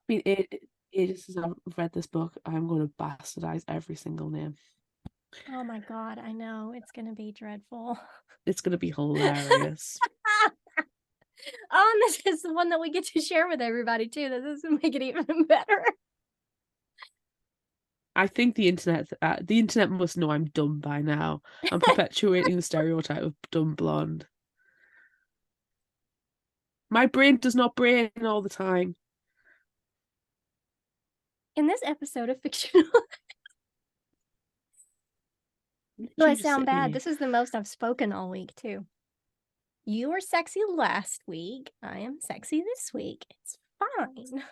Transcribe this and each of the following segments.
been ages since I've read this book. I'm going to bastardize every single name. Oh my God, I know. It's going to be dreadful. It's going to be hilarious. Oh, and this is the one that we get to share with everybody too. This will make it even better. I think the internet must know I'm dumb by now. I'm perpetuating the stereotype of dumb blonde. My brain does not brain all the time. In this episode of Fictional... Do I sound bad? This is the most I've spoken all week too. You were sexy last week. I am sexy this week. It's fine.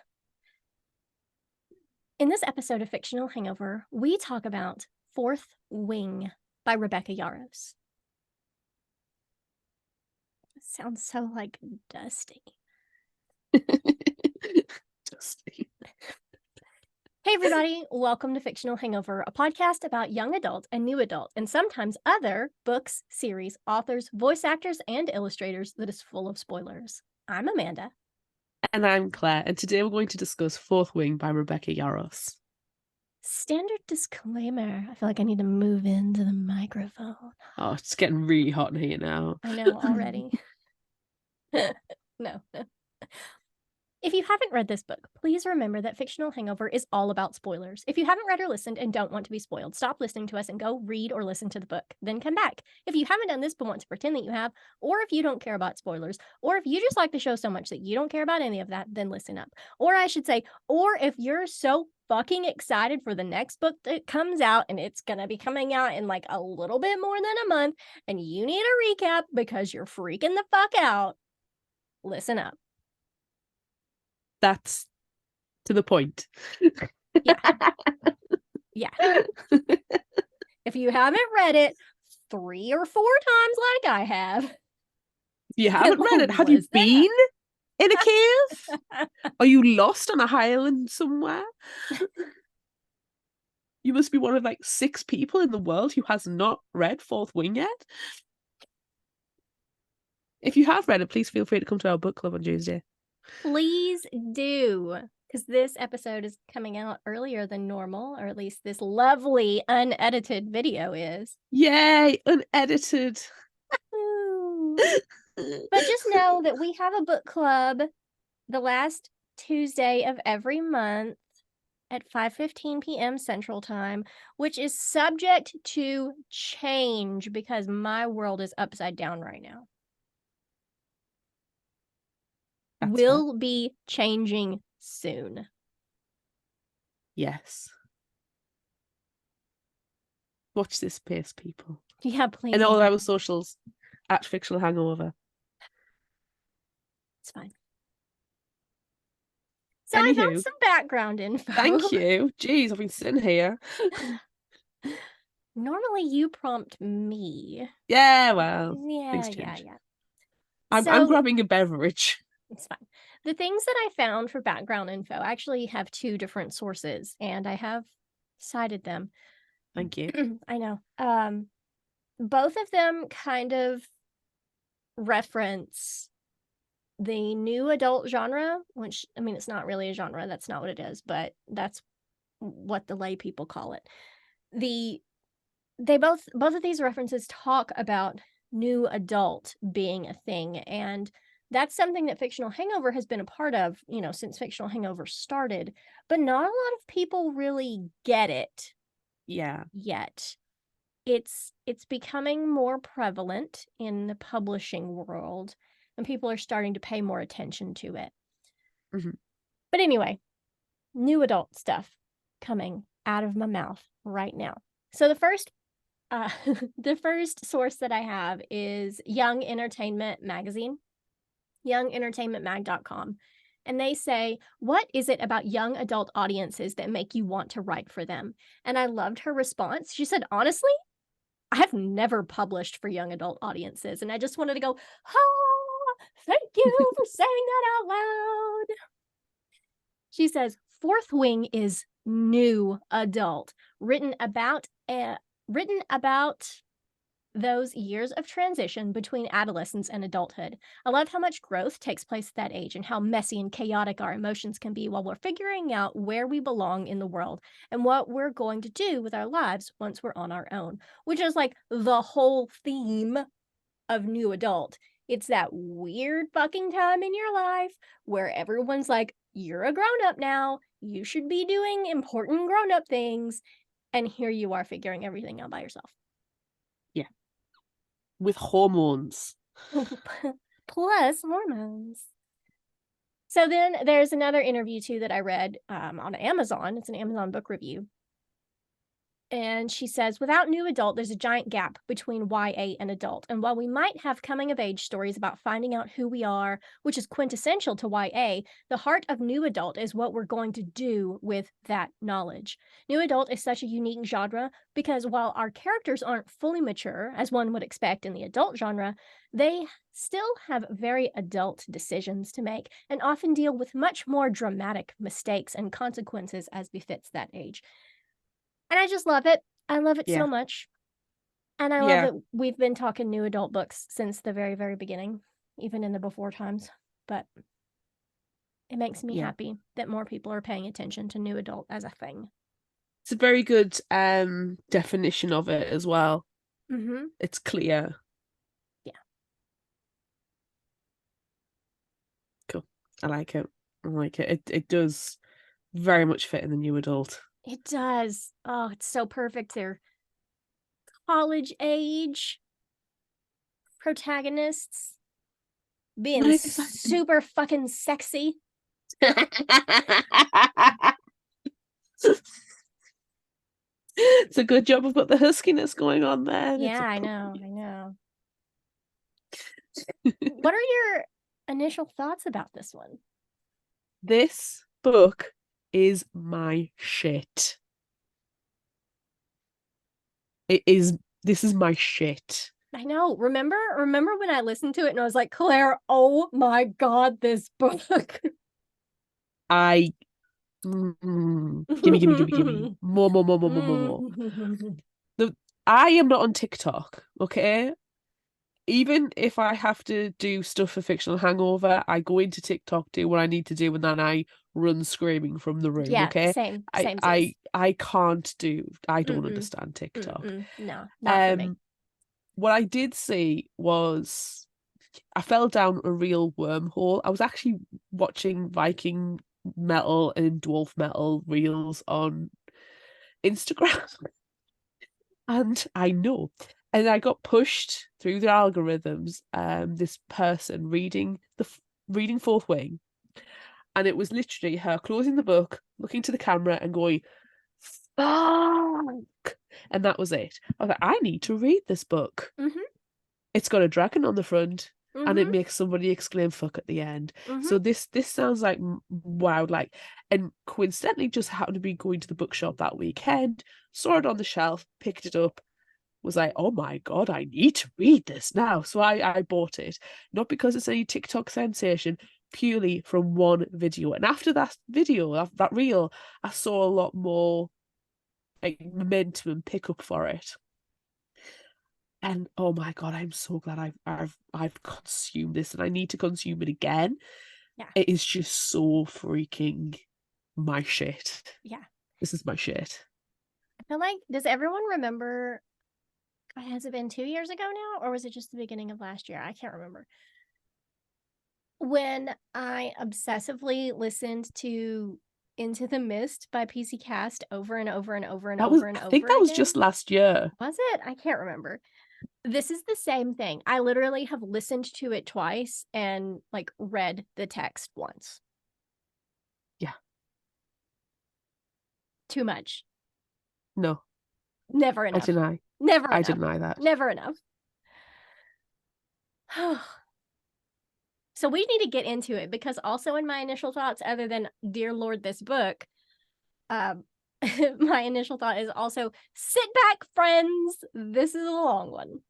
In this episode of Fictional Hangover, we talk about Fourth Wing by Rebecca Yarros. It sounds so like dusty. Dusty. Hey everybody, welcome to Fictional Hangover, a podcast about young adult and new adult, and sometimes other books, series, authors, voice actors, and illustrators that is full of spoilers. I'm Amanda. And I'm Claire, and today we're going to discuss Fourth Wing by Rebecca Yarros. Standard disclaimer. I feel like I need to move into the microphone. Oh, it's getting really hot in here now. I know already. No. If you haven't read this book, please remember that Fictional Hangover is all about spoilers. If you haven't read or listened and don't want to be spoiled, stop listening to us and go read or listen to the book. Then come back. If you haven't done this but want to pretend that you have, or if you don't care about spoilers, or if you just like the show so much that you don't care about any of that, then listen up. Or I should say, or if you're so fucking excited for the next book that comes out, and it's going to be coming out in like a little bit more than a month, and you need a recap because you're freaking the fuck out, listen up. That's to the point. Yeah. If you haven't read it 3 or 4 times like I have. If you haven't read it, have you been in a cave? Are you lost on a highland somewhere? You must be one of like 6 people in the world who has not read Fourth Wing yet. If you have read it, please feel free to come to our book club on Tuesday. Please do, because this episode is coming out earlier than normal, or at least this lovely unedited video is. Yay, unedited. But just know that we have a book club the last Tuesday of every month at 5:15 p.m. Central Time, which is subject to change because my world is upside down right now. Will be changing soon. Yes. Watch this space, people. Yeah, please. And all our socials at Fictional Hangover. It's fine. So I got some background info. Thank you. Jeez, I've been sitting here. Normally you prompt me. Yeah, well. Yeah. I'm grabbing a beverage. It's fine. The things that I found for background info actually have 2 different sources, and I have cited them. Thank you. I know. Both of them kind of reference the new adult genre, which, I mean, it's not really a genre. That's not what it is, but that's what the lay people call it. Both of these references talk about new adult being a thing, and that's something that Fictional Hangover has been a part of, since Fictional Hangover started, but not a lot of people really get it. Yeah. Yet. It's becoming more prevalent in the publishing world, and people are starting to pay more attention to it. Mm-hmm. But anyway, new adult stuff coming out of my mouth right now. So the first source that I have is Young Entertainment Magazine, youngentertainmentmag.com. And they say, what is it about young adult audiences that make you want to write for them? And I loved her response. She said, honestly, I've never published for young adult audiences. And I just wanted to go, thank you for saying that out loud. She says, Fourth Wing is new adult, written about those years of transition between adolescence and adulthood. I love how much growth takes place at that age and how messy and chaotic our emotions can be while we're figuring out where we belong in the world and what we're going to do with our lives once we're on our own, which is like the whole theme of New Adult. It's that weird fucking time in your life where everyone's like, you're a grown up now. You should be doing important grown up things. And here you are figuring everything out by yourself. Yeah. With hormones. Plus hormones. So then there's another interview too that I read on Amazon. It's an Amazon book review. And she says, without New Adult, there's a giant gap between YA and adult. And while we might have coming of age stories about finding out who we are, which is quintessential to YA, the heart of New Adult is what we're going to do with that knowledge. New Adult is such a unique genre because while our characters aren't fully mature, as one would expect in the adult genre, they still have very adult decisions to make and often deal with much more dramatic mistakes and consequences as befits that age. And I just love it. I love it so much. And I love that we've been talking New Adult books since the very, very beginning, even in the before times. But it makes me happy that more people are paying attention to New Adult as a thing. It's a very good definition of it as well. Mm-hmm. It's clear. Yeah. Cool. I like it. I like it. It does very much fit in the New Adult. It does. Oh, it's so perfect. They're college age protagonists being super fucking sexy. It's a good job I've got the huskiness going on there. Yeah, I know. What are your initial thoughts about this one? This book is my shit. This is my shit. I know. Remember when I listened to it and I was like, Claire, oh my God, this book. Gimme. More. I am not on TikTok, okay? Even if I have to do stuff for Fictional Hangover, I go into TikTok, do what I need to do, and then I run screaming from the room, okay? Same. I can't do, I don't understand TikTok. No, not for me. What I did see was I fell down a real wormhole. I was actually watching Viking metal and dwarf metal reels on Instagram. And I know. And I got pushed through the algorithms, this person reading Fourth Wing. And it was literally her closing the book, looking to the camera and going, fuck. And that was it. I was like, I need to read this book. Mm-hmm. It's got a dragon on the front. Mm-hmm. And it makes somebody exclaim fuck at the end. Mm-hmm. So this sounds like wow, like, and coincidentally just happened to be going to the bookshop that weekend, saw it on the shelf, picked it up, was like, oh my God, I need to read this now. So I bought it, not because it's any TikTok sensation, purely from one video. And after that video, that reel, I saw a lot more like momentum and pick up for it. And oh my God, I'm so glad I've consumed this, and I need to consume it again. Yeah. It is just so freaking my shit. Yeah. This is my shit. I feel like, does everyone remember, has it been 2 years ago now, or was it just the beginning of last year? I can't remember. When I obsessively listened to Into the Mist by PC Cast over and over and over and over and over. I think that was just last year. Was it? I can't remember. This is the same thing. I literally have listened to it twice and like read the text once. Yeah. Too much. No. Never enough. I deny. Never enough. I deny that. Never enough. So we need to get into it, because also in my initial thoughts, other than dear Lord, this book, my initial thought is also, sit back, friends. This is a long one.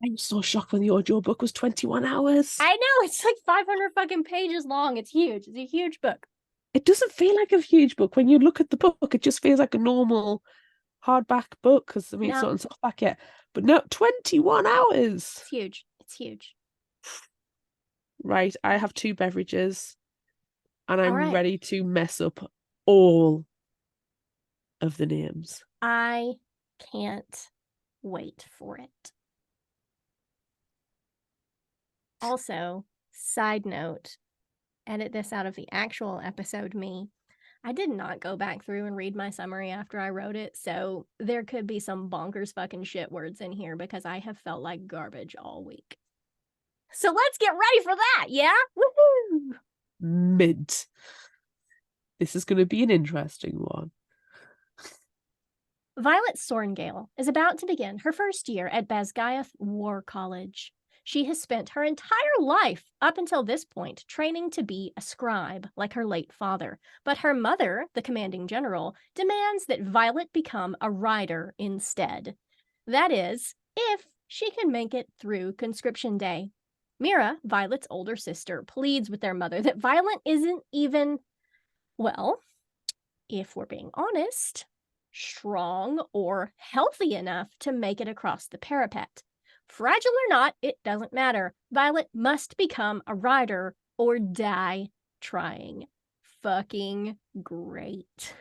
I'm so shocked when the audiobook was 21 hours. I know, it's like 500 fucking pages long. It's huge. It's a huge book. It doesn't feel like a huge book. When you look at the book, it just feels like a normal hardback book, because I mean, it's not on softback yet. But no, 21 hours. It's huge. It's huge. Right, I have 2 beverages and I'm right. ready to mess up all of the names. I can't wait for it. Also, side note, edit this out of the actual episode me. I did not go back through and read my summary after I wrote it, so there could be some bonkers fucking shit words in here because I have felt like garbage all week. So let's get ready for that, yeah? Woohoo! Mint. This is going to be an interesting one. Violet Sorengale is about to begin her first year at Basgiath War College. She has spent her entire life up until this point training to be a scribe, like her late father. But her mother, the commanding general, demands that Violet become a writer instead. That is, if she can make it through conscription day. Mira, Violet's older sister, pleads with their mother that Violet isn't even, well, if we're being honest, strong or healthy enough to make it across the parapet. Fragile or not, it doesn't matter. Violet must become a rider or die trying. Fucking great.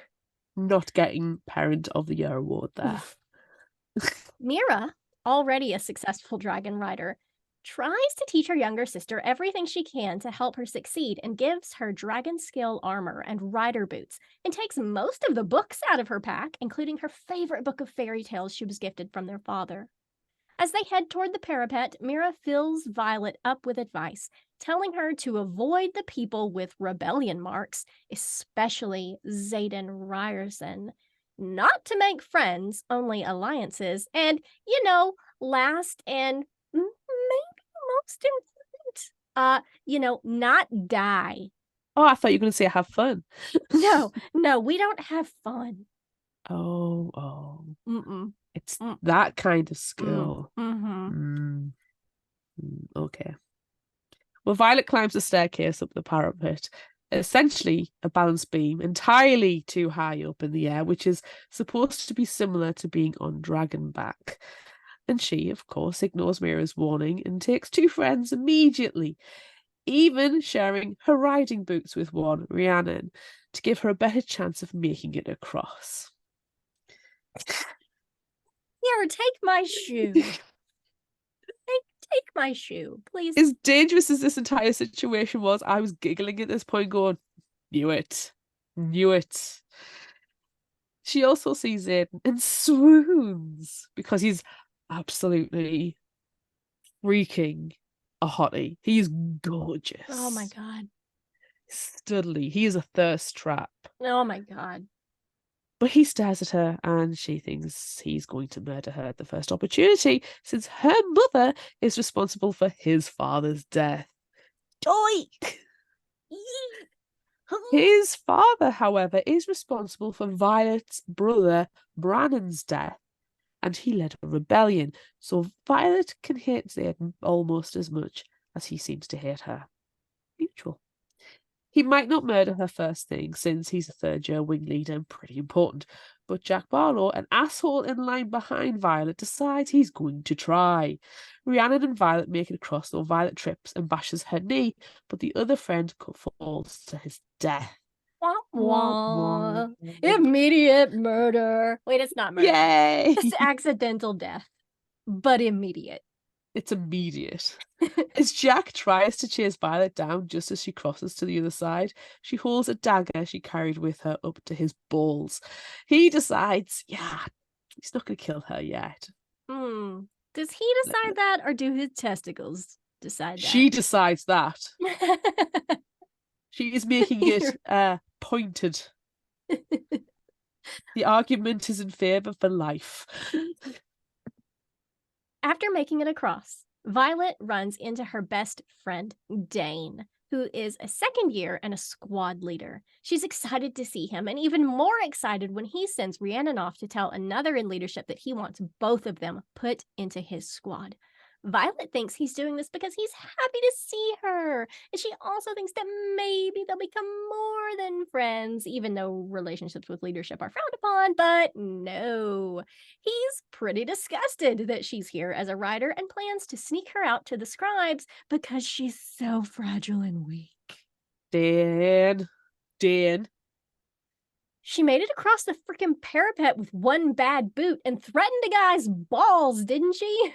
Not getting Parent of the Year award there. Mira, already a successful dragon rider, tries to teach her younger sister everything she can to help her succeed and gives her dragon scale armor and rider boots and takes most of the books out of her pack, including her favorite book of fairy tales she was gifted from their father. As they head toward the parapet, Mira fills Violet up with advice, telling her to avoid the people with rebellion marks, especially Xaden Ryerson, not to make friends, only alliances, and, last and maybe most important, not die. Oh, I thought you were going to say have fun. No, we don't have fun. Oh. Mm-mm. It's that kind of skill. Mm-hmm. Okay. Well, Violet climbs the staircase up the parapet, essentially a balance beam entirely too high up in the air, which is supposed to be similar to being on dragonback. And she, of course, ignores Mira's warning and takes 2 friends immediately, even sharing her riding boots with one, Rhiannon, to give her a better chance of making it across. Here, take my shoe. Take my shoe, please. As dangerous as this entire situation was, I was giggling at this point, going, knew it. She also sees it and swoons because he's absolutely freaking a hottie. He is gorgeous. Oh my god. Studley. He is a thirst trap. Oh my god. But he stares at her and she thinks he's going to murder her at the first opportunity, since her mother is responsible for his father's death. Doink! His father, however, is responsible for Violet's brother Brannon's death, and he led a rebellion, so Violet can hate Xaden almost as much as he seems to hate her. Mutual. He might not murder her first thing, since he's a third-year wing leader and pretty important, but Jack Barlow, an asshole in line behind Violet, decides he's going to try. Rhiannon and Violet make it across, though Violet trips and bashes her knee, but the other friend falls to his death. Wah, wah. Immediate murder. Wait, it's not murder. Yay! It's accidental death, but immediate. It's immediate. As Jack tries to chase Violet down just as she crosses to the other side, she holds a dagger she carried with her up to his balls. He decides, he's not going to kill her yet. Does he decide that, or do his testicles decide that? She decides that. She is making it pointed. The argument is in favour for life. After making it across, Violet runs into her best friend, Dane, who is a second year and a squad leader. She's excited to see him, and even more excited when he sends Rhiannon off to tell another in leadership that he wants both of them put into his squad. Violet thinks he's doing this because he's happy to see her. And she also thinks that maybe they'll become more than friends, even though relationships with leadership are frowned upon. But no, he's pretty disgusted that she's here as a rider and plans to sneak her out to the scribes because she's so fragile and weak. Dan. She made it across the freaking parapet with one bad boot and threatened a guy's balls, didn't she?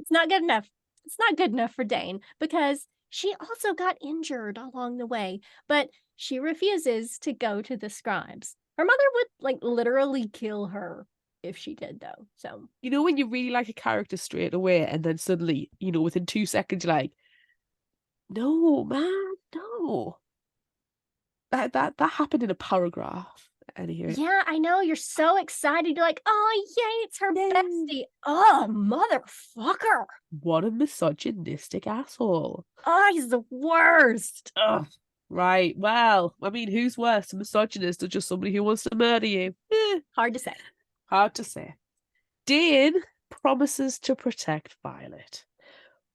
It's not good enough. It's not good enough for Dane because she also got injured along the way, but she refuses to go to the scribes. Her mother would like literally kill her if she did, though. So, You know when you really like a character straight away and then suddenly, within 2 seconds you're like, no, man, no. That happened in a paragraph. Anyway. yeah, I know. You're so excited. You're like, oh, yay, it's her Yay. bestie. Oh, motherfucker. What a misogynistic asshole. Oh, he's the worst. Ugh. Right. Well, I mean, who's worse, a misogynist or just somebody who wants to murder you? Hard to say. Hard to say. Dean promises to protect Violet.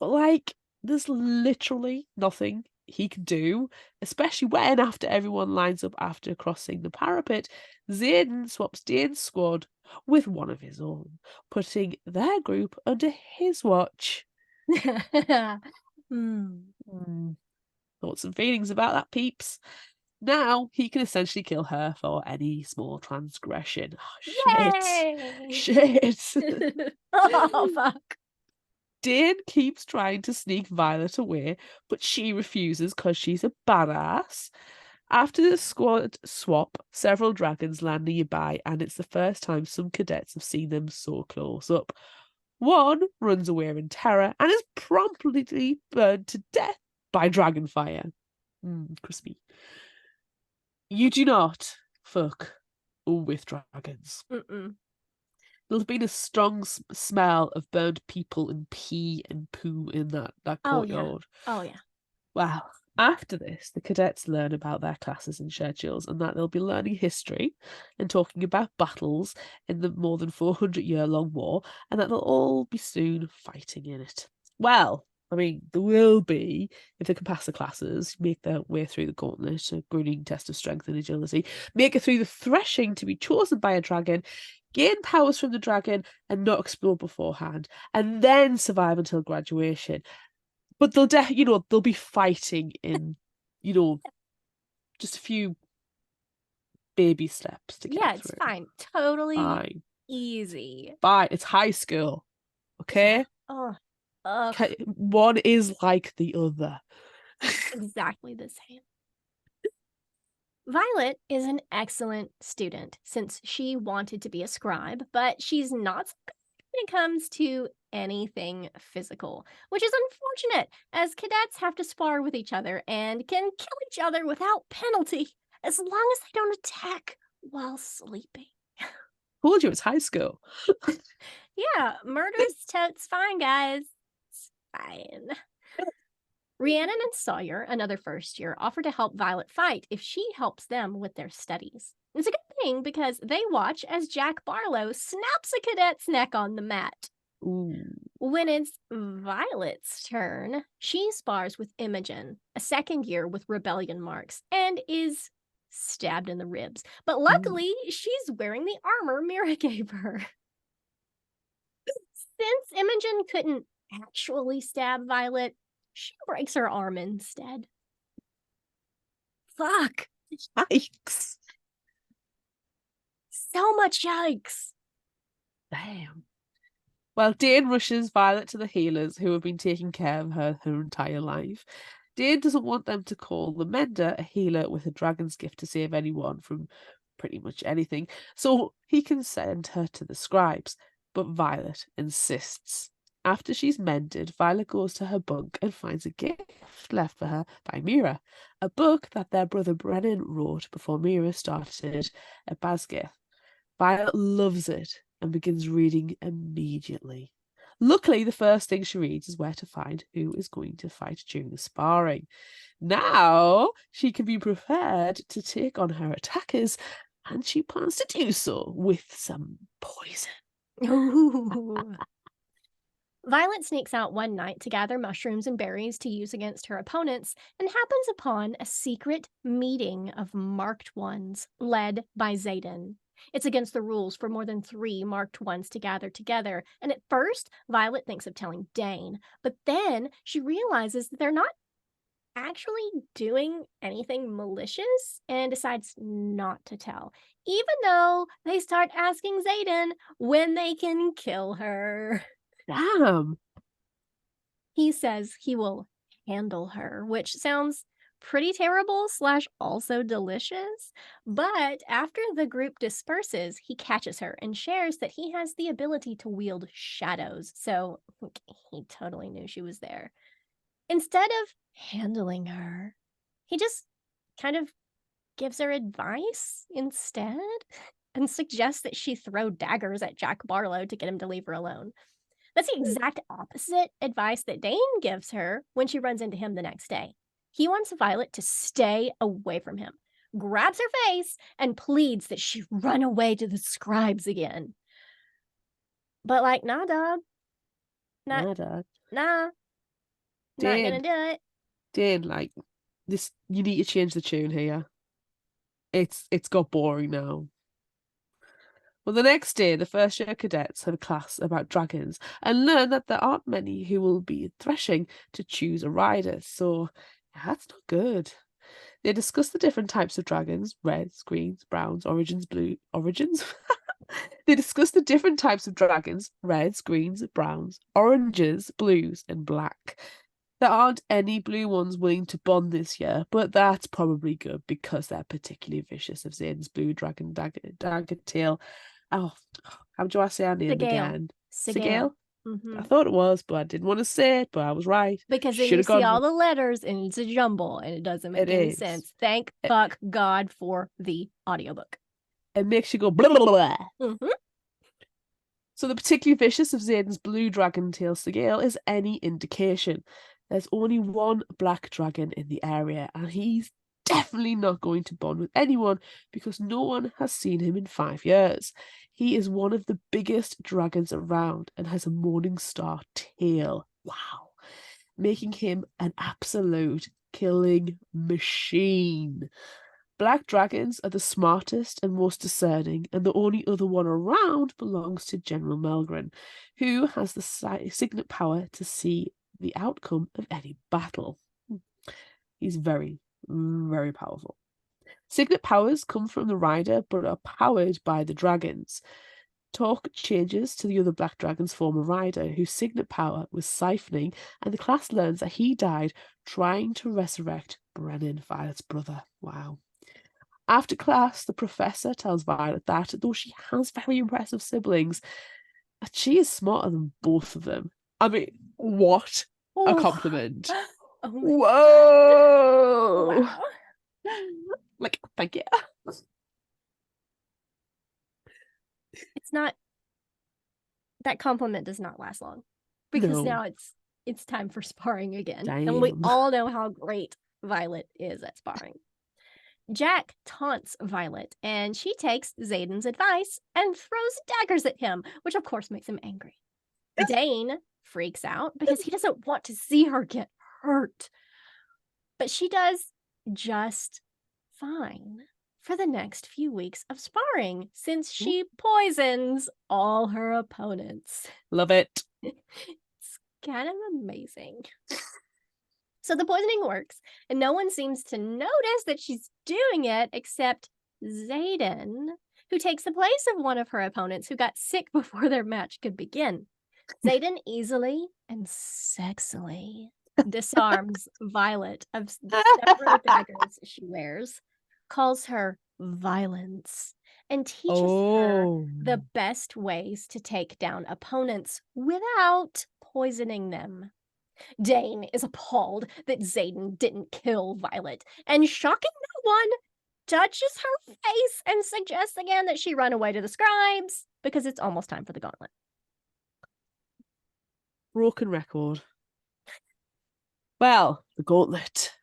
But, there's literally nothing he can do, especially when, after everyone lines up after crossing the parapet, Zayden swaps Dane's squad with one of his own, putting their group under his watch. Thoughts and feelings about that, peeps. Now he can essentially kill her for any small transgression. Oh, shit. Oh, fuck. Dane keeps trying to sneak Violet away, but she refuses because she's a badass. After the squad swap, several dragons land nearby, and it's the first time some cadets have seen them so close up. One runs away in terror and is promptly burned to death by dragonfire. Crispy. You do not fuck with dragons. There's been a strong smell of burned people and pee and poo in that courtyard. Oh, yeah. Well, after this, the cadets learn about their classes and schedules and that they'll be learning history and talking about battles in the more than 400-year-long war, and that they'll all be soon fighting in it. Well, I mean, there will be, if they can pass the classes, make their way through the gauntlet, a grinning test of strength and agility, make it through the threshing to be chosen by a dragon, gain powers from the dragon and not explode beforehand, and then survive until graduation. But they'll be fighting in, just a few baby steps to get through. Yeah, it's fine. Totally easy. Fine. It's high school. Okay? Yeah. One is like the other. Exactly the same. Violet is an excellent student since she wanted to be a scribe, but she's not so good when it comes to anything physical, which is unfortunate as cadets have to spar with each other and can kill each other without penalty as long as they don't attack while sleeping. Told you it's high school. Yeah, murder's totes fine, guys. It's fine. Rhiannon and Sawyer, another first year, offer to help Violet fight if she helps them with their studies. It's a good thing because they watch as Jack Barlow snaps a cadet's neck on the mat. Ooh. When it's Violet's turn, she spars with Imogen, a second year with rebellion marks, and is stabbed in the ribs. But luckily, she's wearing the armor Mira gave her. Since Imogen couldn't actually stab Violet, she breaks her arm instead. Fuck. Yikes. So much yikes. Damn. Well, Dane rushes Violet to the healers who have been taking care of her entire life. Dane doesn't want them to call the Mender a healer with a dragon's gift to save anyone from pretty much anything, so he can send her to the scribes, but Violet insists. After she's mended, Violet goes to her bunk and finds a gift left for her by Mira, a book that their brother Brennan wrote before Mira started at Basgith. Violet loves it and begins reading immediately. Luckily, the first thing she reads is where to find who is going to fight during the sparring. Now she can be prepared to take on her attackers, and she plans to do so with some poison. Ooh. Violet sneaks out one night to gather mushrooms and berries to use against her opponents and happens upon a secret meeting of marked ones led by Xaden. It's against the rules for more than 3 marked ones to gather together, and at first, Violet thinks of telling Dane, but then she realizes that they're not actually doing anything malicious and decides not to tell, even though they start asking Xaden when they can kill her. Damn. He says he will handle her, which sounds pretty terrible slash also delicious. But after the group disperses, he catches her and shares that he has the ability to wield shadows. So he totally knew she was there. Instead of handling her, he just kind of gives her advice instead and suggests that she throw daggers at Jack Barlow to get him to leave her alone. That's the exact opposite advice that Dane gives her when she runs into him the next day. He wants Violet to stay away from him, grabs her face, and pleads that she run away to the scribes again. But like, nah, dog. Nah, Dad. Nah. Not gonna do it. Dane, like, this, you need to change the tune here. It's got boring now. Well, the next day, the first year cadets have a class about dragons and learn that there aren't many who will be threshing to choose a rider, so that's not good. They discuss the different types of dragons, reds, greens, browns, origins? They discuss the different types of dragons, reds, greens, browns, oranges, blues, and black. There aren't any blue ones willing to bond this year, but that's probably good because they're particularly vicious of Zane's blue dragon dagger tail. Oh, how do I say her name again? Sigale. I thought it was, but I didn't want to say it, but I was right. Because then you see all the letters and it's a jumble and it doesn't make any sense. Thank fuck God for the audiobook. It makes you go blah, blah, blah. So the particularly vicious of Xaden's blue dragon tail Sigale is any indication. There's only one black dragon in the area, and he's definitely not going to bond with anyone because no one has seen him in 5 years. He is one of the biggest dragons around and has a morning star tail. Wow. Making him an absolute killing machine. Black dragons are the smartest and most discerning, and the only other one around belongs to General Melgren, who has the signet power to see the outcome of any battle. He's very, very powerful. Signet powers come from the rider, but are powered by the dragons. Talk changes to the other black dragon's former rider, whose signet power was siphoning, and the class learns that he died trying to resurrect Brennan, Violet's brother. Wow. After class, the professor tells Violet that, though she has very impressive siblings, that she is smarter than both of them. I mean, what a compliment. Oh whoa! Wow. Like, thank you. It's not, that compliment does not last long because now it's time for sparring again. Damn. And we all know how great Violet is at sparring. Jack taunts Violet, and she takes Xaden's advice and throws daggers at him, which of course makes him angry. Dane freaks out because he doesn't want to see her get hurt. But she does just fine for the next few weeks of sparring since she poisons all her opponents. Love it. It's kind of amazing. So the poisoning works, and no one seems to notice that she's doing it except Xaden, who takes the place of one of her opponents who got sick before their match could begin. Xaden easily and sexily disarms Violet of several daggers she wears, calls her Violence, and teaches her the best ways to take down opponents without poisoning them. Dane is appalled that Xaden didn't kill Violet, and shocking no one, touches her face and suggests again that she run away to the scribes because it's almost time for the gauntlet. Broken record. Well, the gauntlet.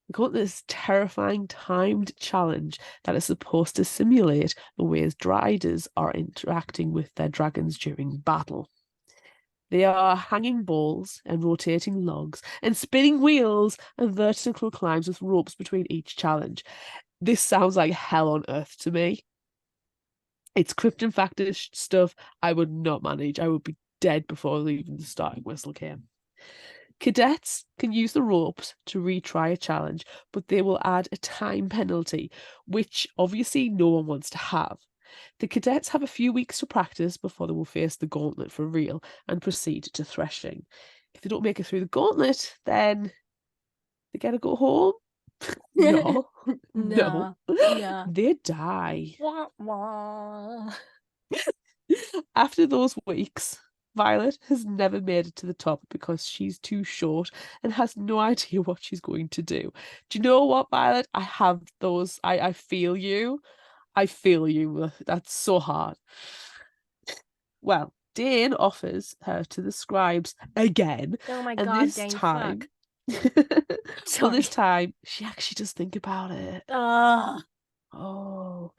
The gauntlet is a terrifying timed challenge that is supposed to simulate the ways riders are interacting with their dragons during battle. They are hanging balls and rotating logs and spinning wheels and vertical climbs with ropes between each challenge. This sounds like hell on earth to me. It's Krypton Factor stuff I would not manage. I would be dead before even the starting whistle came. Cadets can use the ropes to retry a challenge, but they will add a time penalty, which obviously no one wants to have. The cadets have a few weeks to practice before they will face the gauntlet for real and proceed to threshing. If they don't make it through the gauntlet, then they gotta go home. No, no, Nah. they die. Wah, wah. After those weeks, Violet has never made it to the top because she's too short and has no idea what she's going to do. Do you know what, Violet? I have those. I feel you. I feel you. That's so hard. Well, Dane offers her to the scribes again, Oh my and god, this dang time, Sorry. this time, she actually does think about it. Ugh. Oh,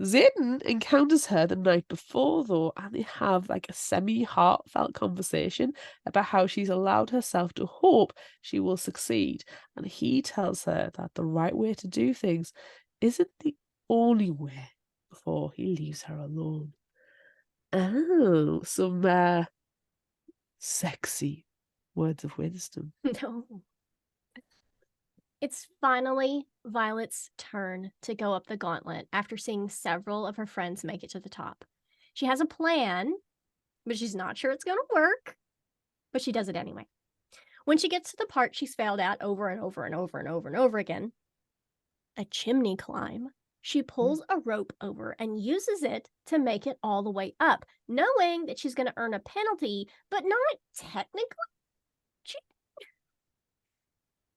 Zayden encounters her the night before, though, and they have like a semi-heartfelt conversation about how she's allowed herself to hope she will succeed. And he tells her that the right way to do things isn't the only way before he leaves her alone. Oh, some sexy words of wisdom. No. It's finally Violet's turn to go up the gauntlet after seeing several of her friends make it to the top. She has a plan, but she's not sure it's going to work, but she does it anyway. When she gets to the part she's failed at over and over and over and over and over again, a chimney climb, she pulls a rope over and uses it to make it all the way up, knowing that she's going to earn a penalty, but not technically.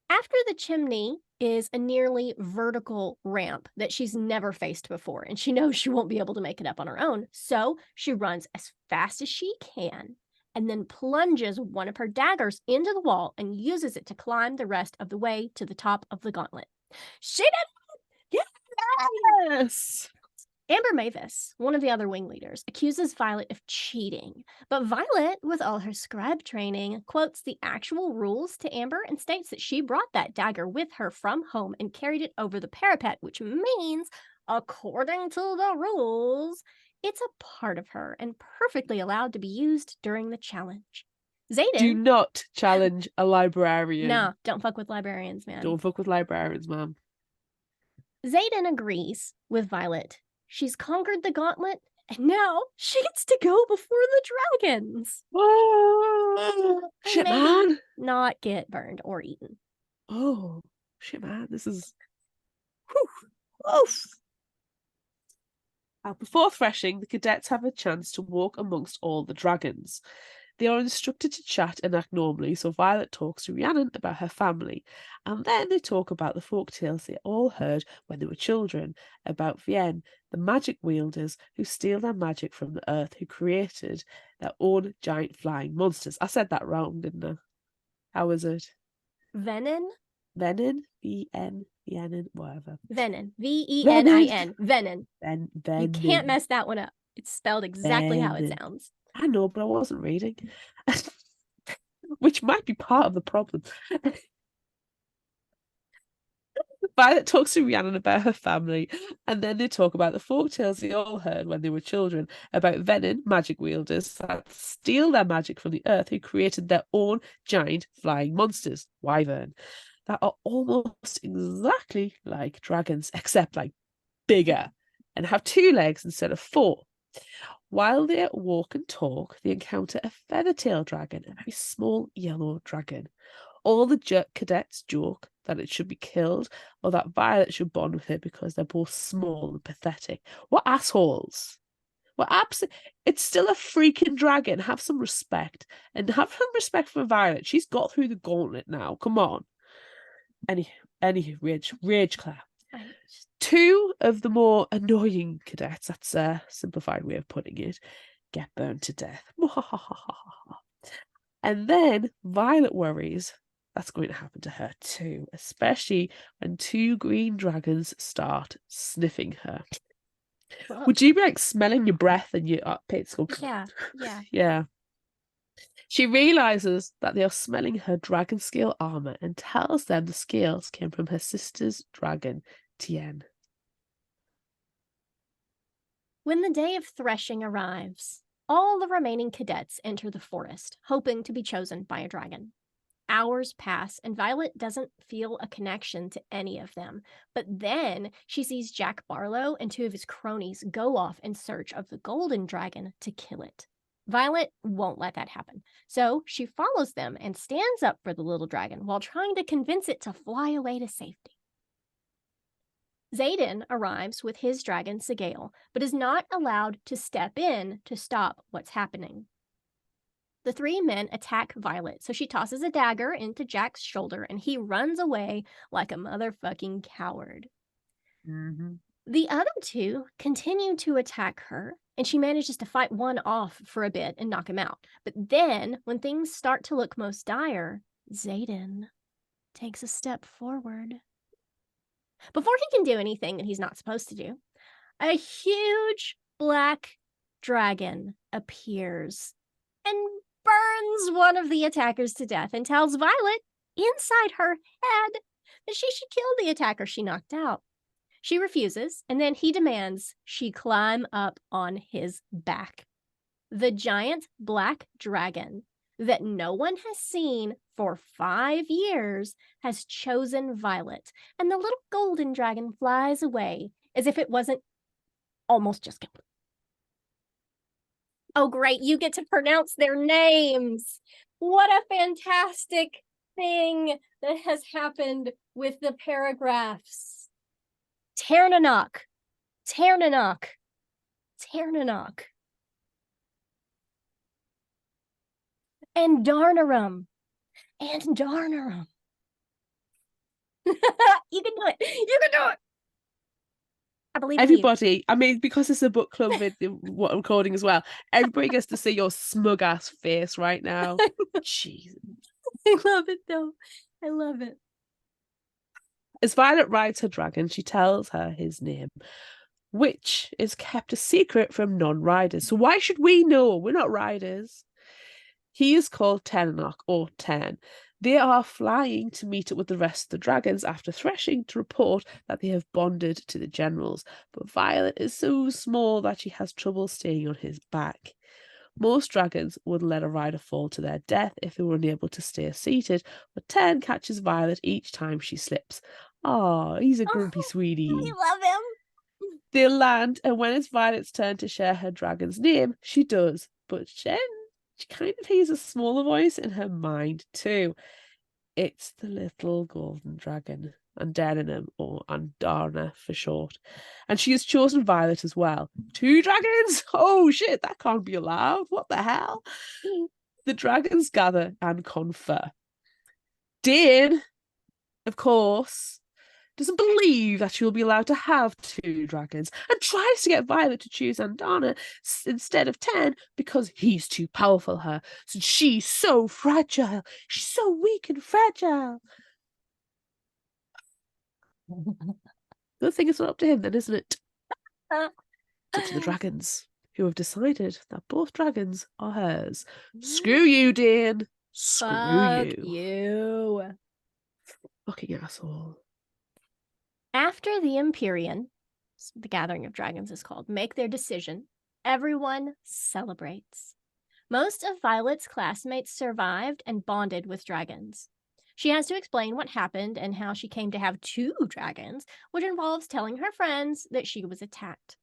After the chimney is a nearly vertical ramp that she's never faced before, and she knows she won't be able to make it up on her own. So she runs as fast as she can and then plunges one of her daggers into the wall and uses it to climb the rest of the way to the top of the gauntlet. She did it! Yes! Amber Mavis, one of the other wing leaders, accuses Violet of cheating, but Violet, with all her scribe training, quotes the actual rules to Amber and states that she brought that dagger with her from home and carried it over the parapet, which means, according to the rules, it's a part of her and perfectly allowed to be used during the challenge. Do Xaden, not challenge a librarian. no, don't fuck with librarians, man. Don't fuck with librarians, ma'am. Xaden agrees with Violet. She's conquered the gauntlet, and now she gets to go before the dragons. Oh, And shit, maybe man. not get burned or eaten. Oh, shit, man. This is. Whew. Oof. Before threshing, the cadets have a chance to walk amongst all the dragons. They are instructed to chat and act normally, so Violet talks to Rhiannon about her family, and then they talk about the folk tales they all heard when they were children, about Vienne, the magic wielders who steal their magic from the earth, who created their own giant flying monsters. I said that wrong, didn't I? How was it? Venin? Venin? Venin, whatever. Venin. Venin. Venin. Venin. You can't mess that one up. It's spelled exactly how it Venin. sounds. I know, but I wasn't reading. Which might be part of the problem. Violet talks to Rhiannon about her family, and then they talk about the folk tales they all heard when they were children about Venin, magic wielders that steal their magic from the earth, who created their own giant flying monsters, wyvern, that are almost exactly like dragons, except like bigger, and have 2 legs instead of 4. While they walk and talk, they encounter a feather-tailed dragon, a very small yellow dragon. All the cadets joke that it should be killed, or that Violet should bond with it because they're both small and pathetic. What assholes! It's still a freaking dragon. Have some respect. And have some respect for Violet. She's got through the gauntlet now. Come on. Any rage clap. 2 of the more annoying cadets, that's a simplified way of putting it, get burned to death. And then Violet worries that's going to happen to her too, especially when 2 green dragons start sniffing her. Would you be like smelling your breath and your pits go? Yeah. Yeah. She realizes that they are smelling her dragon scale armor and tells them the scales came from her sister's dragon, Tien. When the day of threshing arrives, all the remaining cadets enter the forest, hoping to be chosen by a dragon. Hours pass, and Violet doesn't feel a connection to any of them. But then she sees Jack Barlow and two of his cronies go off in search of the golden dragon to kill it. Violet won't let that happen, so she follows them and stands up for the little dragon while trying to convince it to fly away to safety. Xaden arrives with his dragon Sigale, but is not allowed to step in to stop what's happening. The three men attack Violet, so she tosses a dagger into Jack's shoulder and he runs away like a motherfucking coward. Mm-hmm. The other two continue to attack her, and she manages to fight one off for a bit and knock him out. But then, when things start to look most dire, Xaden takes a step forward. Before he can do anything that he's not supposed to do, a huge black dragon appears and burns one of the attackers to death and tells Violet, inside her head, that she should kill the attacker she knocked out. She refuses, and then he demands she climb up on his back. The giant black dragon that no one has seen for 5 years has chosen Violet, and the little golden dragon flies away as if it wasn't almost just killed. Oh, great, you get to pronounce their names. What a fantastic thing that has happened with the paragraphs. Ternanok, Ternanok, Ternanok. And Darnarum, and Darnarum. You can do it. You can do it. I believe Everybody, in you. I mean, because it's a book club recording as well, everybody gets to see your smug ass face right now. Jeez. I love it though. I love it. As Violet rides her dragon, she tells her his name, which is kept a secret from non-riders. So why should we know? We're not riders. He is called Ternanok, or Ten. They are flying to meet up with the rest of the dragons after threshing to report that they have bonded to the generals. But Violet is so small that she has trouble staying on his back. Most dragons would let a rider fall to their death if they were unable to stay seated, but Ten catches Violet each time she slips. Oh, he's a grumpy sweetie. I love him. They land, and when it's Violet's turn to share her dragon's name, she does. But she kind of hears a smaller voice in her mind too. It's the little golden dragon, Andarinum, or Andarna for short. And she has chosen Violet as well. 2 dragons? Oh shit, that can't be allowed. What the hell? The dragons gather and confer. Dane, of course, doesn't believe that she will be allowed to have 2 dragons and tries to get Violet to choose Andana instead of Ten because he's too powerful for her. Since she's so fragile. She's so weak and fragile. Good thing it's not up to him then, isn't it? It's up to the dragons, who have decided that both dragons are hers. Screw you, Dane. Screw you. Fucking asshole. After the Empyrean, the Gathering of Dragons is called, make their decision, everyone celebrates. Most of Violet's classmates survived and bonded with dragons. She has to explain what happened and how she came to have 2 dragons, which involves telling her friends that she was attacked.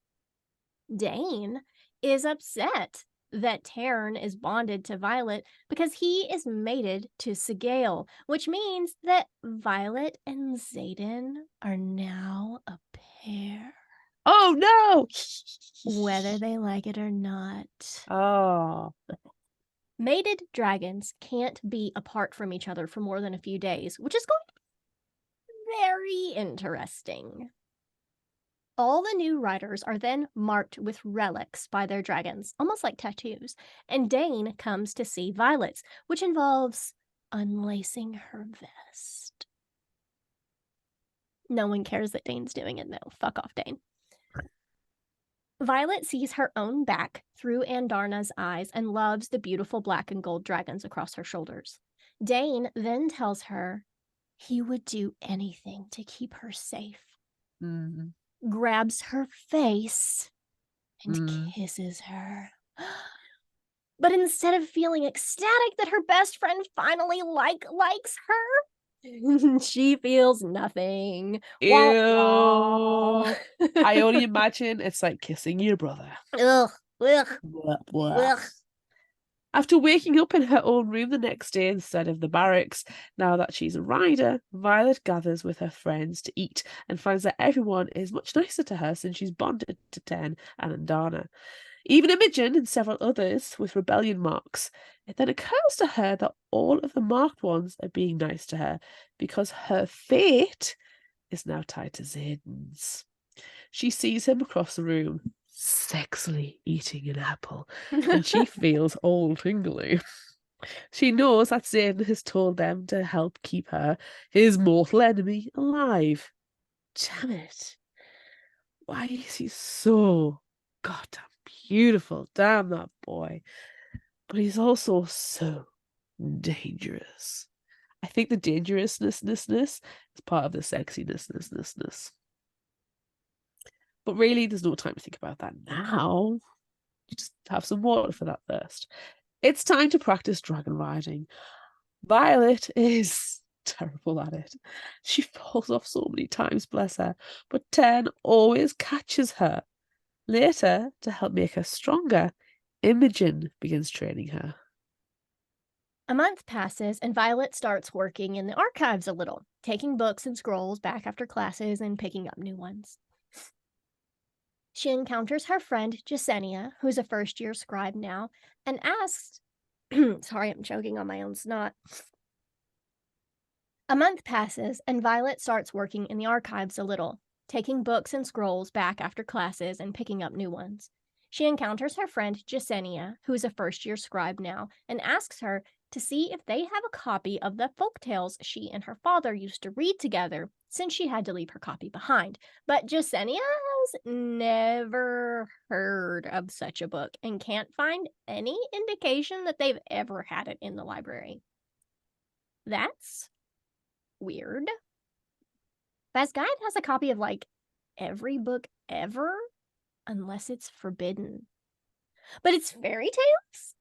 Dane is upset that Tern is bonded to Violet because he is mated to Sigale, which means that Violet and Xaden are now a pair. Oh no! Whether they like it or not. Oh. Mated dragons can't be apart from each other for more than a few days, which is going to be very interesting. All the new riders are then marked with relics by their dragons, almost like tattoos, and Dane comes to see Violet's, which involves unlacing her vest. No one cares that Dane's doing it, though. Fuck off, Dane. Violet sees her own back through Andarna's eyes and loves the beautiful black and gold dragons across her shoulders. Dane then tells her he would do anything to keep her safe, grabs her face, and kisses her. But instead of feeling ecstatic that her best friend finally likes her, she feels nothing. Ew. Wah, wah. I only imagine it's like kissing your brother. Ugh, ugh, Blah, blah. ugh. After waking up in her own room the next day instead of the barracks, now that she's a rider, Violet gathers with her friends to eat and finds that everyone is much nicer to her since she's bonded to Ten and Andana. Even Imogen and several others with rebellion marks. It then occurs to her that all of the marked ones are being nice to her because her fate is now tied to Zayden's. She sees him across the room, sexily eating an apple, and she feels all tingly. She knows that Zayden has told them to help keep her, his mortal enemy, alive. Damn it. Why is he so goddamn beautiful? Damn that boy. But he's also so dangerous. I think the dangerousness is part of the sexiness. But really, there's no time to think about that now. You just have some water for that thirst. It's time to practice dragon riding. Violet is terrible at it. She falls off so many times, bless her. But Ten always catches her. Later, to help make her stronger, Imogen begins training her. A month passes, and Violet starts working in the archives a little, taking books and scrolls back after classes and picking up new ones. She encounters her friend Jasenia, who's a first-year scribe now, and asks, sorry, I'm choking on my own snot. A month passes, and Violet starts working in the archives a little, taking books and scrolls back after classes and picking up new ones. She encounters her friend Jasenia, who is a first-year scribe now, and asks her to see if they have a copy of the folk tales she and her father used to read together, since she had to leave her copy behind. But Jasenia has never heard of such a book and can't find any indication that they've ever had it in the library. That's weird. Basguide has a copy of like every book ever, unless it's forbidden. But it's fairy tales?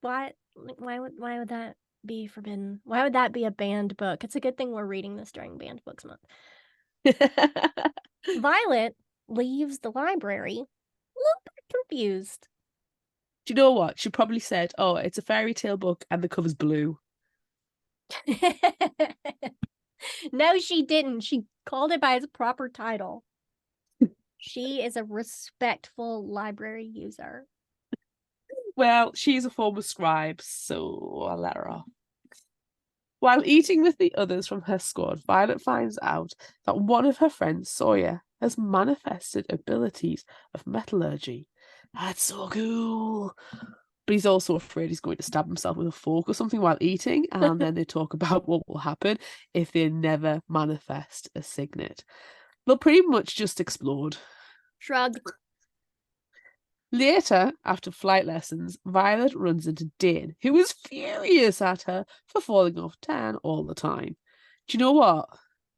Why would that be forbidden? Why would that be a banned book? It's a good thing we're reading this during Banned Books Month. Violet leaves the library a little bit confused. Do you know what? She probably said, oh, it's a fairy tale book and the cover's blue. No, she didn't. She called it by its proper title. She is a respectful library user. Well, she's a former scribe, so I'll let her off. While eating with the others from her squad, Violet finds out that one of her friends, Sawyer, has manifested abilities of metallurgy. That's so cool. But he's also afraid he's going to stab himself with a fork or something while eating, and then they talk about what will happen if they never manifest a signet. They'll pretty much just explode. Shrug. Later, after flight lessons, Violet runs into Dane, who is furious at her for falling off Tan all the time. Do you know what?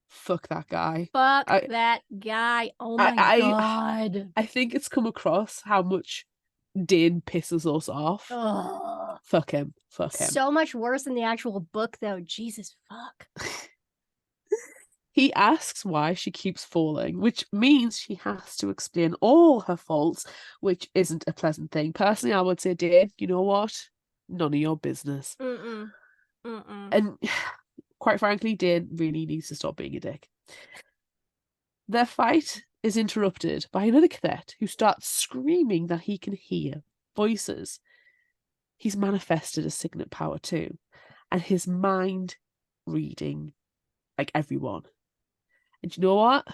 Fuck that guy. Fuck that guy. Oh my God. I think it's come across how much Dane pisses us off. Ugh. Fuck him. Fuck him. So much worse than the actual book, though. Jesus fuck. He asks why she keeps falling, which means she has to explain all her faults, which isn't a pleasant thing. Personally, I would say, Dave, you know what? None of your business. And quite frankly, Dane really needs to stop being a dick. Their fight is interrupted by another cadet who starts screaming that he can hear voices. He's manifested a signet power too, and his mind reading like everyone. And you know what?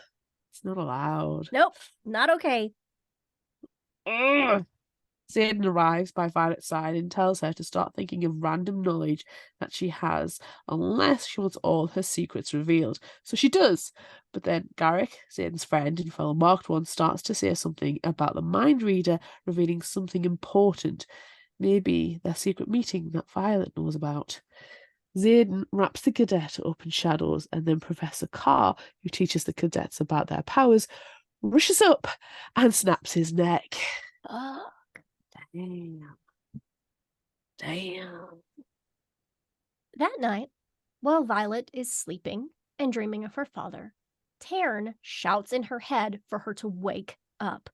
It's not allowed. Nope, not okay. Ugh. Zayden arrives by Violet's side and tells her to start thinking of random knowledge that she has, unless she wants all her secrets revealed. So she does. But then Garrick, Zayden's friend and fellow marked one, starts to say something about the mind reader revealing something important. Maybe their secret meeting that Violet knows about. Zayden wraps the cadet up in shadows, and then Professor Carr, who teaches the cadets about their powers, rushes up and snaps his neck. Oh, Damn. Damn. that night, while Violet is sleeping and dreaming of her father, Taryn shouts in her head for her to wake up.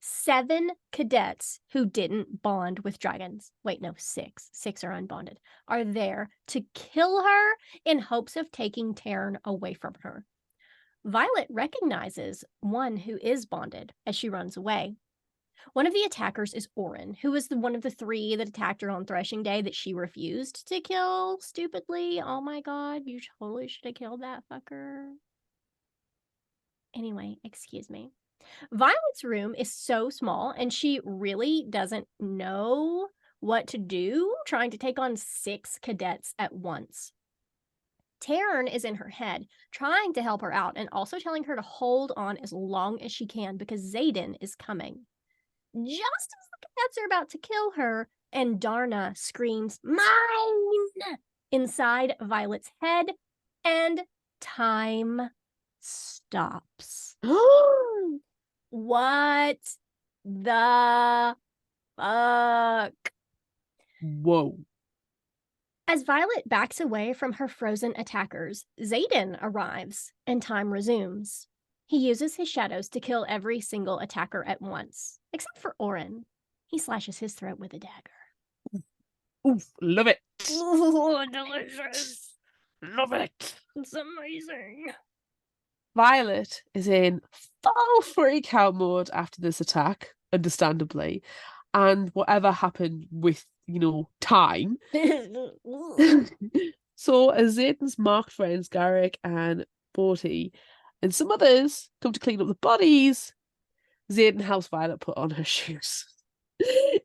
7 cadets who didn't bond with dragons, wait, no, 6 are unbonded, are there to kill her in hopes of taking Taryn away from her. Violet recognizes one who is bonded as she runs away. One of the attackers is Orin, who was one of the 3 that attacked her on Threshing Day that she refused to kill stupidly. Oh my god, you totally should have killed that fucker. Anyway, excuse me. Violet's room is so small, and she really doesn't know what to do trying to take on 6 cadets at once. Taryn is in her head, trying to help her out and also telling her to hold on as long as she can because Zayden is coming. Just as the cadets are about to kill her, and Darna screams, "Mine!" inside Violet's head, and time stops. What the fuck? Whoa. As Violet backs away from her frozen attackers, Zayden arrives and time resumes. He uses his shadows to kill every single attacker at once, except for Orin. He slashes his throat with a dagger. Oof, love it. Ooh, delicious. Love it. It's amazing. Violet is in full freak out mode after this attack, understandably. And whatever happened with, time. So as Zayden's marked friends, Garrick and Borty, and some others come to clean up the bodies, Zayden helps Violet put on her shoes.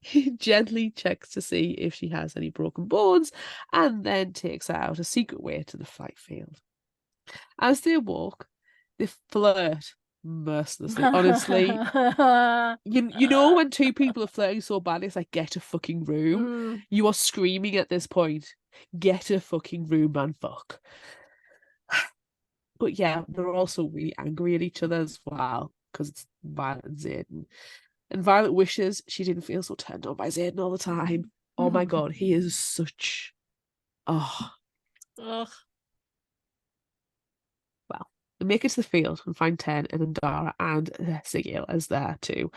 He gently checks to see if she has any broken bones and then takes her out a secret way to the flight field. As they walk, they flirt mercilessly. Honestly, you know when 2 people are flirting so bad, it's like, get a fucking room. You are screaming at this point, get a fucking room, man, fuck. But yeah, they're also really angry at each other as well because it's Violet and Zayden. And Violet wishes she didn't feel so turned on by Zayden all the time. Oh my god, he is such... Oh. Ugh. Well, they make it to the field and find Ten and Andara and Sigil as there too.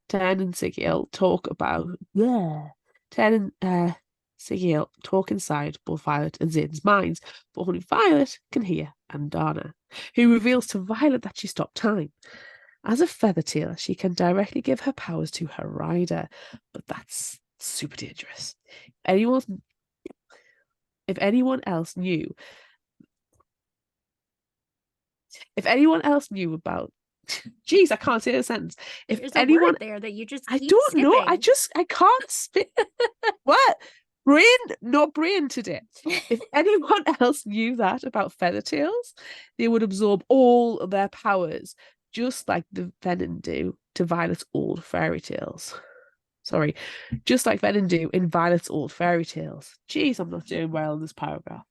Ten and Sigil talk about... Ten and Sigil talk inside both Violet and Zayden's minds, but only Violet can hear Andana, who reveals to Violet that she stopped time. As a Feathertail, she can directly give her powers to her rider, but that's super dangerous. If anyone else knew about... Jeez, I can't say the sentence. If There's anyone... a word there that you just keep I don't know. I can't spit. What? Not brain today. If anyone else knew that about Feathertails, they would absorb all of their powers, just like the Venom do to Violet's old fairy tales. Sorry, just like Venom do in Violet's old fairy tales. Jeez, I'm not doing well in this paragraph.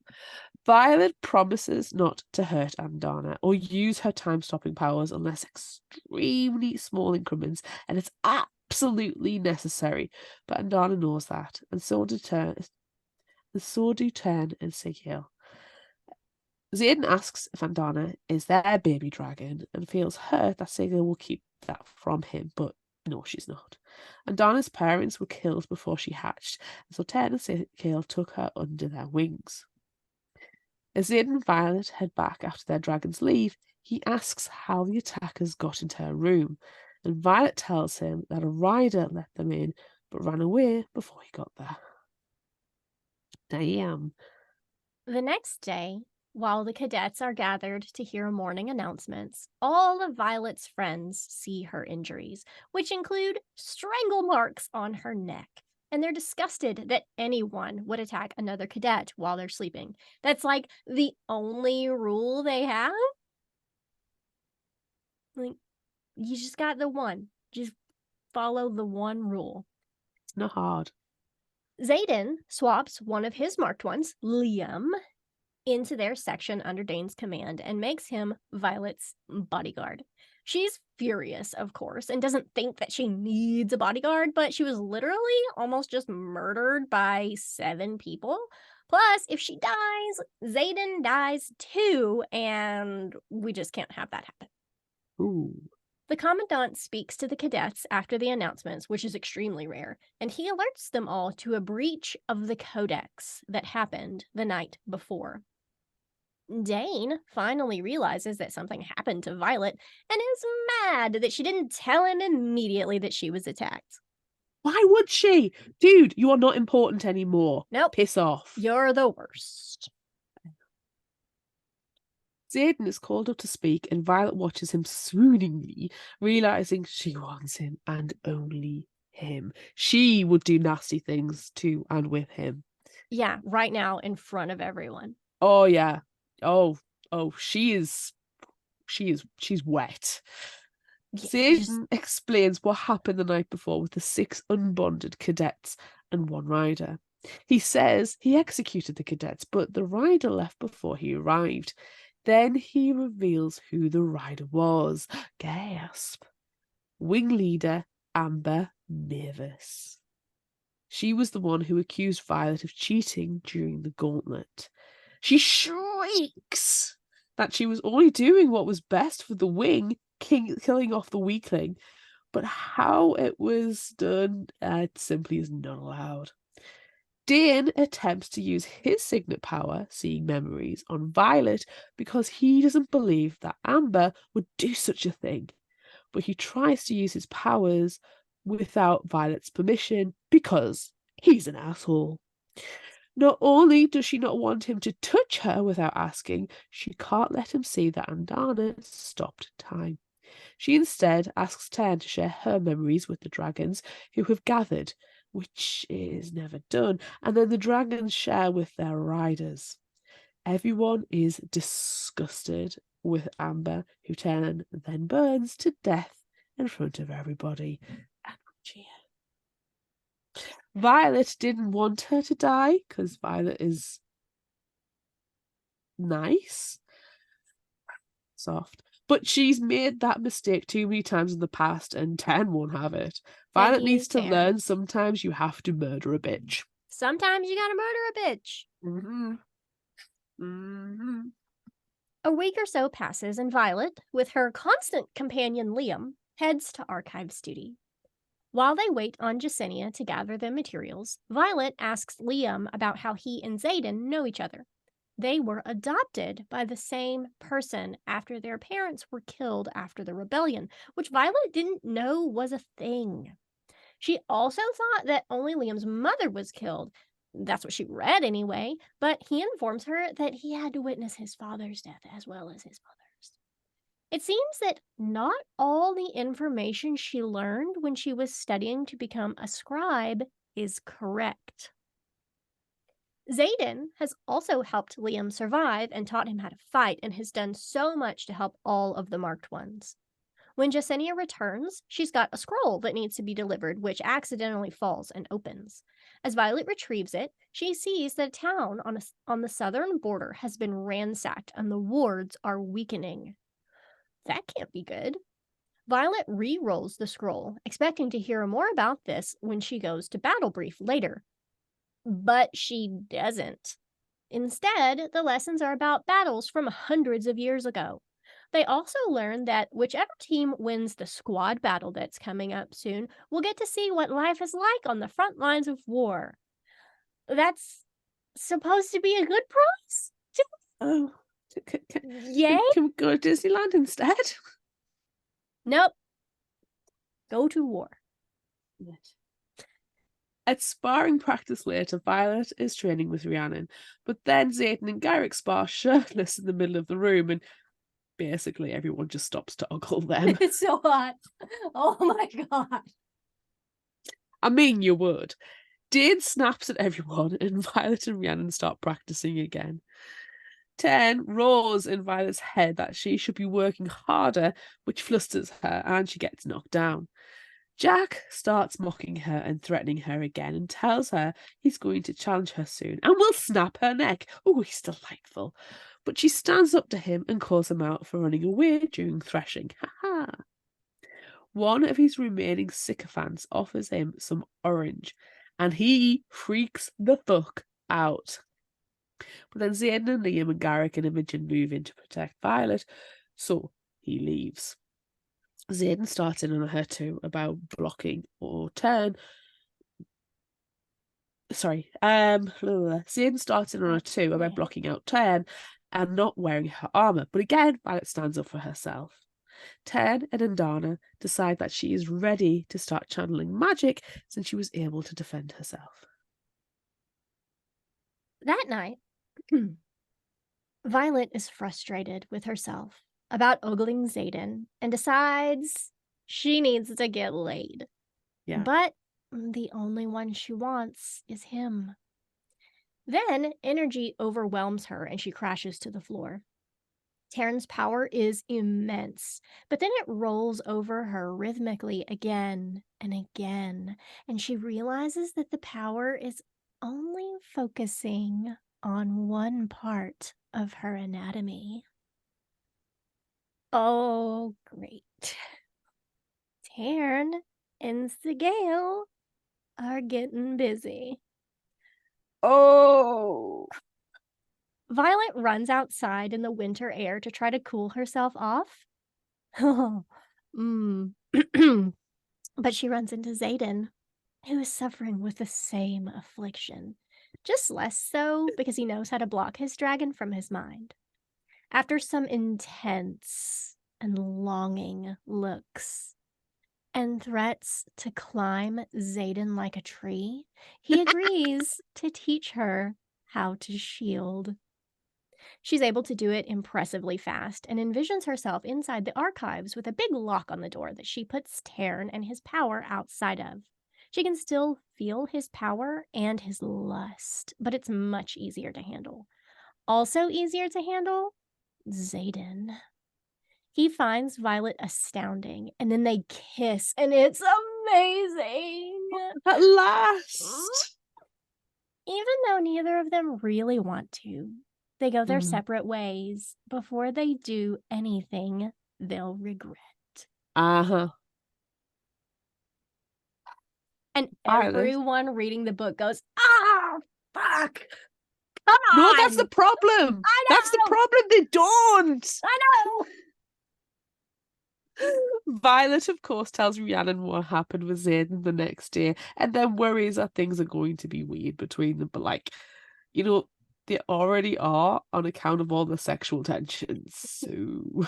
Violet promises not to hurt Andana or use her time-stopping powers unless extremely small increments, and it's absolutely necessary. But Andana knows that, and so do Ten and Sigil. Zayden asks if Andana is their baby dragon and feels hurt that Sigil will keep that from him, but no, she's not. Andana's parents were killed before she hatched, and so Ten and Sigil took her under their wings. As Zayden and Violet head back after their dragons leave, he asks how the attackers got into her room, and Violet tells him that a rider let them in but ran away before he got there. Damn. The next day, While the cadets are gathered to hear morning announcements, all of Violet's friends see her injuries, which include strangle marks on her neck. And they're disgusted that anyone would attack another cadet while they're sleeping. That's like the only rule they have. Like, you just got the one. Just follow the one rule. It's not hard. Xaden swaps one of his marked ones, Liam, into their section under Dane's command and makes him Violet's bodyguard. She's furious, of course, and doesn't think that she needs a bodyguard, but she was literally almost just murdered by 7 people. Plus, if she dies, Xaden dies too, and we just can't have that happen. Ooh. The Commandant speaks to the cadets after the announcements, which is extremely rare, and he alerts them all to a breach of the Codex that happened the night before. Dane finally realizes that something happened to Violet and is mad that she didn't tell him immediately that she was attacked. Why would she? Dude, you are not important anymore. Nope. Piss off. You're the worst. Xaden is called up to speak, and Violet watches him swooningly, realizing she wants him and only him. She would do nasty things to and with him. Yeah, right now in front of everyone. Oh yeah. Oh, she's wet. Xaden explains what happened the night before with the 6 unbonded cadets and 1 rider. He says he executed the cadets, but the rider left before he arrived. Then he reveals who the rider was. Gasp. Wing leader Amber Mavis. She was the one who accused Violet of cheating during the gauntlet. She shrieks that she was only doing what was best for the wing, killing off the weakling. But how it was done, it simply is not allowed. Dane attempts to use his signet power, seeing memories, on Violet because he doesn't believe that Amber would do such a thing. But he tries to use his powers without Violet's permission because he's an asshole. Not only does she not want him to touch her without asking, she can't let him see that Andana stopped time. She instead asks Ten to share her memories with the dragons who have gathered, which is never done, and then the dragons share with their riders. Everyone is disgusted with Amber, who Ten then burns to death in front of everybody. And cheer. Violet didn't want her to die because Violet is nice, soft. But she's made that mistake too many times in the past, and Ten won't have it. Violet needs to learn sometimes you have to murder a bitch. Sometimes you gotta murder a bitch. Mm-hmm. Mm-hmm. A week or so passes, and Violet, with her constant companion Liam, heads to archives duty. While they wait on Jasenia to gather the materials, Violet asks Liam about how he and Xaden know each other. They were adopted by the same person after their parents were killed after the rebellion, which Violet didn't know was a thing. She also thought that only Liam's mother was killed. That's what she read anyway, but he informs her that he had to witness his father's death as well as his mother's. It seems that not all the information she learned when she was studying to become a scribe is correct. Xaden has also helped Liam survive and taught him how to fight and has done so much to help all of the marked ones. When Jasenia returns, she's got a scroll that needs to be delivered, which accidentally falls and opens. As Violet retrieves it, she sees that a town on the southern border has been ransacked and the wards are weakening. That can't be good. Violet re-rolls the scroll, expecting to hear more about this when she goes to Battle Brief later. But she doesn't. Instead, the lessons are about battles from hundreds of years ago. They also learn that whichever team wins the squad battle that's coming up soon will get to see what life is like on the front lines of war. That's supposed to be a good prize? Oh, Yay? can we go to Disneyland instead? Nope. Go to war. Yes. At sparring practice later, Violet is training with Rhiannon, but then Zayden and Garrick spar shirtless in the middle of the room, and basically everyone just stops to ogle them. It's so hot. Oh my god. I mean, you would. Dane snaps at everyone, and Violet and Rhiannon start practicing again. 10 roars in Violet's head that she should be working harder, which flusters her, and she gets knocked down. Jack starts mocking her and threatening her again and tells her he's going to challenge her soon and will snap her neck. Oh, he's delightful. But she stands up to him and calls him out for running away during threshing. Ha ha. One of his remaining sycophants offers him some orange, and he freaks the fuck out. But then Zayden and Liam and Garrick and Imogen move in to protect Violet, so he leaves. Zayden starts in on her too about blocking or turn. Sorry, Zayden starts in on her too about blocking out turn and not wearing her armor. But again, Violet stands up for herself. Ten and Andana decide that she is ready to start channeling magic since she was able to defend herself. That night, Violet is frustrated with herself about ogling Zayden and decides she needs to get laid. Yeah. But the only one she wants is him. Then energy overwhelms her and she crashes to the floor. Taryn's power is immense, but then it rolls over her rhythmically again and again, and she realizes that the power is only focusing on one part of her anatomy. Oh, great. Taryn and Sigale are getting busy. Oh! Violet runs outside in the winter air to try to cool herself off. But she runs into Zayden, who is suffering with the same affliction, just less so because he knows how to block his dragon from his mind. After some intense and longing looks and threats to climb Zayden like a tree, he agrees to teach her how to shield. She's able to do it impressively fast and envisions herself inside the archives with a big lock on the door that she puts Taryn and his power outside of. She can still feel his power and his lust, but it's much easier to handle. Also easier to handle, Zayden. He finds Violet astounding, and then they kiss, and it's amazing! At last! Even though neither of them really want to, they go their separate ways before they do anything they'll regret. Uh-huh. And everyone reading the book goes, fuck! Come on! No, that's the problem! I know! That's the problem, they don't! I know! Violet, of course, tells Rhiannon what happened with Zayden the next day and then worries that things are going to be weird between them. But, like, you know, they already are on account of all the sexual tensions. So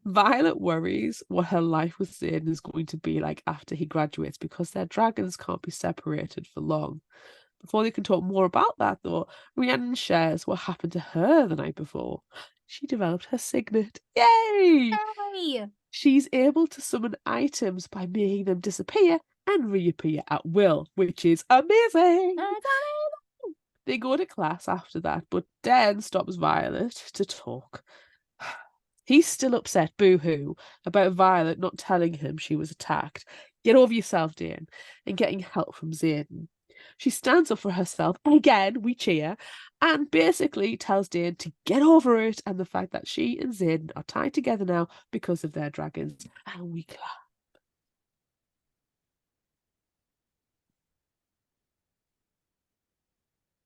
Violet worries what her life with Zayden is going to be like after he graduates because their dragons can't be separated for long. Before they can talk more about that, though, Rhiannon shares what happened to her the night before. She developed her signet. Yay! Hey! She's able to summon items by making them disappear and reappear at will, which is amazing! They go to class after that, but Dan stops Violet to talk. He's still upset, boo-hoo, about Violet not telling him she was attacked. Get over yourself, Dan, and getting help from Zayden. She stands up for herself, again, we cheer, and basically tells Dan to get over it and the fact that she and Zayden are tied together now because of their dragons. And we clap.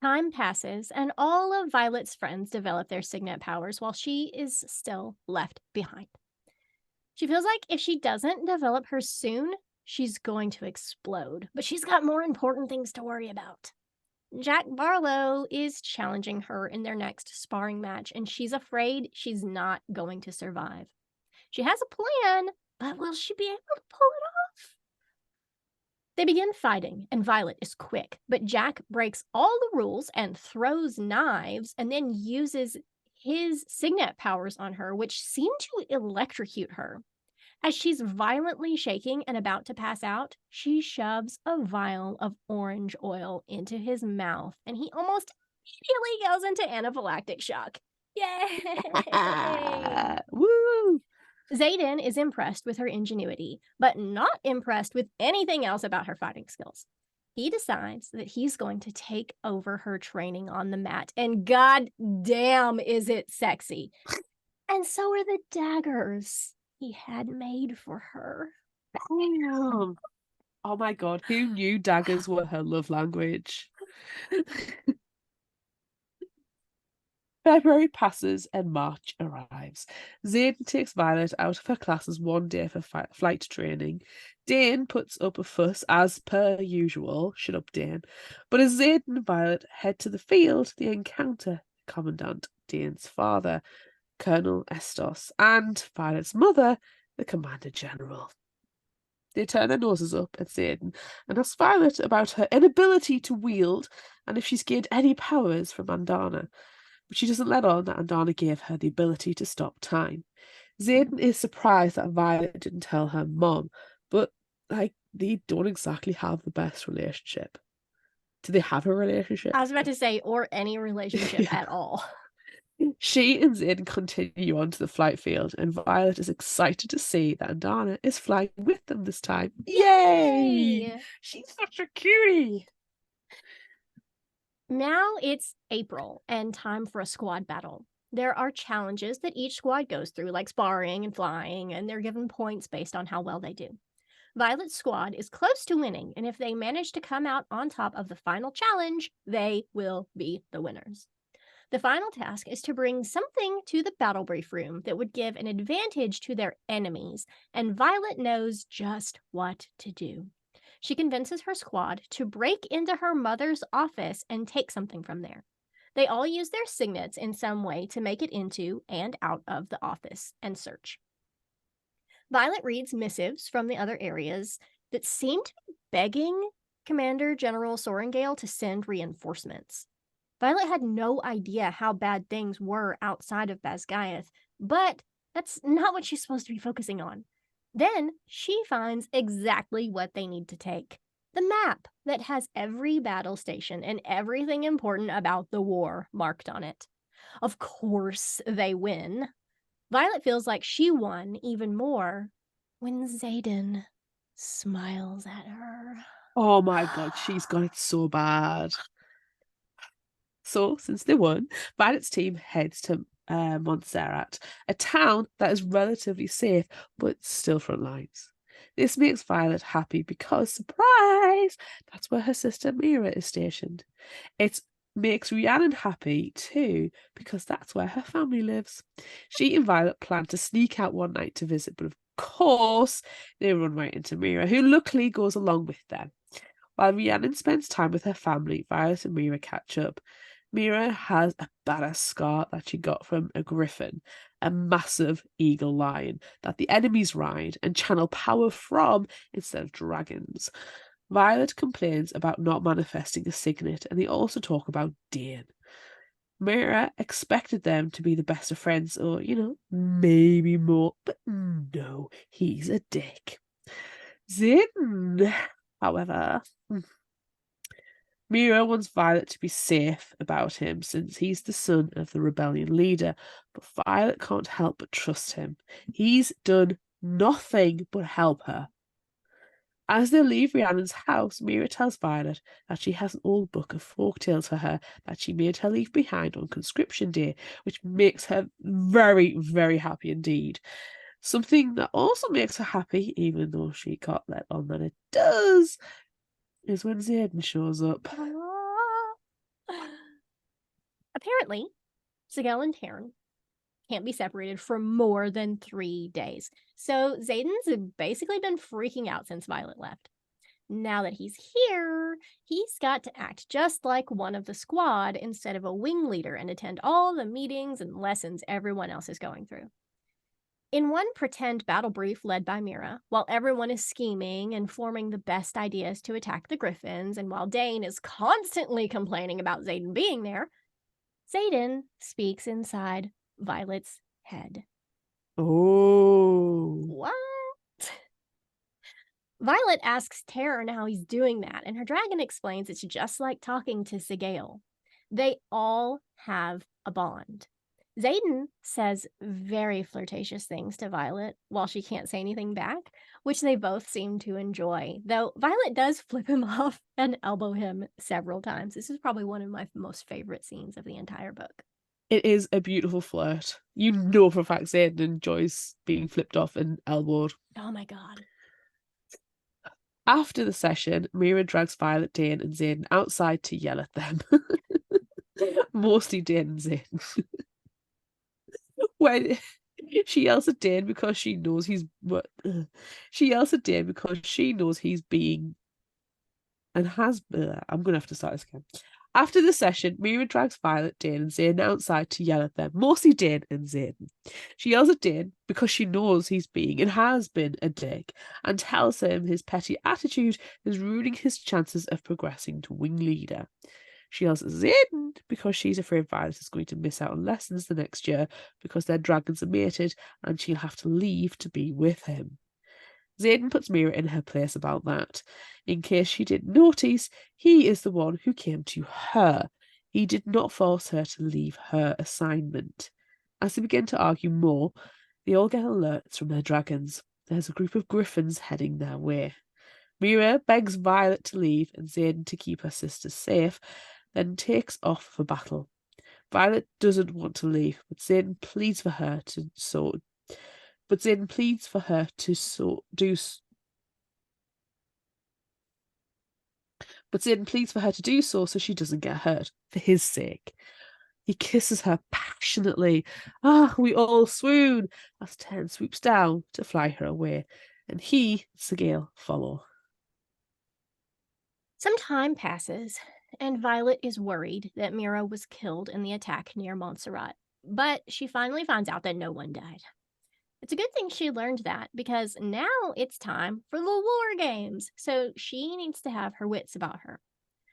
Time passes, and all of Violet's friends develop their signet powers while she is still left behind. She feels like if she doesn't develop hers soon, she's going to explode, but she's got more important things to worry about. Jack Barlow is challenging her in their next sparring match, and she's afraid she's not going to survive. She has a plan, but will she be able to pull it off? They begin fighting, and Violet is quick, but Jack breaks all the rules and throws knives and then uses his signet powers on her, which seem to electrocute her. As she's violently shaking and about to pass out, she shoves a vial of orange oil into his mouth, and he almost immediately goes into anaphylactic shock. Yay! Woo! Xaden is impressed with her ingenuity, but not impressed with anything else about her fighting skills. He decides that he's going to take over her training on the mat, and god damn is it sexy. And so are the daggers he had made for her. Damn. Oh my god, who knew daggers were her love language? February passes and March arrives. Xaden takes Violet out of her classes one day for flight training. Dane puts up a fuss as per usual. Shut up, Dane. But as Xaden and Violet head to the field, they encounter Commandant Dane's father, Colonel Estos, and Violet's mother, the Commander General. They turn their noses up at Xaden and ask Violet about her inability to wield and if she's gained any powers from Andana. But she doesn't let on that Andana gave her the ability to stop time. Xaden is surprised that Violet didn't tell her mom, but they don't exactly have the best relationship. Do they have a relationship? I was about to say, or any relationship Yeah. at all. She and Xaden continue on to the flight field, and Violet is excited to see that Andana is flying with them this time. Yay! She's such a cutie! Now it's April and time for a squad battle. There are challenges that each squad goes through, like sparring and flying, and they're given points based on how well they do. Violet's squad is close to winning, and if they manage to come out on top of the final challenge, they will be the winners. The final task is to bring something to the battle brief room that would give an advantage to their enemies, and Violet knows just what to do. She convinces her squad to break into her mother's office and take something from there. They all use their signets in some way to make it into and out of the office and search. Violet reads missives from the other areas that seem to be begging Commander General Sorengale to send reinforcements. Violet had no idea how bad things were outside of Basgiath, but that's not what she's supposed to be focusing on. Then she finds exactly what they need to take. The map that has every battle station and everything important about the war marked on it. Of course they win. Violet feels like she won even more when Xaden smiles at her. Oh my god, she's got it so bad. So, since they won, Violet's team heads to Montserrat, a town that is relatively safe but still front lines. This makes Violet happy because, surprise, that's where her sister Mira is stationed. It makes Rhiannon happy too because that's where her family lives. She and Violet plan to sneak out one night to visit, but of course, they run right into Mira, who luckily goes along with them. While Rhiannon spends time with her family, Violet and Mira catch up. Mira has a badass scar that she got from a griffin, a massive eagle lion that the enemies ride and channel power from instead of dragons. Violet complains about not manifesting a signet, and they also talk about Dane. Mira expected them to be the best of friends, or, maybe more, but no, he's a dick. Zin, however, Mira wants Violet to be safe about him since he's the son of the rebellion leader, but Violet can't help but trust him. He's done nothing but help her. As they leave Rhiannon's house, Mira tells Violet that she has an old book of folk tales for her that she made her leave behind on conscription day, which makes her very, very happy indeed. Something that also makes her happy, even though she can't let on that it does, is when Xaden shows up. Apparently, Sigel and Taryn can't be separated for more than 3 days. So Xaden's basically been freaking out since Violet left. Now that he's here, he's got to act just like one of the squad instead of a wing leader and attend all the meetings and lessons everyone else is going through. In one pretend battle brief led by Mira, while everyone is scheming and forming the best ideas to attack the Griffins, and while Dane is constantly complaining about Xaden being there, Xaden speaks inside Violet's head. Oh. What? Violet asks Taryn how he's doing that, and her dragon explains it's just like talking to Sigale. They all have a bond. Xaden says very flirtatious things to Violet while she can't say anything back, which they both seem to enjoy, though Violet does flip him off and elbow him several times. This is probably one of my most favorite scenes of the entire book. It is a beautiful flirt. You know for a fact Xaden enjoys being flipped off and elbowed. Oh my god. After the session, Mira drags Violet, Dane, and Xaden outside to yell at them. Mostly Dane and Xaden. When she yells at Dane because she knows he's she yells at Dane because she knows he's being and has I'm gonna have to start this again. After the session, Mira drags Violet, Dane, and Xaden outside to yell at them, mostly Dane and Xaden. She yells at Dane because she knows he's being and has been a dick, and tells him his petty attitude is ruining his chances of progressing to wing leader. She yells at Xaden because she's afraid Violet is going to miss out on lessons the next year because their dragons are mated and she'll have to leave to be with him. Xaden puts Mira in her place about that. In case she didn't notice, he is the one who came to her. He did not force her to leave her assignment. As they begin to argue more, they all get alerts from their dragons. There's a group of griffins heading their way. Mira begs Violet to leave and Xaden to keep her sisters safe, then takes off for battle. Violet doesn't want to leave, but Xaden pleads for her to do so she doesn't get hurt, for his sake. He kisses her passionately. We all swoon as Taryn swoops down to fly her away, and he, Sigale, follow. Some time passes, and Violet is worried that Mira was killed in the attack near Montserrat, but she finally finds out that no one died. It's a good thing she learned that, because now it's time for the war games, so she needs to have her wits about her.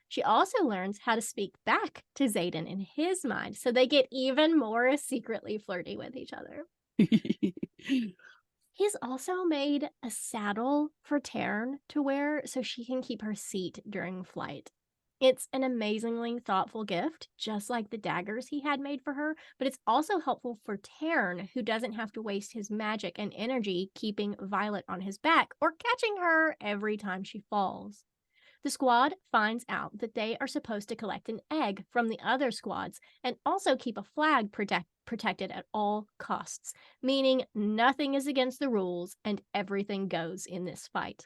She also learns how to speak back to Xaden in his mind, so they get even more secretly flirty with each other. He's also made a saddle for Taryn to wear so she can keep her seat during flight. It's an amazingly thoughtful gift, just like the daggers he had made for her, but it's also helpful for Taryn, who doesn't have to waste his magic and energy keeping Violet on his back or catching her every time she falls. The squad finds out that they are supposed to collect an egg from the other squads and also keep a flag protected at all costs, meaning nothing is against the rules and everything goes in this fight.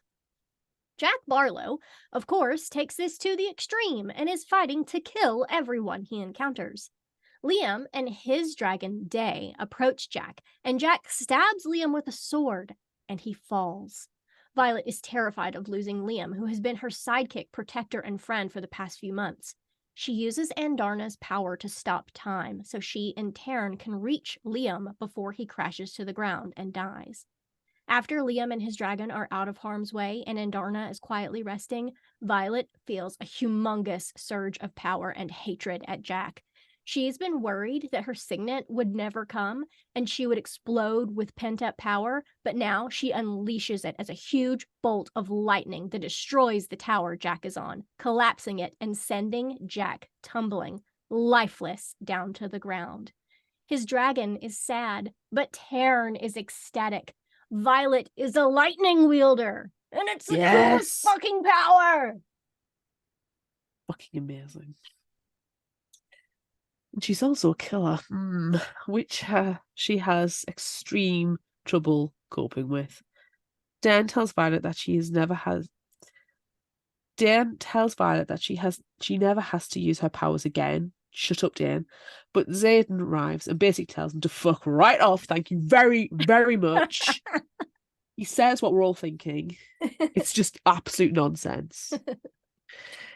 Jack Barlow, of course, takes this to the extreme and is fighting to kill everyone he encounters. Liam and his dragon, Day, approach Jack, and Jack stabs Liam with a sword, and he falls. Violet is terrified of losing Liam, who has been her sidekick, protector, and friend for the past few months. She uses Andarna's power to stop time, so she and Taryn can reach Liam before he crashes to the ground and dies. After Liam and his dragon are out of harm's way and Andarna is quietly resting, Violet feels a humongous surge of power and hatred at Jack. She's been worried that her signet would never come and she would explode with pent-up power, but now she unleashes it as a huge bolt of lightning that destroys the tower Jack is on, collapsing it and sending Jack tumbling, lifeless, down to the ground. His dragon is sad, but Taryn is ecstatic. Violet is a lightning wielder, and it's the coolest fucking power! Fucking amazing. She's also a killer, which she has extreme trouble coping with. Dan tells Violet that she never has to use her powers again. Shut up, Dan. But Xaden arrives and basically tells him to fuck right off. Thank you very, very much. He says what we're all thinking. It's just absolute nonsense.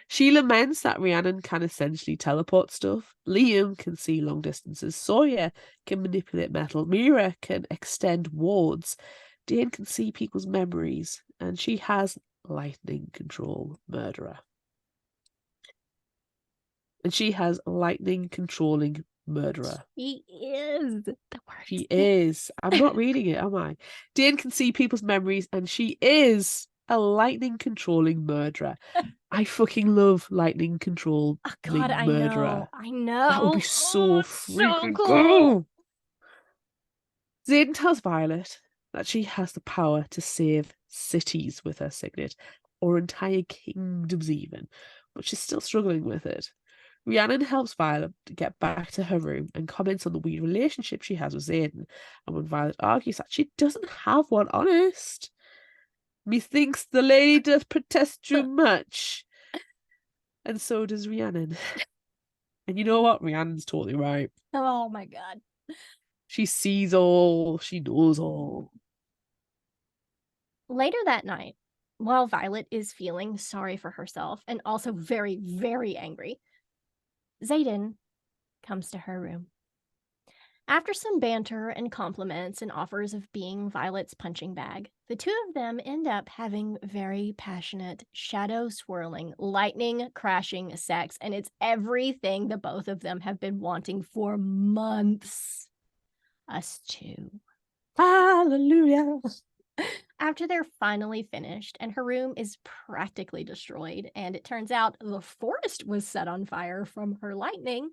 She laments that Rhiannon can essentially teleport stuff. Liam can see long distances. Sawyer can manipulate metal. Mira can extend wards. Dane can see people's memories. And she has lightning control, murderer. And she has lightning controlling murderer. He is the worst. She is. I'm not reading it, am I? Dane can see people's memories, and she is a lightning controlling murderer. I fucking love lightning control God, I murderer. know. I know. That would be so freaking so cool. cool. Xaden tells Violet that she has the power to save cities with her signet, or entire kingdoms even, but she's still struggling with it. Rhiannon helps Violet to get back to her room and comments on the weird relationship she has with Xaden. And when Violet argues that she doesn't have one, honest, methinks the lady doth protest too much. And so does Rhiannon. And you know what? Rhiannon's totally right. Oh my God. She sees all, she knows all. Later that night, while Violet is feeling sorry for herself and also very, very angry, Xaden comes to her room. After some banter and compliments and offers of being Violet's punching bag, the two of them end up having very passionate, shadow-swirling, lightning-crashing sex, and it's everything the both of them have been wanting for months. Us too. Hallelujah. After they're finally finished and her room is practically destroyed, and it turns out the forest was set on fire from her lightning,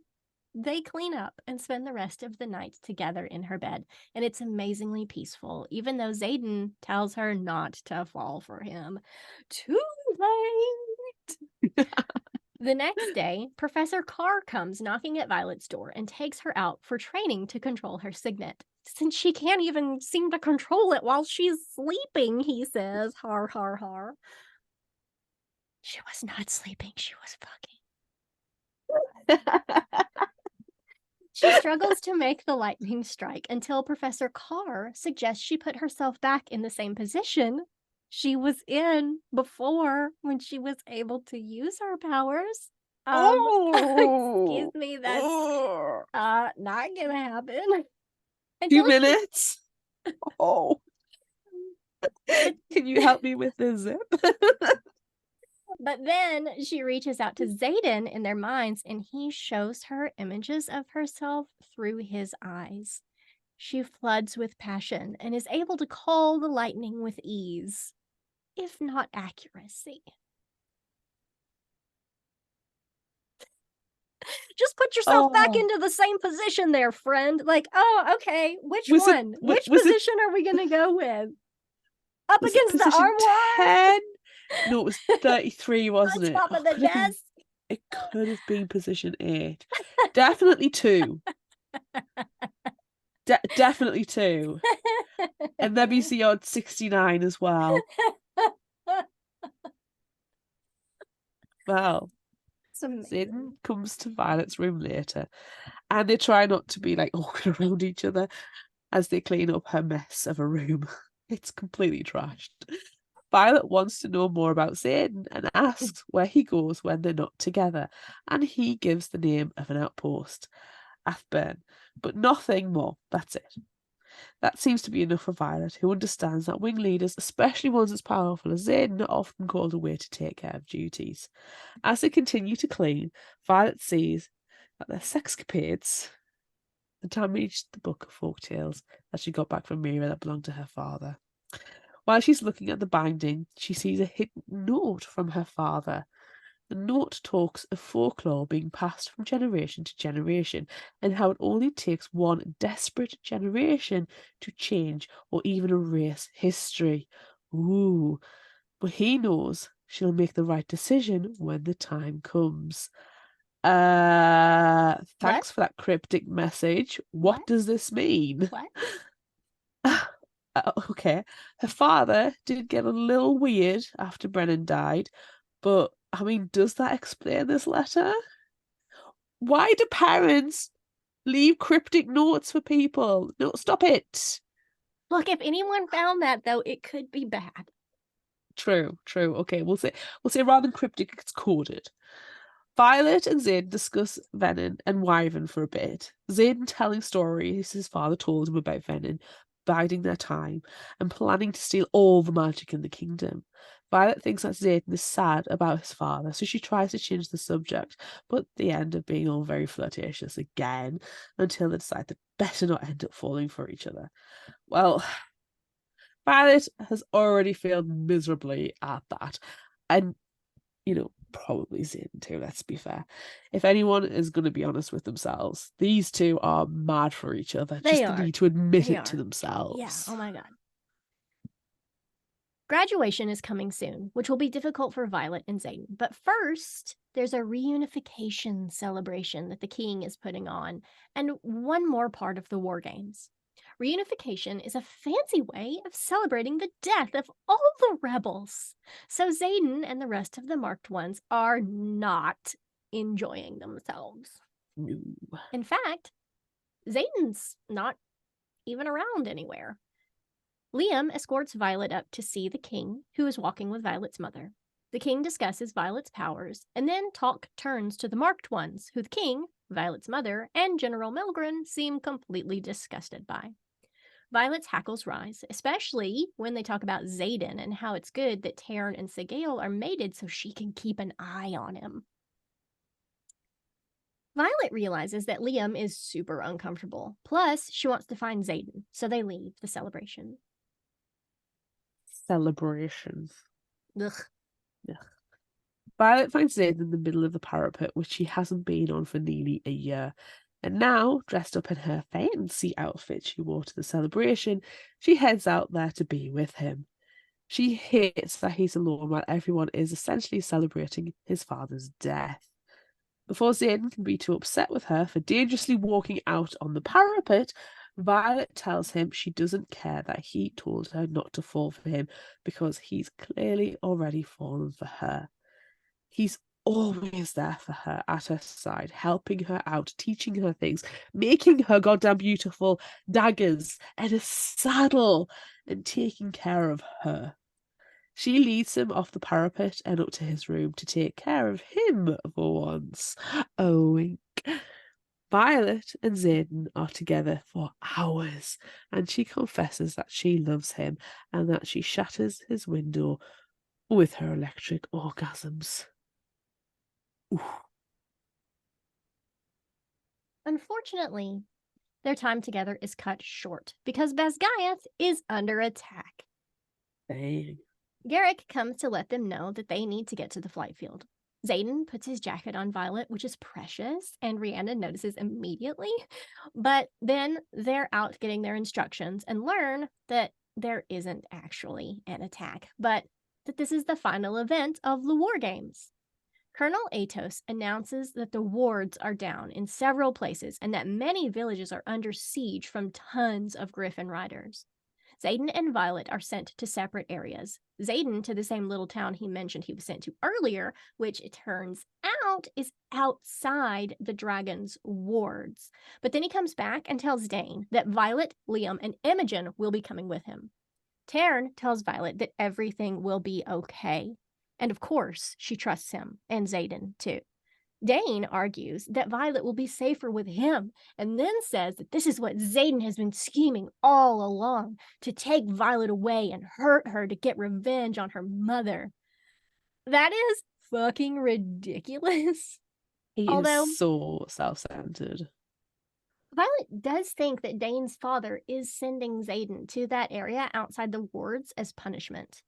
they clean up and spend the rest of the night together in her bed, and it's amazingly peaceful, even though Xaden tells her not to fall for him. Too late! The next day, Professor Carr comes knocking at Violet's door and takes her out for training to control her signet. Since she can't even seem to control it while she's sleeping, he says, har, har, har. She was not sleeping, she was fucking. She struggles to make the lightning strike until Professor Carr suggests she put herself back in the same position she was in before when she was able to use her powers. Excuse me, that's not gonna happen. 2 minutes? Oh. Can you help me with this zip? But then she reaches out to Xaden in their minds, and he shows her images of herself through his eyes. She floods with passion and is able to call the lightning with ease, if not accuracy. Just put yourself back into the same position there, friend. Like, oh, okay, which one? Which position are we going to go with? Up against the armoire? 10? No, it was 33, wasn't it? On top of the desk? It could have been position 8. Definitely 2. Definitely 2. And maybe the odd 69 as well. Well, Xaden comes to Violet's room later, and they try not to be like awkward around each other as they clean up her mess of a room. It's completely trashed. Violet wants to know more about Xaden and asks where he goes when they're not together, and he gives the name of an outpost, Athburn, but nothing more. That's it. That seems to be enough for Violet, who understands that wing leaders, especially ones as powerful as Xaden, are often called away to take care of duties. As they continue to clean, Violet sees that their sexcapades damaged the book of folk tales that she got back from Mira that belonged to her father. While she's looking at the binding, she sees a hidden note from her father. The note talks of folklore being passed from generation to generation, and how it only takes one desperate generation to change or even erase history. Ooh, but he knows she'll make the right decision when the time comes. Thanks for that cryptic message. What does this mean? What? Okay, her father did get a little weird after Brennan died, but I mean, does that explain this letter? Why do parents leave cryptic notes for people? No, stop it. Look, if anyone found that, though, it could be bad. True. Okay, we'll say rather than cryptic, it's coded. Violet and Zayden discuss Venom and Wyvern for a bit. Zayden telling stories his father told him about Venom, biding their time, and planning to steal all the magic in the kingdom. Violet thinks that Zayden is sad about his father, so she tries to change the subject, but they end up being all very flirtatious again until they decide they better not end up falling for each other. Well, Violet has already failed miserably at that. And probably Zayden too, let's be fair. If anyone is going to be honest with themselves, these two are mad for each other. They Just are. need to admit They it to are. themselves. Yeah. Oh my God. Graduation is coming soon, which will be difficult for Violet and Zayden. But first, there's a reunification celebration that the king is putting on, and one more part of the War Games. Reunification is a fancy way of celebrating the death of all the rebels. So Zayden and the rest of the marked ones are not enjoying themselves. No. In fact, Zayden's not even around anywhere. Liam escorts Violet up to see the king, who is walking with Violet's mother. The king discusses Violet's powers, and then talk turns to the marked ones, who the king, Violet's mother, and General Milgren seem completely disgusted by. Violet's hackles rise, especially when they talk about Zayden and how it's good that Taryn and Sigale are mated so she can keep an eye on him. Violet realizes that Liam is super uncomfortable. Plus, she wants to find Zayden, so they leave the celebration. Celebrations. Ugh. Violet finds Zayden in the middle of the parapet, which she hasn't been on for nearly a year. And now, dressed up in her fancy outfit she wore to the celebration, she heads out there to be with him. She hates that he's alone while everyone is essentially celebrating his father's death. Before Zayden can be too upset with her for dangerously walking out on the parapet, Violet tells him she doesn't care that he told her not to fall for him because he's clearly already fallen for her. He's always there for her, at her side, helping her out, teaching her things, making her goddamn beautiful daggers and a saddle, and taking care of her. She leads him off the parapet and up to his room to take care of him for once. Oh, wink. Violet and Zayden are together for hours, and she confesses that she loves him and that she shatters his window with her electric orgasms. Oof. Unfortunately, their time together is cut short because Basgiath is under attack. Dang. Garrick comes to let them know that they need to get to the flight field. Zayden puts his jacket on Violet, which is precious, and Rhiannon notices immediately. But then they're out getting their instructions and learn that there isn't actually an attack, but that this is the final event of the War Games. Colonel Atos announces that the wards are down in several places and that many villages are under siege from tons of Griffin riders. Zayden and Violet are sent to separate areas. Zayden to the same little town he mentioned he was sent to earlier, which it turns out is outside the dragon's wards. But then he comes back and tells Dane that Violet, Liam, and Imogen will be coming with him. Taryn tells Violet that everything will be okay. And of course, she trusts him, and Zayden too. Dane argues that Violet will be safer with him, and then says that this is what Zayden has been scheming all along, to take Violet away and hurt her to get revenge on her mother. That is fucking ridiculous. He Although, is so self-centered. Violet does think that Dane's father is sending Zayden to that area outside the wards as punishment.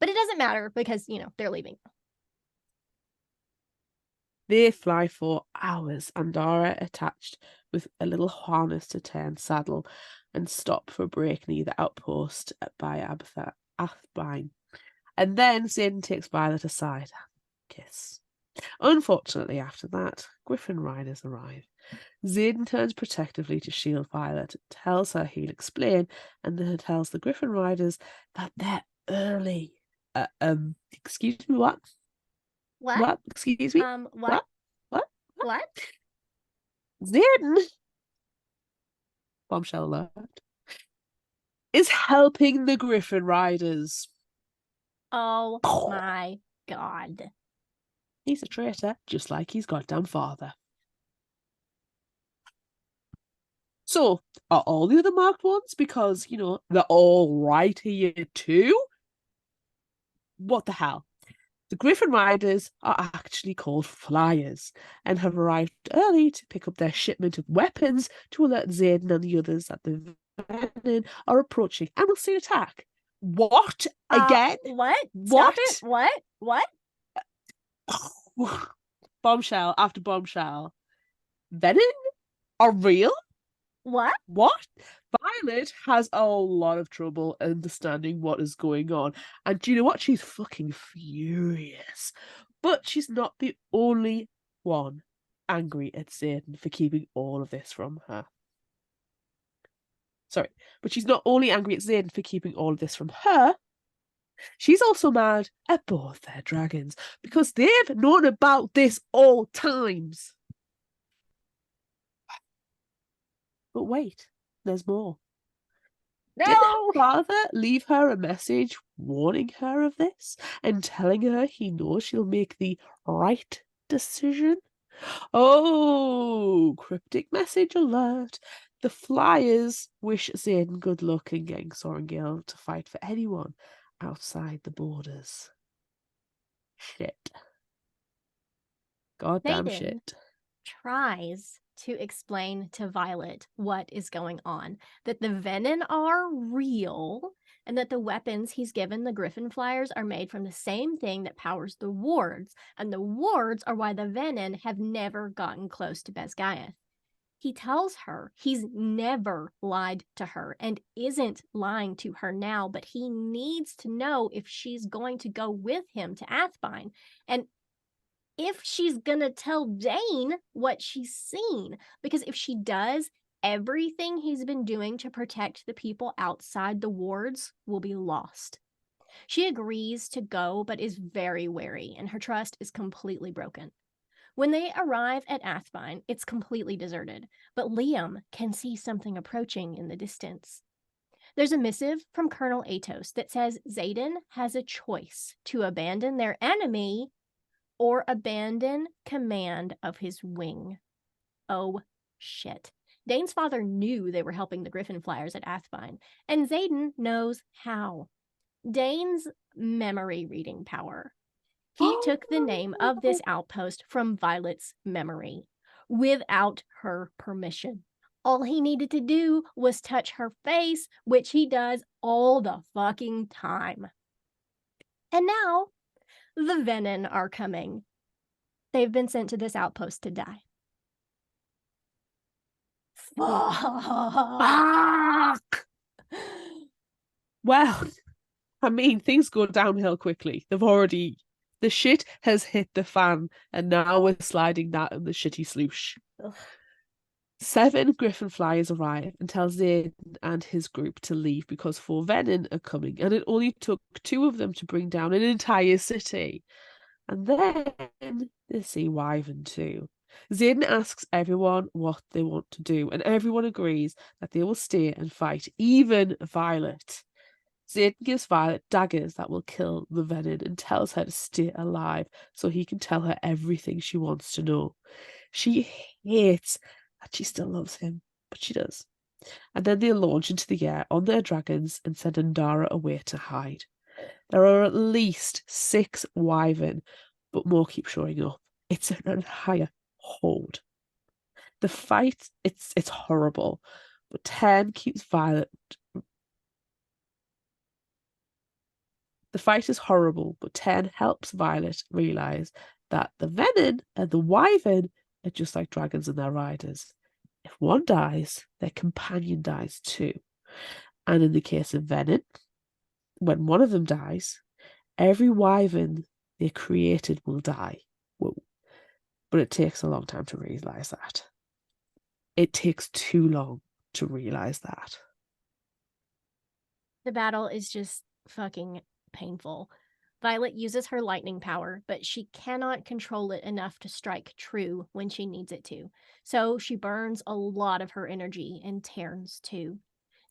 But it doesn't matter because, they're leaving. They fly for hours, and Dara attached with a little harness to Turn's saddle and stop for a break near the outpost by Athbine. And then Zayden takes Violet aside. Kiss. Unfortunately, after that, Griffin riders arrive. Zayden turns protectively to shield Violet, tells her he'll explain, and then tells the Griffin riders that they're early. Excuse me, what? What? Excuse me? What? What? What? Zayden, bombshell alert, is helping the Griffin riders. Oh my God. He's a traitor, just like his goddamn father. So, are all the other marked ones? Because, they're all right here too? What the hell? The Griffin Riders are actually called Flyers and have arrived early to pick up their shipment of weapons to alert Zayden and the others that the Venom are approaching and will soon attack. What? Again? What? What? Stop it. What? Bombshell after bombshell. Venom are real? What? What? Violet has a lot of trouble understanding what is going on. And do you know what? She's fucking furious. But she's not the only one angry at Satan for keeping all of this from her. Sorry, but she's not only angry at Satan for keeping all of this from her, she's also mad at both their dragons because they've known about this all times. But wait, there's more. No! Didn't her father leave her a message warning her of this and telling her he knows she'll make the right decision? Oh, cryptic message alert. The Flyers wish Zayden good luck in getting Sorrengail to fight for anyone outside the borders. Shit. Goddamn Zayden shit. tries to explain to Violet what is going on, that the Venom are real, and that the weapons he's given the Griffin Flyers are made from the same thing that powers the wards, and the wards are why the Venom have never gotten close to Besgaiath. He tells her he's never lied to her and isn't lying to her now, but he needs to know if she's going to go with him to Athbine. And if she's gonna tell Dane what she's seen, because if she does, everything he's been doing to protect the people outside the wards will be lost. She agrees to go, but is very wary, and her trust is completely broken. When they arrive at Athbine, it's completely deserted, but Liam can see something approaching in the distance. There's a missive from Colonel Atos that says Zayden has a choice to abandon their enemy or abandon command of his wing. Oh, shit. Dane's father knew they were helping the Griffin Flyers at Athbine, and Zayden knows how. Dane's memory reading power. He took the name of this outpost from Violet's memory without her permission. All he needed to do was touch her face, which he does all the fucking time. And now the Venom are coming. They've been sent to this outpost to die. Fuck! Well, I mean, things go downhill quickly. The shit has hit the fan, and now we're sliding that in the shitty sloosh. Ugh. 7 Griffin Flyers arrive and tell Zayn and his group to leave because 4 Venom are coming, and it only took 2 of them to bring down an entire city. And then they see Wyvern too. Zayden asks everyone what they want to do, and everyone agrees that they will stay and fight, even Violet. Zayden gives Violet daggers that will kill the Venom and tells her to stay alive so he can tell her everything she wants to know. She hates that she still loves him, but she does. And then they launch into the air on their dragons and send Andara away to hide. There are at least 6 Wyvern, but more keep showing up. It's an entire horde. The fight, it's horrible, but 10 keeps Violet. The fight is horrible, but 10 helps Violet realize that the Venom and the Wyvern are just like dragons and their riders. If one dies, their companion dies too. And in the case of Venom, when one of them dies, every Wyvern they created will die. Whoa. But it takes a long time to realize that. It takes too long to realize that. The battle is just fucking painful. Violet uses her lightning power, but she cannot control it enough to strike true when she needs it to. So she burns a lot of her energy and Terns too.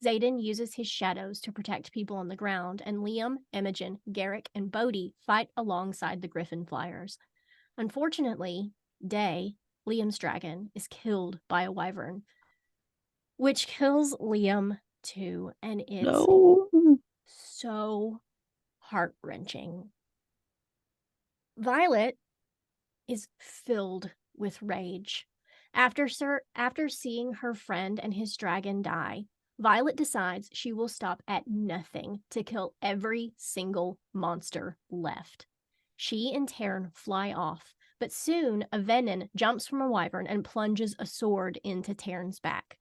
Xaden uses his shadows to protect people on the ground, and Liam, Imogen, Garrick, and Bodhi fight alongside the Griffin Flyers. Unfortunately, Day, Liam's dragon, is killed by a wyvern, which kills Liam too, and it's so heart-wrenching. Violet is filled with rage. After seeing her friend and his dragon die, Violet decides she will stop at nothing to kill every single monster left. She and Taryn fly off, but soon a venom jumps from a wyvern and plunges a sword into Taryn's back.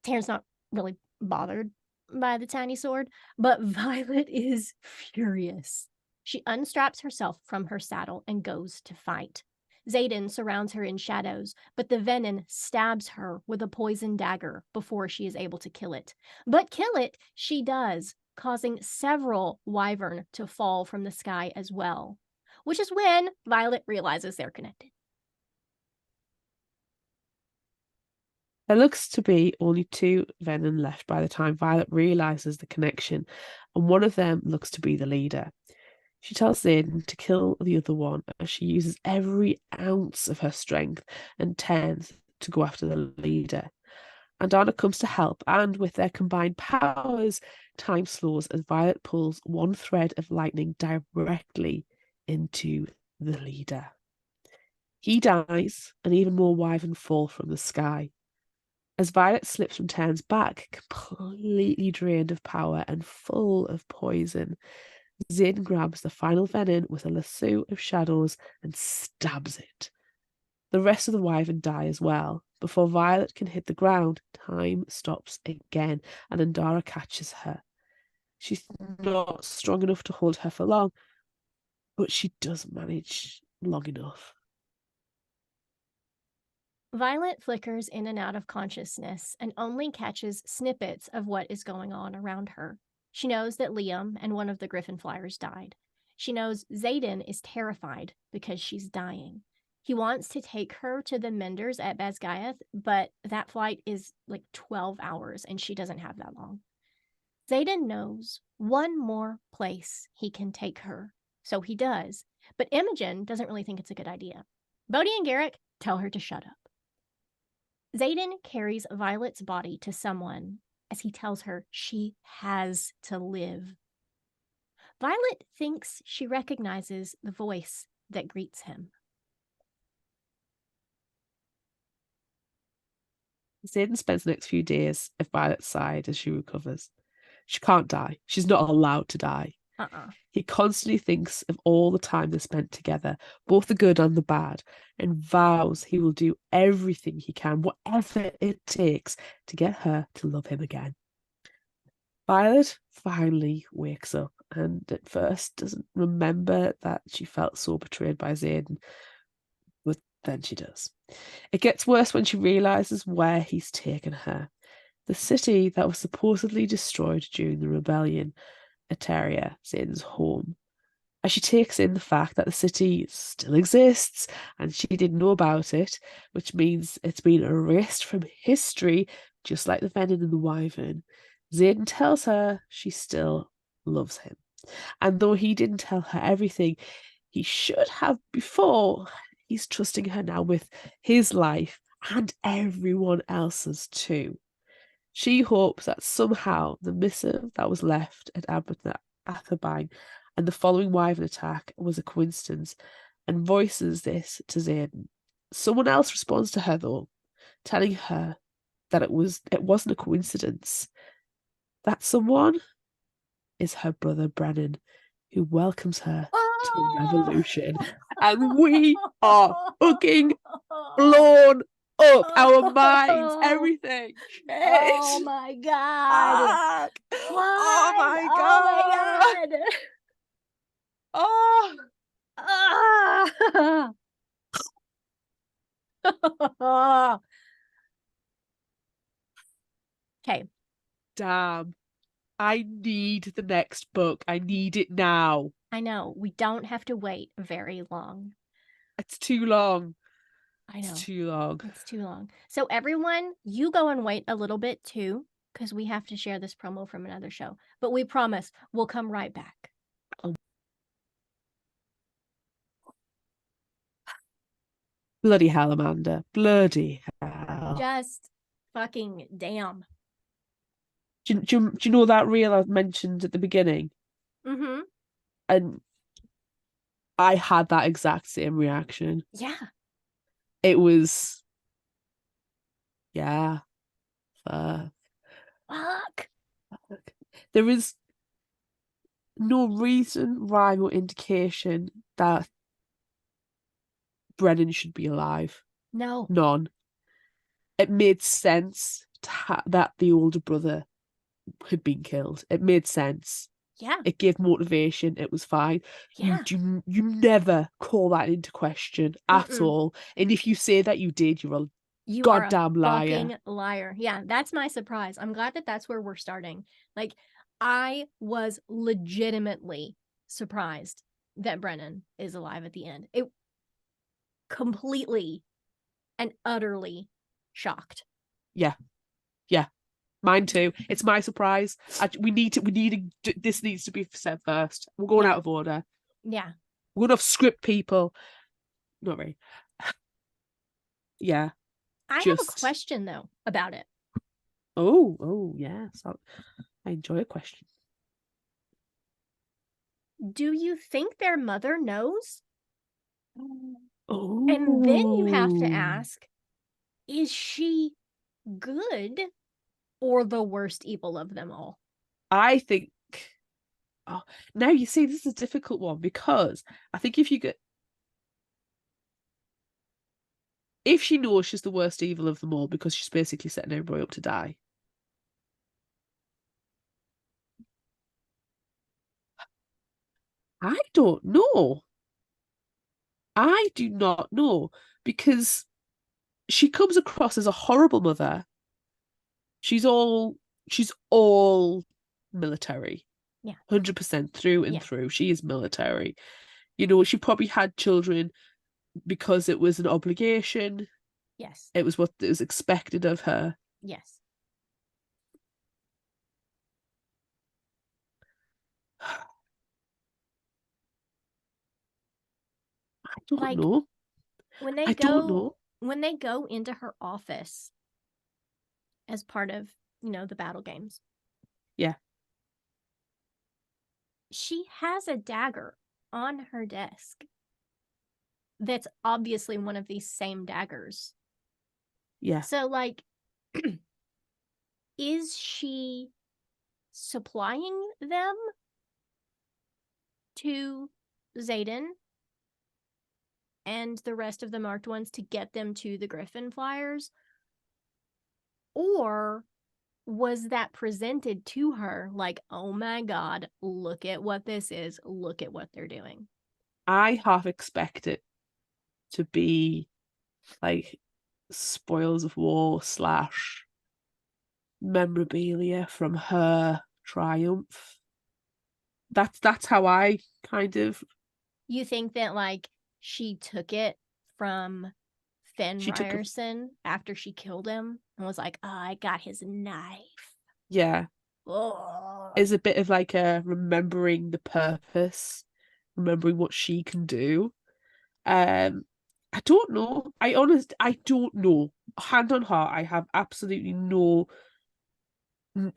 Taryn's not really bothered by the tiny sword, but Violet is furious. She unstraps herself from her saddle and goes to fight. Xaden surrounds her in shadows, but the venom stabs her with a poison dagger before she is able to kill it. But kill it she does, causing several wyvern to fall from the sky as well, which is when Violet realizes they're connected. There looks to be only 2 venom left by the time Violet realizes the connection, and one of them looks to be the leader. She tells Xaden to kill the other one as she uses every ounce of her strength and turns to go after the leader. Andana comes to help, and with their combined powers, time slows as Violet pulls one thread of lightning directly into the leader. He dies, and even more wyvern fall from the sky. As Violet slips from Taryn's back, completely drained of power and full of poison, Xaden grabs the final venom with a lasso of shadows and stabs it. The rest of the wyvern die as well. Before Violet can hit the ground, time stops again, and Andara catches her. She's not strong enough to hold her for long, but she does manage long enough. Violet flickers in and out of consciousness and only catches snippets of what is going on around her. She knows that Liam and one of the Griffin Flyers died. She knows Xaden is terrified because she's dying. He wants to take her to the Menders at Basgiath, but that flight is like 12 hours and she doesn't have that long. Xaden knows one more place he can take her, so he does, but Imogen doesn't really think it's a good idea. Bodhi and Garrick tell her to shut up. Xaden carries Violet's body to someone as he tells her she has to live. Violet thinks she recognizes the voice that greets him. Xaden spends the next few days at Violet's side as she recovers. She can't die. She's not allowed to die. He constantly thinks of all the time they spent together, both the good and the bad, and vows he will do everything he can, whatever it takes, to get her to love him again. Violet finally wakes up and at first doesn't remember that she felt so betrayed by Xaden, but then she does. It gets worse when she realizes where he's taken her. The city that was supposedly destroyed during the rebellion, Eteria, Xaden's home. As she takes in the fact that the city still exists and she didn't know about it, which means it's been erased from history, just like the venom in the wyvern, Xaden tells her she still loves him. And though he didn't tell her everything he should have before, he's trusting her now with his life and everyone else's too. She hopes that somehow the missive that was left at Athabine and the following wyvern attack was a coincidence, and voices this to Xaden. Someone else responds to her though, telling her that it wasn't a coincidence. That someone is her brother Brennan, who welcomes her to a revolution. And we are fucking blown up. Our minds, everything. Oh my god. Oh my god. Oh my god. Oh. Okay. Damn. I need the next book. I need it now. I know. We don't have to wait very long. It's too long. I know. It's too long. It's too long. So everyone, you go and wait a little bit too. because we have to share this promo from another show. But we promise we'll come right back. Bloody hell, Amanda. Bloody hell. Just fucking damn. Do you know that reel I mentioned at the beginning? Mm-hmm. And I had that exact same reaction. Yeah. It was, yeah, fuck. Fuck. There is no reason, rhyme, or indication that Brennan should be alive. No. None. It made sense that the older brother had been killed. It made sense. Yeah. It gave motivation. It was fine. Yeah. You never call that into question at all. And if you say that you did, you're a goddamn liar. Fucking liar. Yeah, that's my surprise. I'm glad that that's where we're starting. Like, I was legitimately surprised that Brennan is alive at the end. It completely and utterly shocked. Yeah. Mine too. It's my surprise. This needs to be said first. We're going out of order. Yeah. We're gonna have script people. Not really. Yeah. I have a question though about it. Oh, yes. I enjoy a question. Do you think their mother knows? Oh. And then you have to ask, is she good or the worst evil of them all? I think. Oh, now you see, this is a difficult one because I think if she knows she's the worst evil of them all because she's basically setting everybody up to die. I don't know. I do not know because she comes across as a horrible mother. She's all military. Yeah. 100% through and through. She is military. You know, she probably had children because it was an obligation. Yes. It was what was expected of her. Yes. I don't know. I don't know. When they go into her office as part of, the battle games. Yeah. She has a dagger on her desk that's obviously one of these same daggers. Yeah. So, is she supplying them to Xaden and the rest of the marked ones to get them to the Griffin Flyers? Or was that presented to her like, oh my God, look at what this is. Look at what they're doing. I half expect it to be like spoils of war / memorabilia from her triumph. That's how I kind of. You think that she took it from Fenn Ryerson after she killed him and was like, oh, I got his knife. Yeah. Oh. Is a bit of like a remembering the purpose, remembering what she can do. I don't know. I don't know. Hand on heart, I have absolutely no.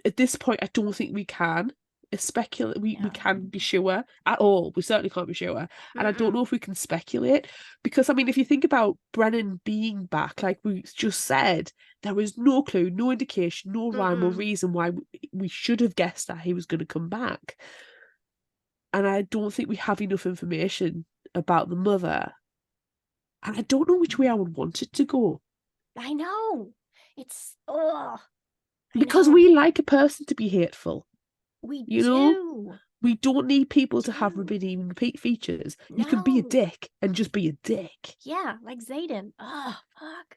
At this point, I don't think we can. Speculate. We can't be sure at all. We certainly can't be sure. And I don't know if we can speculate because, I mean, if you think about Brennan being back, like we just said, there was no clue, no indication, no rhyme or reason why we should have guessed that he was going to come back. And I don't think we have enough information about the mother. And I don't know which way I would want it to go. I know. It's, because we like a person to be hateful. We know? We don't need people to have redeeming features. No. You can be a dick and just be a dick. Yeah, like Xaden. Oh, fuck.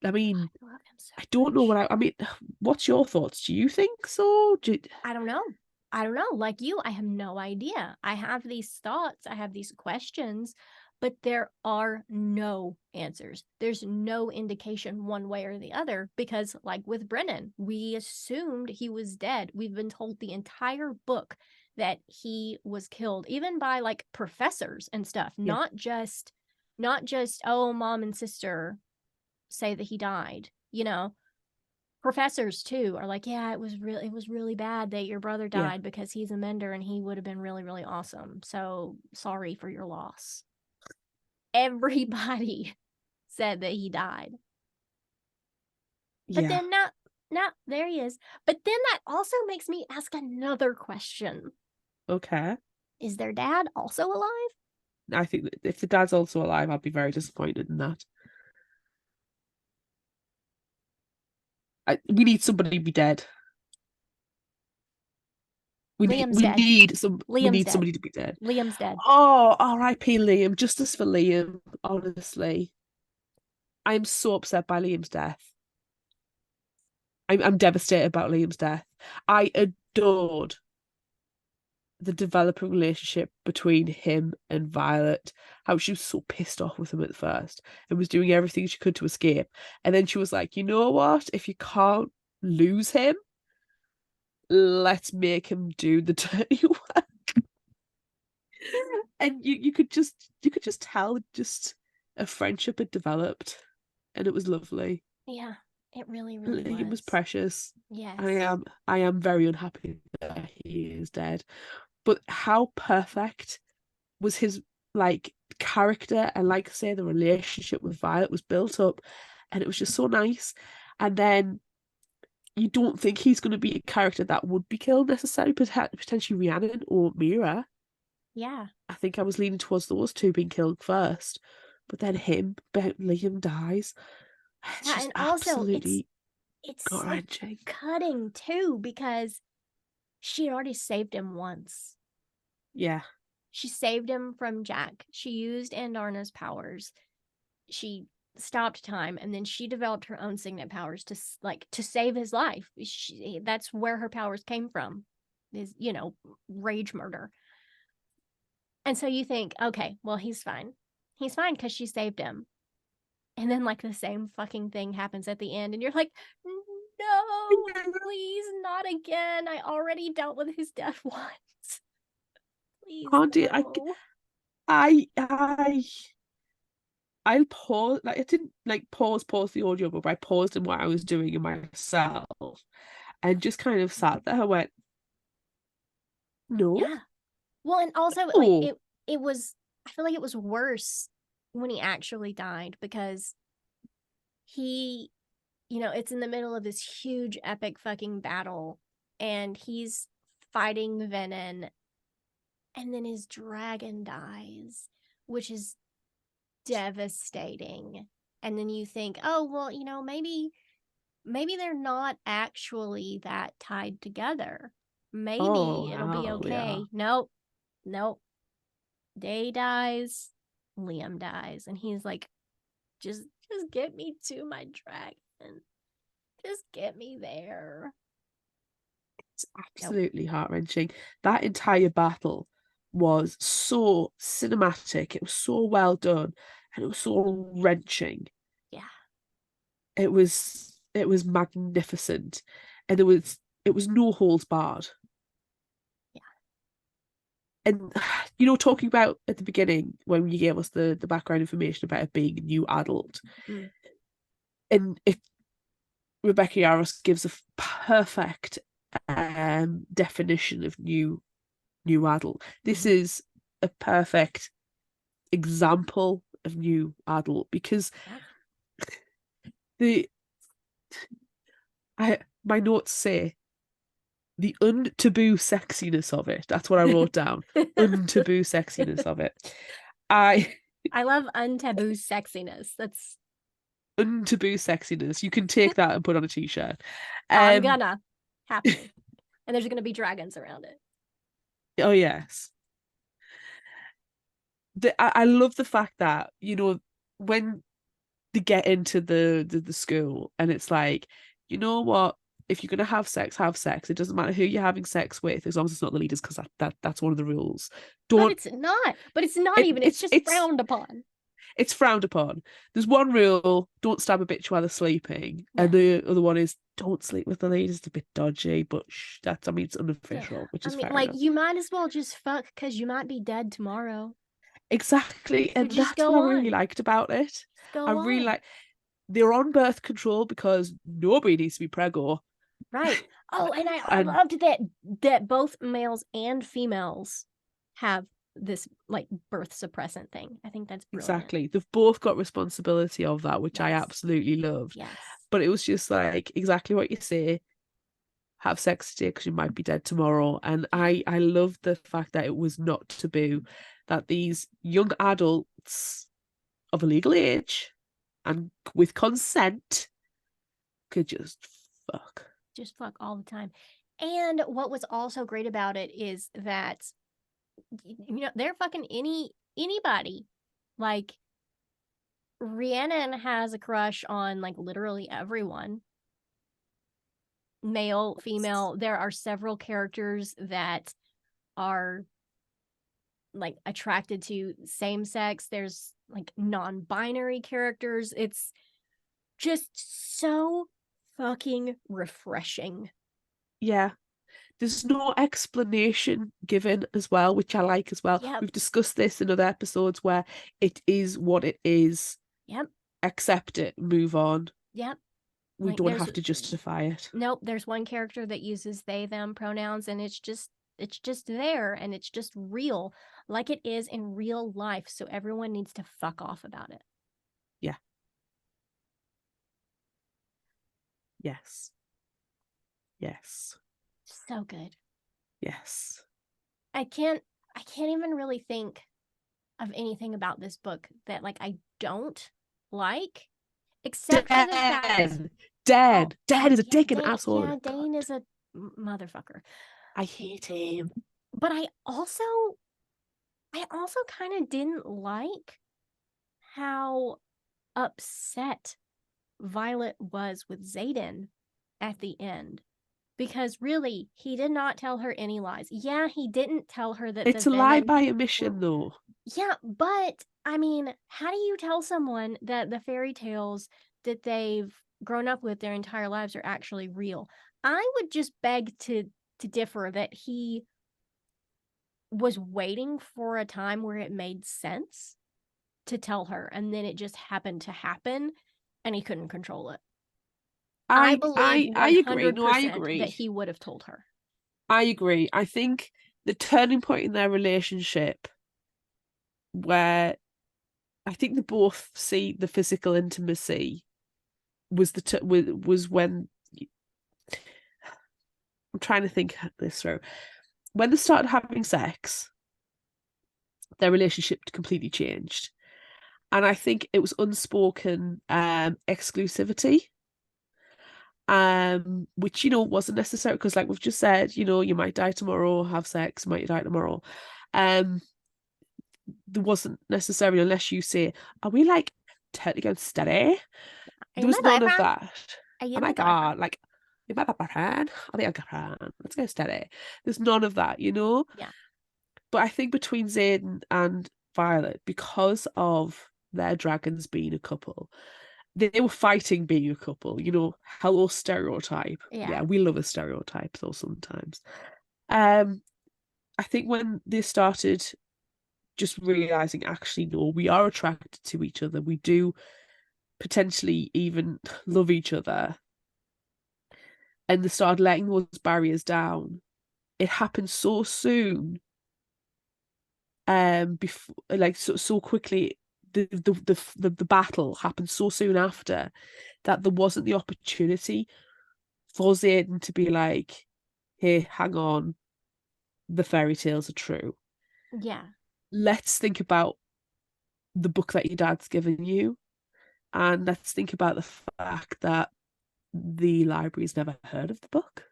I mean, I don't know what I mean, what's your thoughts? Do you think so? I don't know. Like you, I have no idea. I have these thoughts. I have these questions. but there are no answers. There's no indication one way or the other because, like with Brennan, we assumed he was dead. We've been told the entire book that he was killed, even by like professors and stuff, Yeah. not just oh, mom and sister say that he died, you know. Professors too are like, yeah, it was really bad that your brother Yeah. died because he's a mender and he would have been really, really awesome. So sorry for your loss. Everybody said that he died. But Yeah. then now there he is. But then that also makes me ask another question. Okay. Is their dad also alive? I think that if the dad's also alive, I'd be very disappointed in that. We need somebody to be dead. Liam's We dead. need Liam's dead. somebody to be dead. Liam's dead. Oh, R.I.P. Liam. Justice for Liam. Honestly, I'm so upset by Liam's death. I'm devastated about Liam's death. I adored the developing relationship between him and Violet. How she was so pissed off with him at first and was doing everything she could to escape, and then she was like, you know what? If you can't lose him, let's make him do the dirty work. And you could just tell just a friendship had developed, and it was lovely. Yeah, it really, really Liam was was. precious. Yes. I am very unhappy that he is dead. But how perfect was his like character, and like I say, the relationship with Violet was built up, and it was just so nice. And then you don't think he's going to be a character that would be killed necessarily, potentially Rhiannon or Mira. Yeah. I think I was leaning towards those two being killed first, but then Liam dies. It's Yeah, just and also absolutely it's gut so wrenching. cutting too because she had already saved him once. Yeah. She saved him from Jack. She used Andarna's powers. She stopped time, and then she developed her own signet powers to save his life. That's where her powers came from, is rage murder. And so you think, okay, well, he's fine. He's fine because she saved him. And then like the same fucking thing happens at the end, and you're like, no, please, not again. I already dealt with his death once. Please, Can't do no. I I'll pause, like I didn't like pause the audio, but I paused in what I was doing in myself and just kind of sat there and went, no, Yeah. Well, and also like no. it was, I feel like it was worse when he actually died because he, it's in the middle of this huge epic fucking battle and he's fighting Venom and then his dragon dies, which is devastating. And then you think, oh, well, maybe they're not actually that tied together. Oh Maybe it'll be hell yeah. okay. Nope. Nope. Day dies, Liam dies, and he's like, just get me to my dragon. Just get me there. It's Nope. absolutely heart-wrenching. That entire battle was so cinematic, it was so well done, and it was so wrenching. Yeah. It was magnificent. And it was no holds barred. Yeah. And talking about at the beginning when you gave us the background information about it being a new adult, Mm. and if Rebecca Yarros gives a perfect definition of new adult. This Mm-hmm. is a perfect example of new adult because Yeah. the I my notes say the untaboo sexiness of it. That's what I wrote down. Untaboo sexiness of it. I I love untaboo sexiness. That's Untaboo sexiness. You can take that and put on a t-shirt. I'm Um gonna have to. And there's gonna be dragons around it. oh yes. I love the fact that, when they get into the school and it's like, you know what? if you're going to have sex, have sex. It doesn't matter who you're having sex with, as long as it's not the leaders, because that's one of the rules. But it's not. But it's not even. It's just frowned upon. It's frowned upon. There's one rule: don't stab a bitch while they're sleeping, and the other one is don't sleep with the leaders. It's a bit dodgy, but it's unofficial, which is fair enough. You might as well just fuck because you might be dead tomorrow. Exactly, and that's what I really liked about it. I really like they're on birth control because nobody needs to be preggo. Right. Oh, and I loved that both males and females have this like birth suppressant thing. I think that's brilliant. Exactly. They've both got responsibility of that, which I absolutely loved. Yes. But it was just like exactly what you say. Have sex today because you might be dead tomorrow. And I love the fact that it was not taboo, that these young adults of a legal age and with consent could just fuck. Just fuck all the time. And what was also great about it is that they're fucking anybody. Like Rhiannon has a crush on like literally everyone. Male, female. There are several characters that are like attracted to same sex. There's like non-binary characters. It's just so fucking refreshing. Yeah. There's no explanation given as well, which I like as well. Yep. We've discussed this in other episodes where it is what it is. Yep. Accept it, move on. Yep. We don't have to justify it. Nope. There's one character that uses they, them pronouns, and it's just there, and it's just real, like it is in real life. So everyone needs to fuck off about it. Yeah. Yes. Yes. So good. Yes. I can't even really think of anything about this book that like I don't like, except for the fact Dan is a dick and asshole. Yeah, Dane is a motherfucker. I hate him. But I also kind of didn't like how upset Violet was with Xaden at the end. Because really, he did not tell her any lies. Yeah, he didn't tell her that it's a lie by omission, though. Yeah, but I mean, how do you tell someone that the fairy tales that they've grown up with their entire lives are actually real? I would just beg to differ that he was waiting for a time where it made sense to tell her, and then it just happened to happen, and he couldn't control it. I believe 100% I agree. No, I agree that he would have told her. I agree. I think the turning point in their relationship, where I think they both see the physical intimacy, was when I'm trying to think this through. When they started having sex, their relationship completely changed, and I think it was unspoken exclusivity. Which wasn't necessary because, like we've just said, you might die tomorrow, have sex, might die tomorrow. There wasn't necessarily, unless you say, "Are we like totally going steady?" There was none of that. Oh my god, like, am I boyfriend? I think I got let's go steady. There's none of that, Yeah. But I think between Xaden and Violet, because of their dragons being a couple, they were fighting being a couple, hello stereotype. Yeah, we love a stereotype though sometimes. I think when they started just realizing, actually, no, we are attracted to each other, we do potentially even love each other, and they started letting those barriers down, it happened so soon, before, like, so quickly. The battle happened so soon after that there wasn't the opportunity for Xaden to be like, hey, hang on, the fairy tales are true. Yeah. Let's think about the book that your dad's given you, and let's think about the fact that the library's never heard of the book,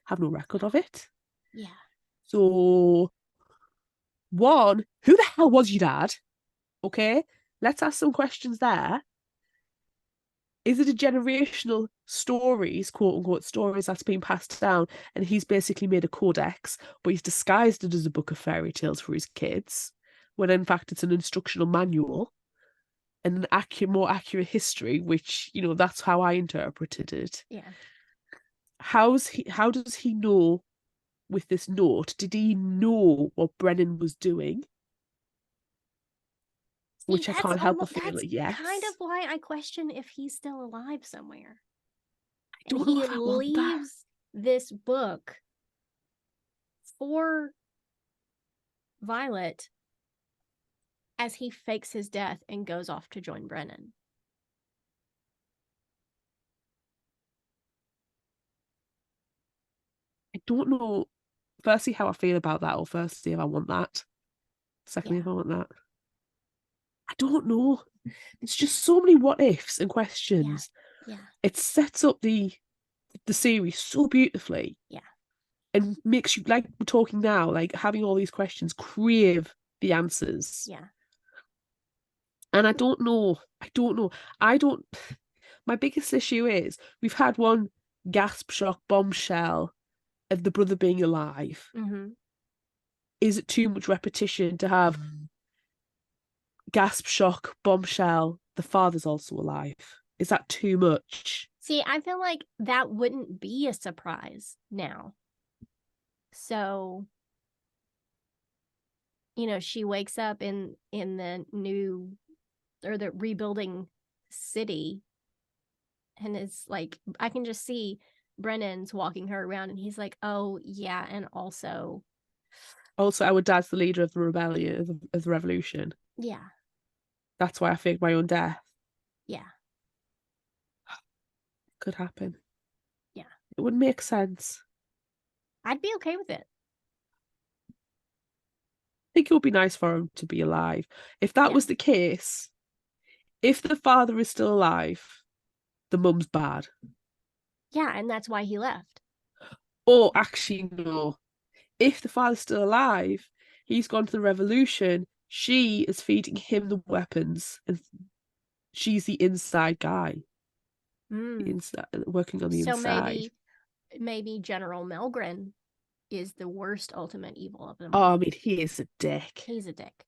have no record of it. Yeah. So, one, who the hell was your dad? Okay, let's ask some questions there. is it a generational stories, quote unquote stories, that's being passed down, and he's basically made a codex, but he's disguised it as a book of fairy tales for his kids, when in fact it's an instructional manual and an more accurate history, which, you know, that's how I interpreted it. Yeah. How does he know with this note? Did he know what Brennan was doing? See, Which I can't help but feel that's like, yes. kind of why I question if he's still alive somewhere. I And don't know he if I want that. leaves this book for Violet as he fakes his death and goes off to join Brennan. I don't know, firstly, how I feel about that, or firstly, if I want that. Secondly, Yeah. if I want that. I don't know. It's just so many what ifs and questions. Yeah. It sets up the series so beautifully. Yeah. And makes you, like we're talking now, like having all these questions, crave the answers. Yeah. And I don't know. I don't know. I don't. My biggest issue is we've had one gasp, shock, bombshell of the brother being alive. Mm-hmm. Is it too much repetition to have gasp, shock, bombshell, the father's also alive? Is that too much? See, I feel like that wouldn't be a surprise now. So, you know, she wakes up in the new or the rebuilding city, and it's like I can just see Brennan's walking her around, and he's like, "Oh yeah, and also, Also, our dad's the leader of the rebellion, of the revolution. yeah, That's why I faked my own death. yeah, Could happen. yeah." It would make sense. I'd be okay with it. I think it would be nice for him to be alive. If that Yeah. was the case, if the father is still alive, the mum's bad. Yeah, and that's why he left. Or actually, no. If the father's still alive, he's gone to the revolution. She is feeding him the weapons, and she's the inside guy, inside working on the So inside. maybe General Melgren is the worst ultimate evil of them Oh, all. I mean, he is a dick. He's a dick.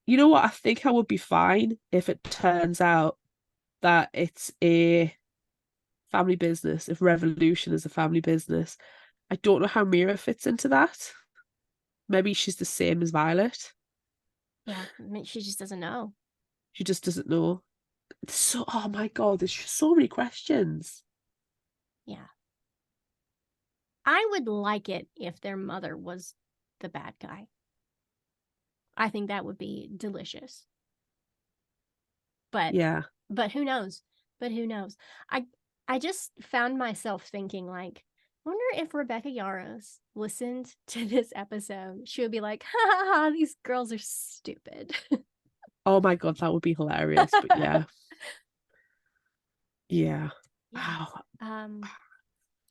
You know what? I think I would be fine if it turns out that it's a family business, if revolution is a family business. I don't know how Mira fits into that. Maybe she's the same as Violet. Yeah, I mean, she just doesn't know. She just doesn't know. So, oh my God, there's just so many questions. Yeah. I would like it if their mother was the bad guy. I think that would be delicious. But Yeah. but who knows? But who knows? I just found myself thinking like, wonder if Rebecca Yarros listened to this episode, she would be like, ha ha ha, these girls are stupid. Oh my God, that would be hilarious. But yeah. Yeah. Yeah. Wow.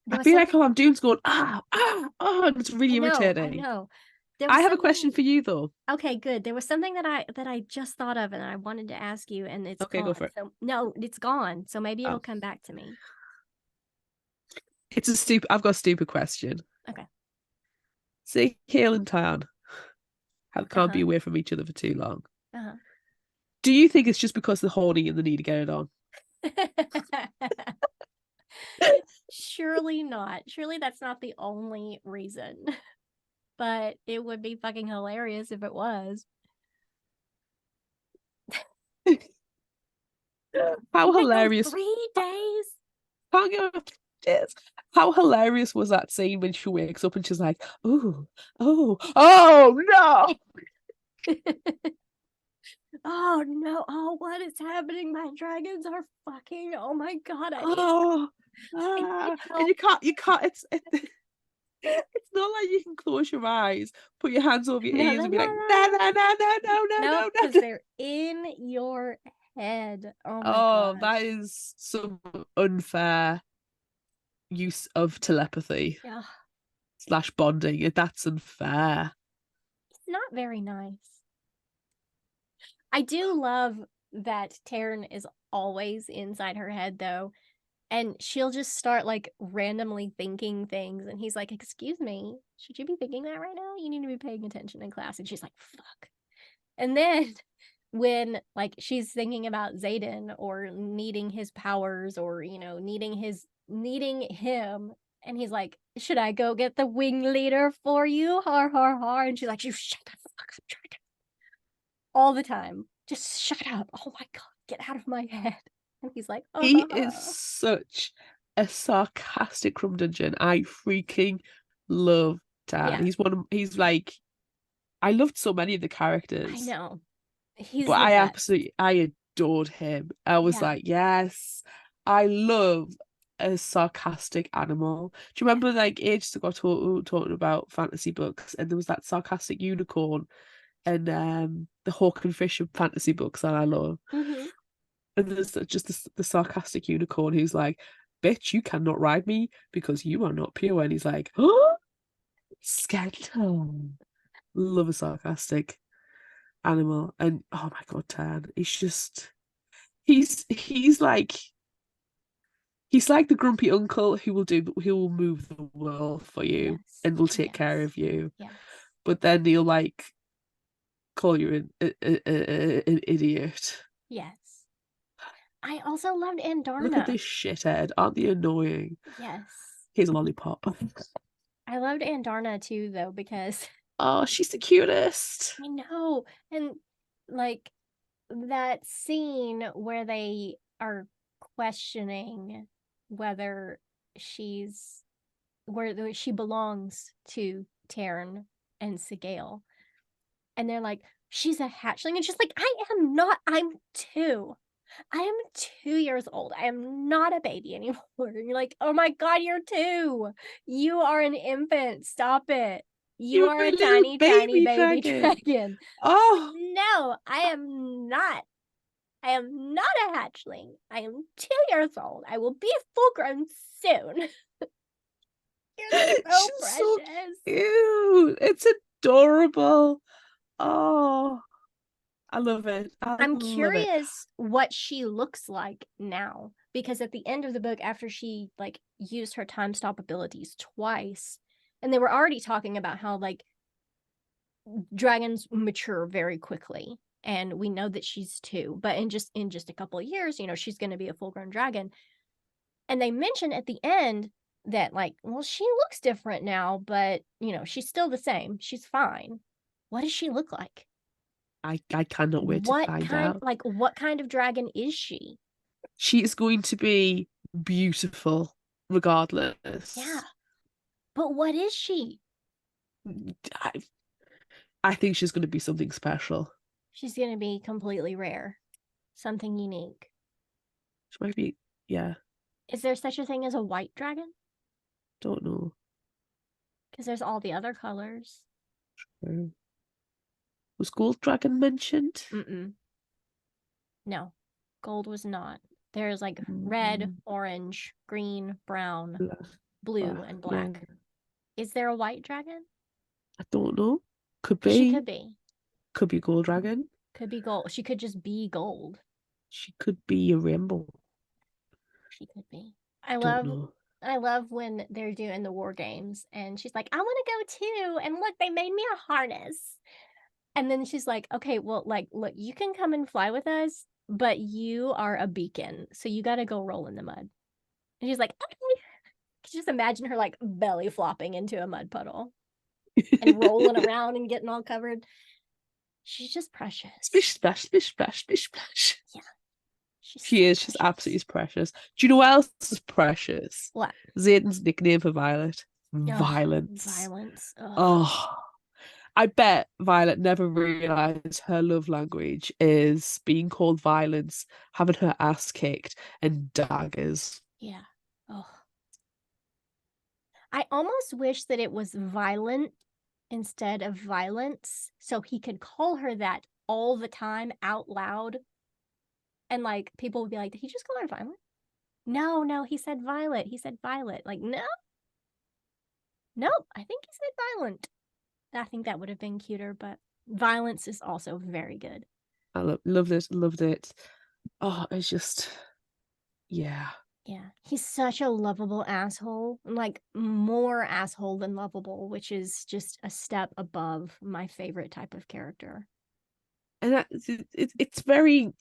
There I was feel like something. all I'm doing is going, and it's really I irritating. know. There I was have a question something. for you though. Okay, good. There was something that I just thought of and I wanted to ask you, and it's Okay, go gone. for it. So no, it's gone. So maybe it'll Oh, come back to me. I've got a stupid question. Okay. Say Kale and Tan can't be Uh-huh. away from each other for too long. Uh-huh. Do you think it's just because they're horny and they need to get it on? Surely not. Surely that's not the only reason. But it would be fucking hilarious if it was. How You can't go hilarious. 3 days. Can't give up this. How hilarious was that scene when she wakes up and she's like, oh, oh no. Oh no. Oh, what is happening? My dragons are fucking. Oh my god. Oh, I need and help. you can't, it's not like you can close your eyes, put your hands over your No, ears no, and be no, like, no, no, no. no, no, no, no, no, Nope, no, because no. they're in your head. Oh my Oh, that gosh. is some unfair use of telepathy Yeah. slash bonding. That's unfair. It's not very nice. I do love that Taryn is always inside her head, though. And she'll just start like randomly thinking things. And he's like, excuse me, should you be thinking that right now? You need to be paying attention in class. And she's like, fuck. And then when like she's thinking about Xaden or needing his powers or, you know, needing him. And he's like, should I go get the wing leader for you? Har, har, har. And she's like, you shut the fuck up, Dragon. All the time. Just shut up. Oh my God, get out of my head. And he's like, He is such a sarcastic curmudgeon. I freaking love Tan. Yeah. He's like, I loved so many of the characters. I know. He's but the best. I adored him. I was like, yes, I love a sarcastic animal. Do you remember like ages ago talking about fantasy books, and there was that sarcastic unicorn and the hawk and fish of fantasy books that I love. Mm-hmm. And there's just the sarcastic unicorn who's like, bitch, you cannot ride me because you are not pure. And he's like, oh, skeleton. Love a sarcastic animal. And oh my God, Tan, he's like the grumpy uncle who will move the world for you and will take care of you. Yes. But then he'll like call you an idiot. Yes. I also loved Andarna. Look at this shithead. Aren't they annoying? Yes. Here's a lollipop. I loved Andarna too, though, because oh, she's the cutest. I know. And like that scene where they are questioning whether where she belongs to Taryn and Sigale. And they're like, she's a hatchling. And she's like, I am not. I'm 2. I am 2 years old. I am not a baby anymore. And you're like, oh my God, you're 2. You are an infant. Stop it. You are a tiny, tiny baby dragon. Oh. No, I am not. I am not a hatchling. I am 2 years old. I will be full grown soon. You're so precious. So cute. It's adorable. Oh, I love it. I'm curious what she looks like now, because at the end of the book, after she like used her time stop abilities twice, and they were already talking about how like dragons mature very quickly, and we know that she's 2, but in just a couple of years, you know, she's going to be a full-grown dragon. And they mention at the end that like, well, she looks different now, but you know, she's still the same. She's fine. What does she look like? I cannot wait to find out. Like, what kind of dragon is she? She is going to be beautiful, regardless. Yeah. But what is she? I think she's going to be something special. She's going to be completely rare. Something unique. She might be, yeah. Is there such a thing as a white dragon? Don't know. Because there's all the other colors. True. Was Gold Dragon mentioned? No, gold was not. There's like red, orange, green, brown, blue, and black. Yeah. Is there a white dragon? I don't know. Could be. She could be. Could be Gold Dragon. Could be gold. She could just be gold. She could be a rainbow. She could be. I love when they're doing the war games and she's like, I want to go too. And look, they made me a harness. And then she's like, okay, well, like, look, you can come and fly with us, but you are a beacon. So you got to go roll in the mud. And she's like, okay. Just imagine her like belly flopping into a mud puddle and rolling around and getting all covered. She's just precious. Splish, splash, splish, splash, splish, splash. Yeah. She's absolutely precious. Do you know what else is precious? What? Xaden's nickname for Violet. Violence. Violence. Oh. I bet Violet never realised her love language is being called violence, having her ass kicked, and daggers. Yeah. Oh. I almost wish that it was violent instead of violence, so he could call her that all the time out loud. And like people would be like, did he just call her violent? No, he said Violet. He said Violet. Like, no. Nope, I think he said violent. I think that would have been cuter, but violence is also very good. I loved it. Oh, it's just, yeah. Yeah, he's such a lovable asshole, like more asshole than lovable, which is just a step above my favorite type of character. And it's very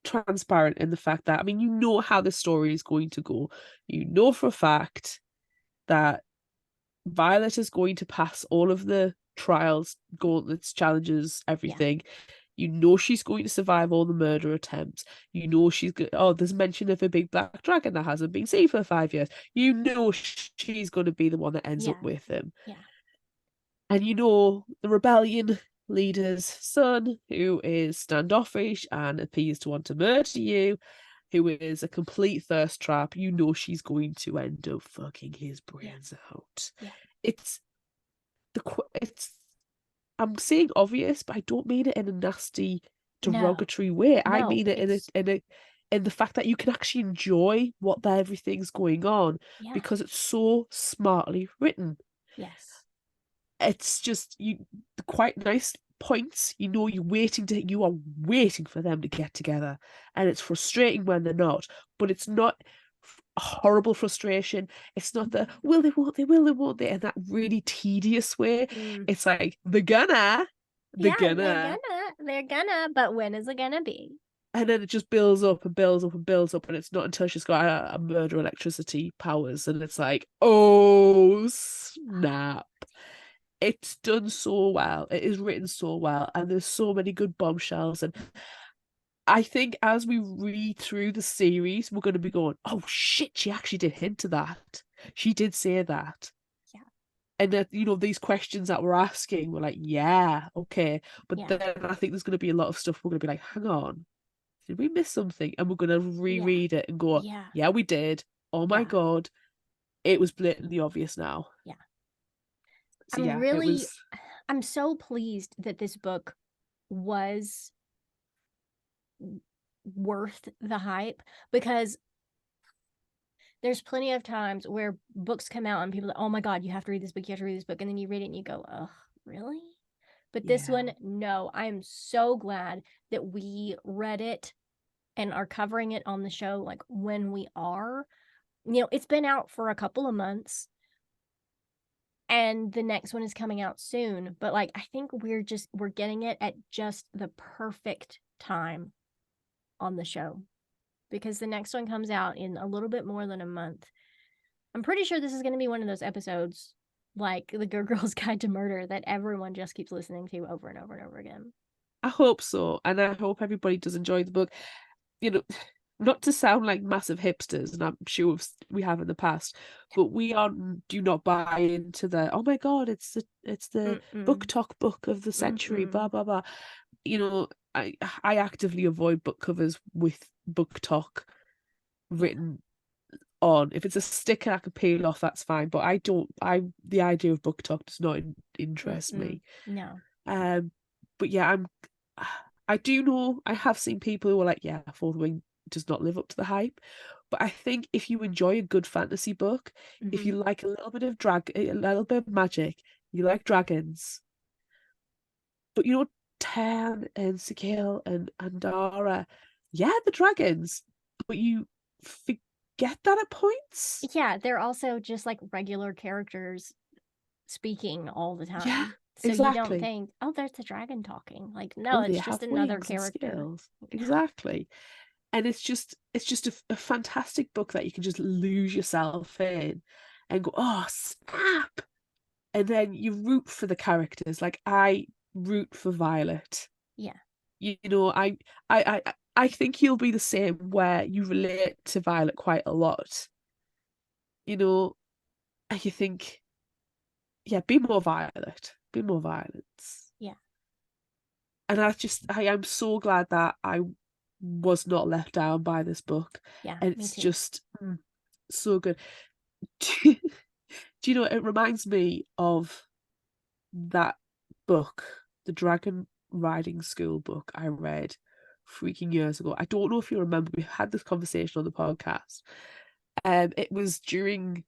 transparent in the fact that, I mean, you know how the story is going to go. You know for a fact that Violet is going to pass all of the trials, gauntlets, challenges, everything. Yeah. You know she's going to survive all the murder attempts. You know she's going. Oh, there's mention of a big black dragon that hasn't been seen for 5 years. You know she's going to be the one that ends up with him. Yeah. And you know the rebellion leader's son, who is standoffish and appears to want to murder you, who is a complete thirst trap. You know she's going to end up fucking his brains out. Yeah. It's I'm saying obvious, but I don't mean it in a nasty, derogatory way. I mean it in the fact that you can actually enjoy what everything's going on because it's so smartly written. Yes. It's just quite nice points. You know, you are waiting for them to get together, and it's frustrating when they're not. But it's not a horrible frustration. It's not the will they, won't they, will they, won't they, in that really tedious way. It's like they're gonna, but when is it gonna be? And then it just builds up and builds up and builds up, and it's not until she's got a murder electricity powers, and it's like, oh snap. It's done so well. It is written so well, and there's so many good bombshells. And I think as we read through the series, we're going to be going, "Oh shit, she actually did hint to that. She did say that." Yeah. And that, you know, these questions that we're asking, we're like, "Yeah, okay." But then I think there's going to be a lot of stuff we're going to be like, "Hang on, did we miss something?" And we're going to reread it and go, "Yeah, we did. Oh my God, it was blatantly obvious now." Yeah. So it was. I'm so pleased that this book was worth the hype, because there's plenty of times where books come out and people are like, oh my God, you have to read this book, and then you read it and you go, ugh, really? But this one, no, I am so glad that we read it and are covering it on the show, like when we are. You know, it's been out for a couple of months, and the next one is coming out soon, but like I think we're getting it at just the perfect time on the show, because the next one comes out in a little bit more than a month. I'm pretty sure this is going to be one of those episodes like the Good Girl's Guide to Murder that everyone just keeps listening to over and over and over again. I hope so, and I hope everybody does enjoy the book. You know, not to sound like massive hipsters, and I'm sure we have in the past, but do not buy into the, oh my God, it's the book talk book of the century, blah blah blah. You know, I actively avoid book covers with book talk written on. If it's a sticker I can peel off, that's fine. But the idea of book talk does not interest me. No. But yeah, I do know, I have seen people who are like, yeah, Fourth Wing does not live up to the hype. But I think if you enjoy a good fantasy book, if you like a little bit of a little bit of magic, you like dragons, but you know, Tan and Sigil and Andara, yeah, the dragons, but you forget that at points. Yeah, they're also just like regular characters speaking all the time. Yeah, so exactly. You don't think, oh, there's the dragon talking. Like, no, it's just another character. Exactly. And it's just a fantastic book that you can just lose yourself in and go, oh snap. And then you root for the characters. Like I root for Violet. Yeah. You know, I think you'll be the same, where you relate to Violet quite a lot. You know, and you think, yeah, be more Violet. Be more Violence. Yeah. And I am so glad that I was not let down by this book. Yeah. And it's just so good. Do you know, it reminds me of that book, the Dragon Riding School book I read freaking years ago. I don't know if you remember, we had this conversation on the podcast. It was during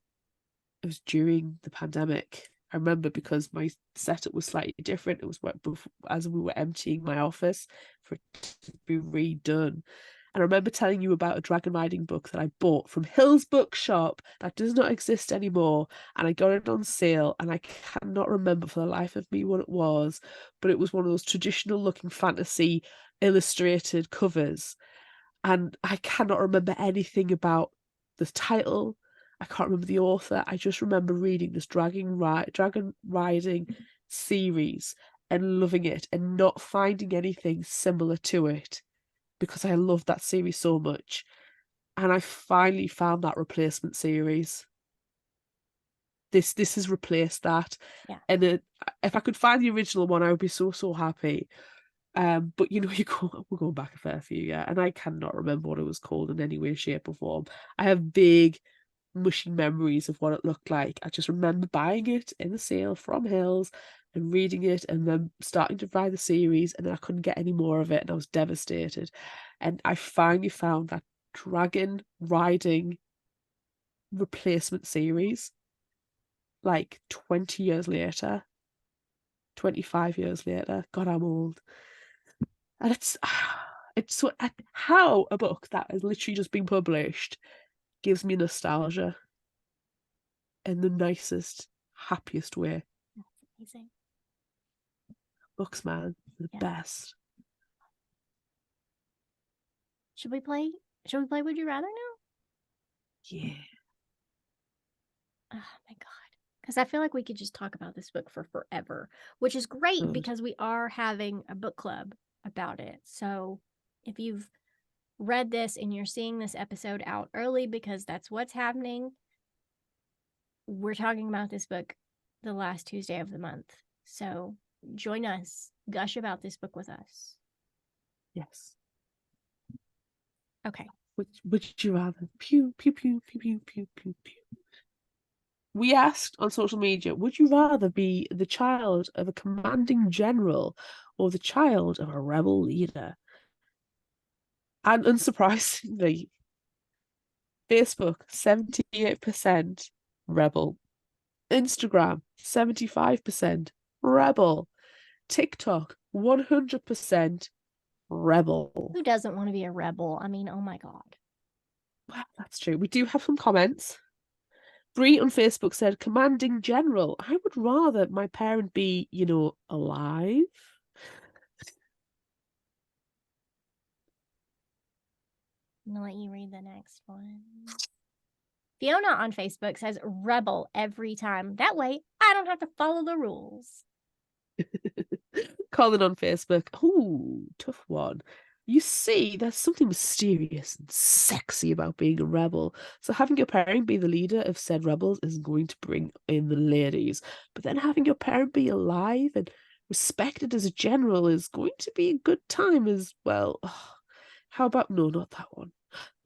the pandemic. I remember because my setup was slightly different. It was as we were emptying my office for it to be redone. And I remember telling you about a dragon riding book that I bought from Hill's Bookshop that does not exist anymore. And I got it on sale, and I cannot remember for the life of me what it was, but it was one of those traditional looking fantasy illustrated covers. And I cannot remember anything about the title. I can't remember the author. I just remember reading this dragon riding series and loving it and not finding anything similar to it because I loved that series so much. And I finally found that replacement series. This has replaced that. Yeah. And if I could find the original one, I would be so happy. But we're going back a fair few, yeah, and I cannot remember what it was called in any way, shape, or form. I have vague, mushy memories of what it looked like. I just remember buying it in the sale from Hills and reading it, and then starting to buy the series, and then I couldn't get any more of it, and I was devastated. And I finally found that dragon riding replacement series, like 20 years later, 25 years later. God, I'm old. And it's so how a book that has literally just been published gives me nostalgia in the nicest, happiest way. That's amazing. Books, man, the best. Should we play Would You Rather now? Yeah. Oh my God. Because I feel like we could just talk about this book for forever, which is great because we are having a book club about it. So if you've read this and you're seeing this episode out early because that's what's happening, we're talking about this book the last Tuesday of the month. So join us, gush about this book with us. Yes. Okay. Would you rather? Pew, pew, pew, pew, pew, pew, pew, pew. We asked on social media, would you rather be the child of a commanding general or the child of a rebel leader? And unsurprisingly, Facebook, 78% rebel. Instagram, 75% rebel. TikTok, 100% rebel. Who doesn't want to be a rebel? I mean, oh my God. Well, that's true. We do have some comments. Bree on Facebook said, commanding general. I would rather my parent be, alive. I'm going to let you read the next one. Fiona on Facebook says, rebel every time. That way, I don't have to follow the rules. Colin on Facebook. Ooh, tough one. You see, there's something mysterious and sexy about being a rebel. So having your parent be the leader of said rebels is going to bring in the ladies. But then having your parent be alive and respected as a general is going to be a good time as well. Oh, how about no, not that one.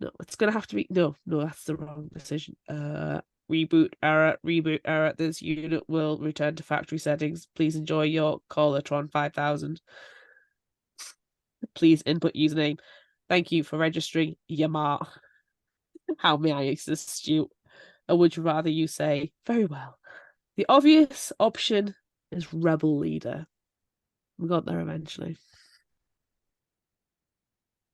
No, it's gonna have to be no, that's the wrong decision. Reboot error. This unit will return to factory settings. Please enjoy your Colatron 5000. Please input username. Thank you for registering, Yamar. How may I assist you? Or would you rather you say, very well. The obvious option is rebel leader. We got there eventually.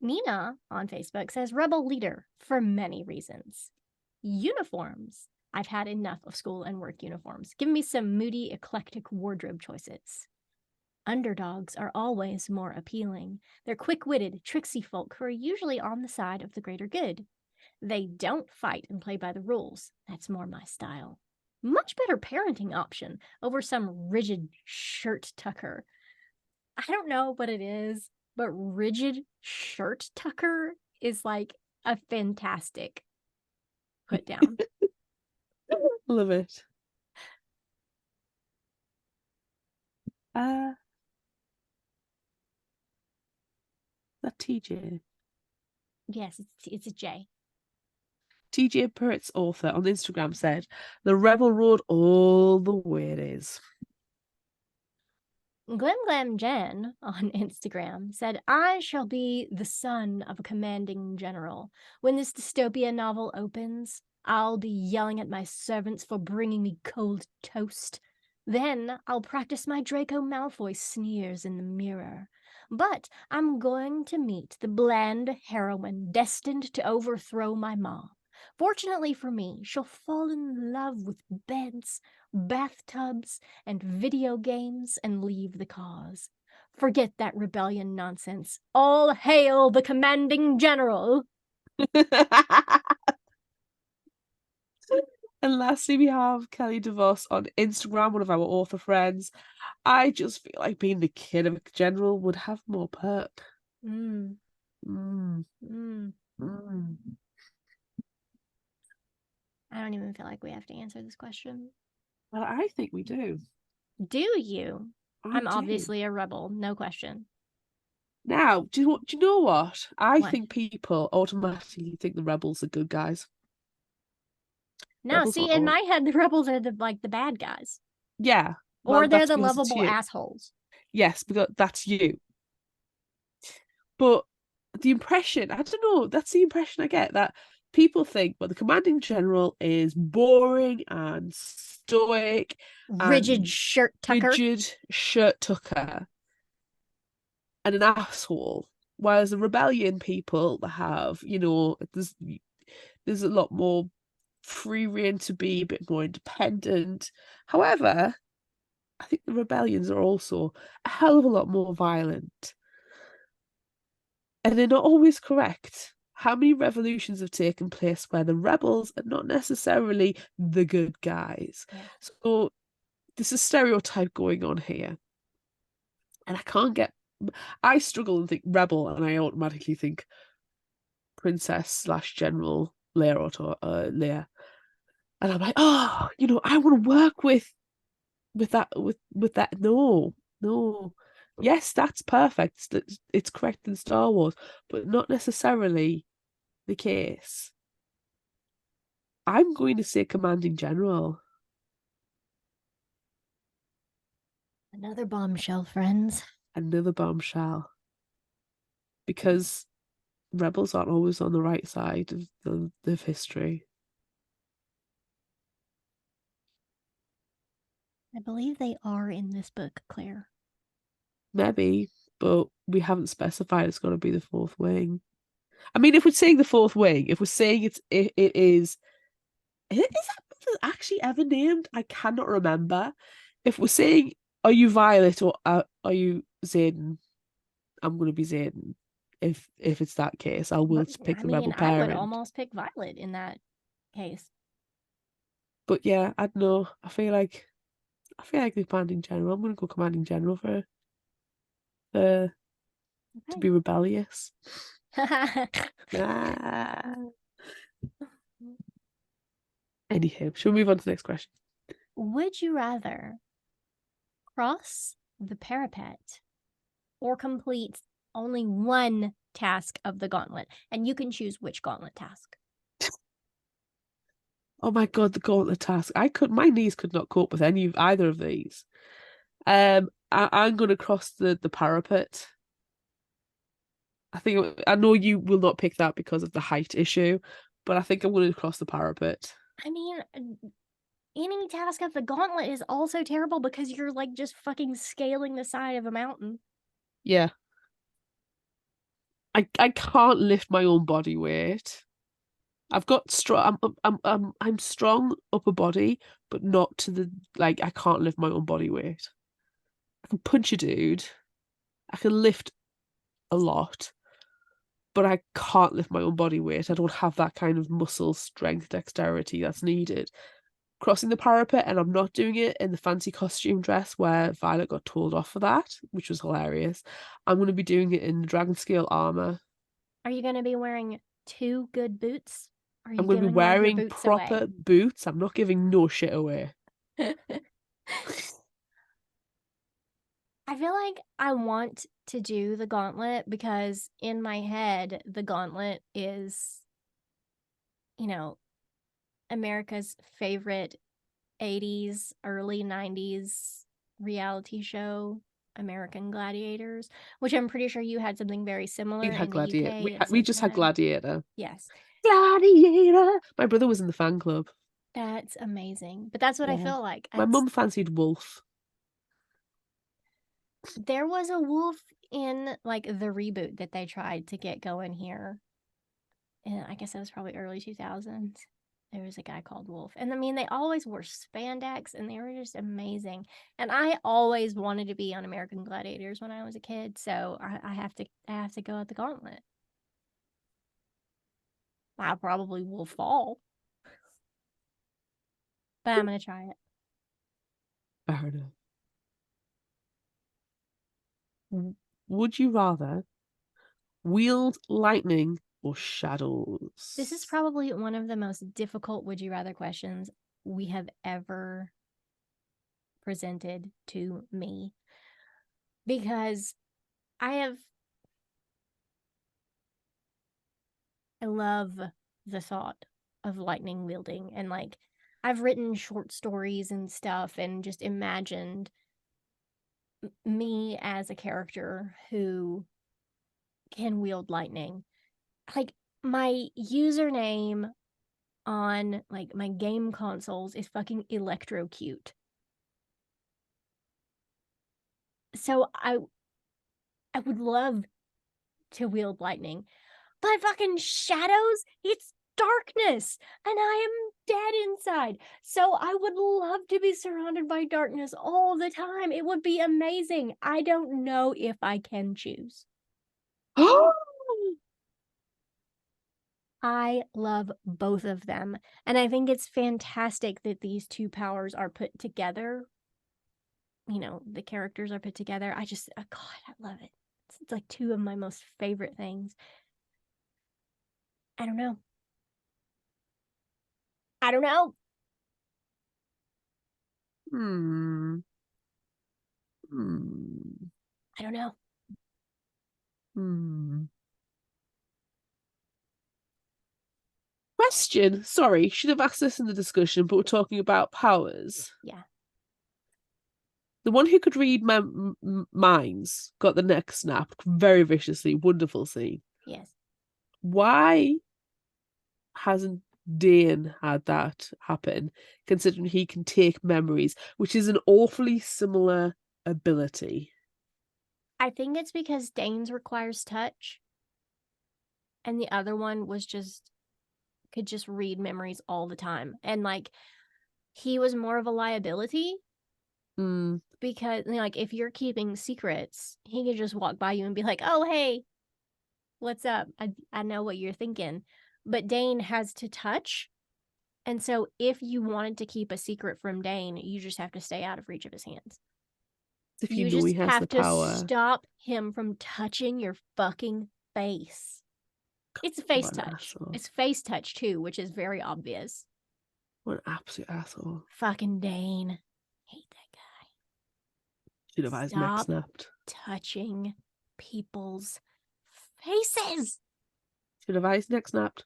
Nina on Facebook says, rebel leader for many reasons. Uniforms. I've had enough of school and work uniforms. Give me some moody, eclectic wardrobe choices. Underdogs are always more appealing. They're quick-witted, tricksy folk who are usually on the side of the greater good. They don't fight and play by the rules. That's more my style. Much better parenting option over some rigid shirt tucker. I don't know what it is, but rigid shirt tucker is like a fantastic put down. Love it. That TJ. Yes, it's a J. TJ Purrett's author on Instagram said, the rebel road all the way it is. Glam Jen on Instagram said, I shall be the son of a commanding general. When this dystopia novel opens, I'll be yelling at my servants for bringing me cold toast. Then I'll practice my Draco Malfoy sneers in the mirror. But I'm going to meet the bland heroine destined to overthrow my mom. Fortunately for me, she'll fall in love with beds, bathtubs, and video games and leave the cause. Forget that rebellion nonsense. All hail the commanding general! And lastly, we have Kelly DeVos on Instagram, one of our author friends. I just feel like being the kid of a general would have more perk. Mm. Mm. Mm. Mm. I don't even feel like we have to answer this question. Well, I think we do. Do you? I'm do. obviously a rebel, no question. Now, do you know what? I What? think people automatically think the rebels are good guys. No, Rebels see, aren't in all. my head, the rebels are the bad guys, Yeah, well, or they're that's the because it's lovable you. assholes. Yes, because that's you. But the impression, I don't know, that's the impression I get that people think, well, the commanding general is boring and stoic Rigid and shirt tucker. rigid shirt tucker and an asshole. Whereas the rebellion people have, there's a lot more free reign to be a bit more independent. However, I think the rebellions are also a hell of a lot more violent. And they're not always correct. How many revolutions have taken place where the rebels are not necessarily the good guys? Yeah. So there's a stereotype going on here. And I struggle and think rebel, and I automatically think princess slash general Leia. And I'm like, oh, I want to work with that. No, no. Yes, that's perfect. It's correct in Star Wars, but not necessarily the case. I'm going to say commanding general. Another bombshell, friends. Another bombshell. Because rebels aren't always on the right side of history. I believe they are in this book, Claire. Maybe, but we haven't specified it's going to be the fourth wing. I mean, if we're saying the fourth wing, if we're saying is that actually ever named? I cannot remember. If we're saying, are you Violet or are you Zayden? I'm going to be Zayden. If it's that case, I will pick I the mean, rebel I would parent. almost pick Violet in that case. But yeah, I don't know. I feel like the commanding general. I'm going to go commanding general for to be rebellious. Ah. Anywho, shall we move on to the next question? Would you rather cross the parapet or complete only one task of the gauntlet? And you can choose which gauntlet task. Oh my God, the gauntlet task. My knees could not cope with either of these. I'm going to cross the parapet. I know you will not pick that because of the height issue, but I think I'm going to cross the parapet. I mean, any task of the gauntlet is also terrible because you're like just fucking scaling the side of a mountain. Yeah. I can't lift my own body weight. I've got strong. I'm strong upper body, but not to the like. I can't lift my own body weight. I can punch a dude. I can lift a lot, but I can't lift my own body weight. I don't have that kind of muscle strength, dexterity that's needed. Crossing the parapet, and I'm not doing it in the fancy costume dress where Violet got told off for that, which was hilarious. I'm going to be doing it in the dragon scale armor. Are you going to be wearing 2 good boots? Or are you I'm going to be giving one of your wearing boots proper away? boots. I'm not giving no shit away. I feel like I want to do the gauntlet because in my head, the gauntlet is, America's favorite 80s, early 90s reality show, American Gladiators, which I'm pretty sure you had something very similar We had in the Gladiator. UK at the We same just had time. Gladiator. Yes. Gladiator. My brother was in the fan club. That's amazing. But that's what I Yeah. feel like. My mum fancied wolf. There was a wolf in like the reboot that they tried to get going here. And I guess that was probably early 2000s. There was a guy called Wolf. And I mean, they always wore spandex and they were just amazing. And I always wanted to be on American Gladiators when I was a kid, so I have to go at the gauntlet. I probably will fall, but I'm gonna try it. Fair enough. Would you rather wield lightning or shadows? This is probably one of the most difficult would you rather questions we have ever presented to me because I love the thought of lightning wielding and like I've written short stories and stuff and just imagined me as a character who can wield lightning. Like my username on like my game consoles is fucking electrocute. So I would love to wield lightning. But fucking shadows, it's darkness and I am dead inside. So I would love to be surrounded by darkness all the time. It would be amazing. I don't know if I can choose. I love both of them. And I think it's fantastic that these two powers are put together. You know, the characters are put together. God, I love it. It's like two of my most favorite things. I don't know. I don't know. Hmm. Hmm. I don't know. Hmm. Question. Sorry, should have asked this in the discussion, but we're talking about powers. Yeah. The one who could read my minds got the neck snapped very viciously. Wonderful scene. Yes. Why hasn't Dane had that happen, considering he can take memories, which is an awfully similar ability? I think it's because Dane's requires touch, and the other one was just could just read memories all the time. And like he was more of a liability Mm. because like if you're keeping secrets, he could just walk by you and be like, "Oh, hey, what's up? I know what you're thinking." But Dane has to touch. And so if you wanted to keep a secret from Dane, you just have to stay out of reach of his hands. If you You know he just has the have to power. stop him from touching your fucking face. It's face What an touch. asshole. It's face touch too, which is very obvious. What an absolute asshole. Fucking Dane. Hate that guy. Should have had his neck Stop snapped. touching people's faces. Should have had his neck snapped.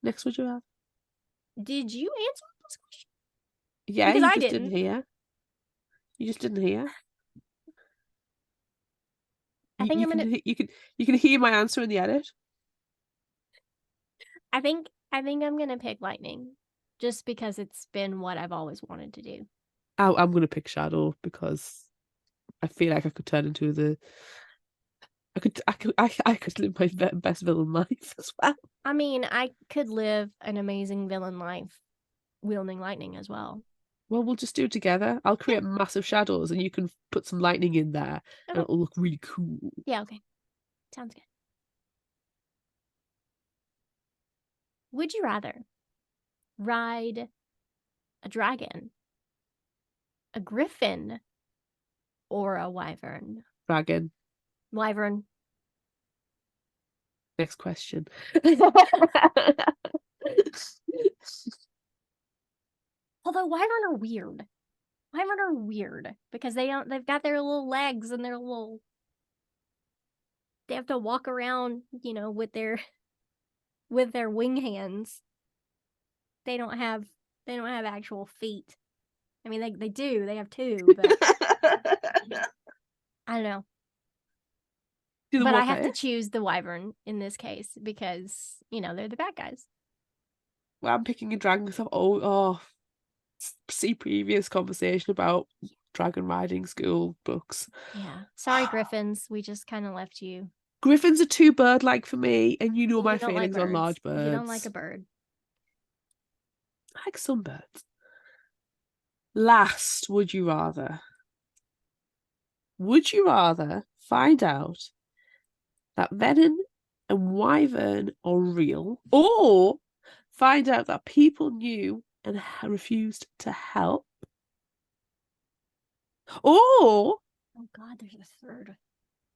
Next, would you have? Did you answer this question? Yeah, Because you I just didn't. didn't hear. You just didn't hear. I think You I'm gonna. can you can hear my answer in the edit. I think I'm gonna pick lightning, just because it's been what I've always wanted to do. I'm gonna pick Shadow because I feel like I could turn into the. I could live my best villain life as well. I mean, I could live an amazing villain life wielding lightning as well. Well, we'll just do it together. I'll Yeah. create massive shadows, and you can put some lightning in there, and Okay. it'll look really cool. Yeah. Okay. Sounds good. Would you rather ride a dragon, a griffin, or a wyvern? Dragon. Wyvern. Next question. Although wyvern are weird. Wyvern are weird because they've got their little legs and they have to walk around, you know, with their wing hands. They don't have actual feet. I mean they do, they have two, but I don't know. Do the But I what have to better? choose the wyvern in this case because, they're the bad guys. Well, I'm picking a dragon because see previous conversation about dragon riding school books. Yeah. Sorry, Griffins. We just kind of left you. Griffins are too bird-like for me, and you know You my don't like feelings on birds. large You don't like a birds. bird. I like some birds. Last, would you rather? Would you rather find out that venom and wyvern are real, or find out that people knew and refused to help, or Oh God, there's a third.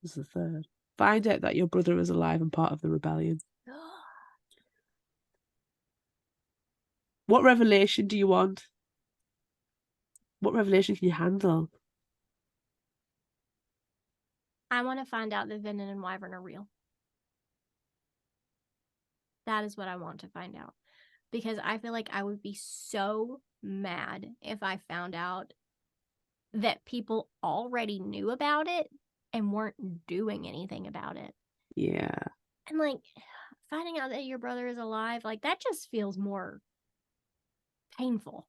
this is the third, find out that your brother is alive and part of the rebellion? What revelation do you want? What revelation can you handle? I want to find out that venom and wyvern are real. That is what I want to find out. Because I feel like I would be so mad if I found out that people already knew about it and weren't doing anything about it. Yeah. And like finding out that your brother is alive, like that just feels more painful.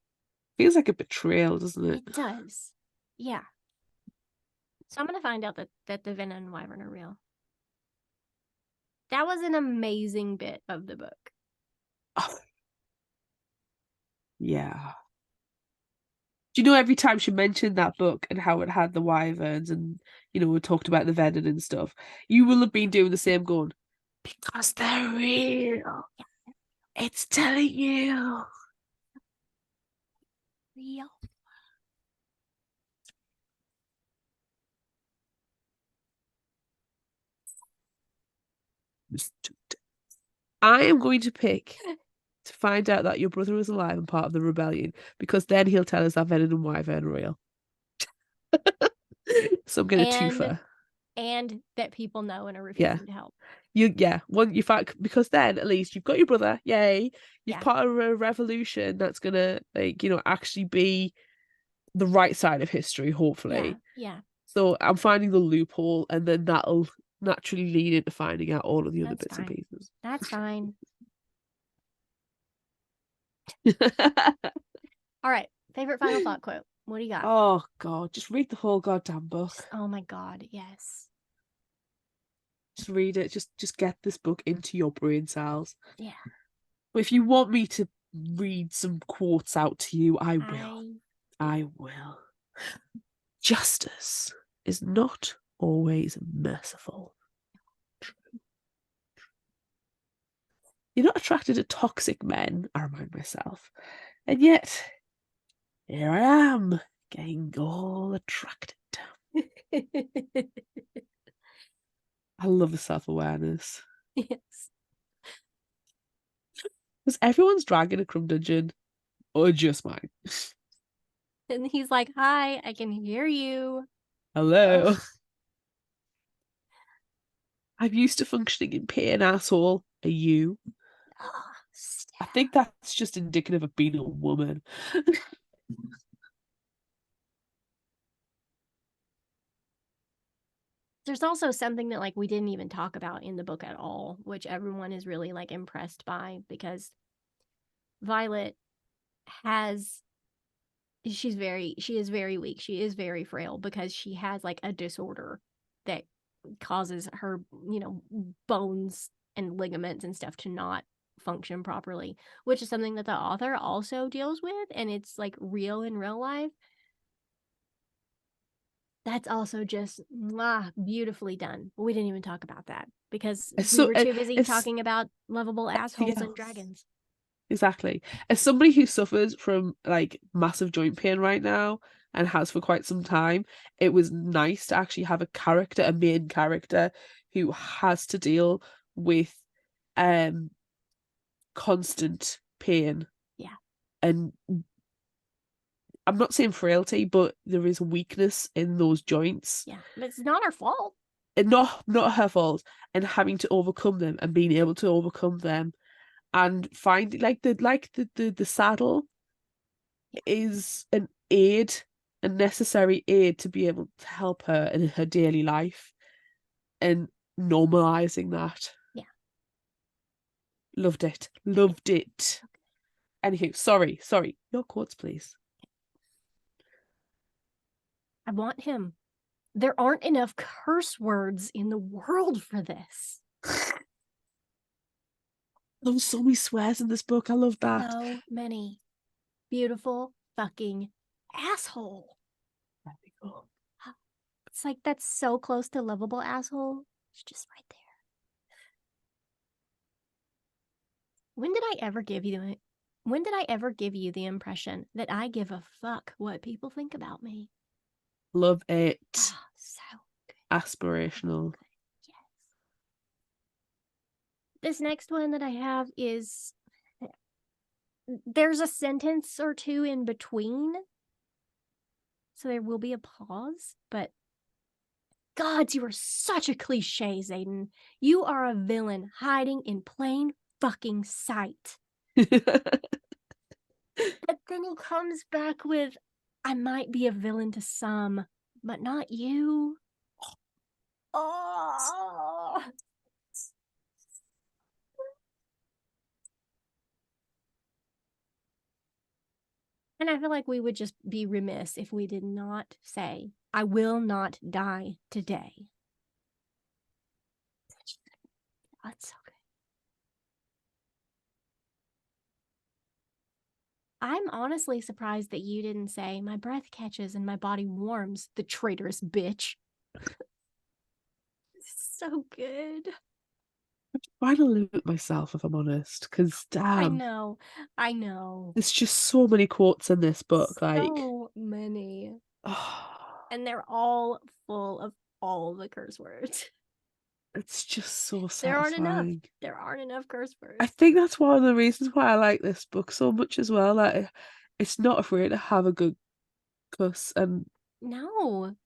Feels like a betrayal, doesn't it? It does. Yeah. So I'm gonna find out that the venom and wyvern are real. That was an amazing bit of the book. Oh, yeah. Do you know every time she mentioned that book and how it had the wyverns and, we talked about the venom and stuff, you will have been doing the same going, because they're real. It's telling you. Real. I am going to pick to find out that your brother is alive and part of the rebellion, because then he'll tell us that venom and wyvern are real. So I'm going to twofer. And that people know and are Yeah. refusing to help. You fact, because then at least you've got your brother, yay. You've Yeah. part of a revolution that's gonna actually be the right side of history, hopefully. Yeah. So I'm finding the loophole, and then that'll naturally lead into finding out all of the other bits and pieces. That's fine. All right. Favorite final thought quote. What do you got? Oh God, just read the whole goddamn book. Oh my God, yes. Just read it. Just get this book into your brain cells. Yeah. But if you want me to read some quotes out to you, I will. I will. Justice is not always merciful. You're not attracted to toxic men, I remind myself. And yet, here I am, getting all attracted. I love the self-awareness. Yes. Was everyone's dragon a crumb dungeon? Or just mine? And he's like, hi, I can hear you. Hello. Ugh. I'm used to functioning in pain, asshole. Are you? I think that's just indicative of being a woman. There's also something that like we didn't even talk about in the book at all, which everyone is really like impressed by, because Violet she is very weak. She is very frail because she has like a disorder that causes her, bones and ligaments and stuff to not function properly, which is something that the author also deals with, and it's like real in real life. That's also just beautifully done. But we didn't even talk about that because we were too busy talking about lovable assholes and dragons. Exactly. As somebody who suffers from like massive joint pain right now and has for quite some time, it was nice to actually have a main character who has to deal with constant pain. Yeah. And I'm not saying frailty, but there is weakness in those joints. Yeah. But it's not her fault. And not her fault. And having to overcome them and being able to overcome them and finding the saddle is an aid, a necessary aid to be able to help her in her daily life. And normalizing that. Yeah. Loved it. Loved it. Anywho, sorry. Your quotes, please. I want him. There aren't enough curse words in the world for this. There's so many swears in this book. I love that. So many. Beautiful fucking asshole. It's like that's so close to lovable asshole. It's just right there. When did I ever give you the impression that I give a fuck what people think about me? Love it. Oh, so good. Aspirational. Good. Yes. This next one that I have is there's a sentence or two in between. So there will be a pause, but gods, you are such a cliche, Zayden. You are a villain hiding in plain fucking sight. But then he comes back with, I might be a villain to some, but not you. Oh. And I feel like we would just be remiss if we did not say, I will not die today. That's so good. I'm honestly surprised that you didn't say, my breath catches and my body warms, the traitorous bitch. So good. I'm trying to limit myself, if I'm honest, because damn. I know. There's just so many quotes in this book. So many. And they're all full of all the curse words. It's just so satisfying. There aren't enough curse words. I think that's one of the reasons why I like this book so much as well. Like, it's not afraid to have a good cuss. And no.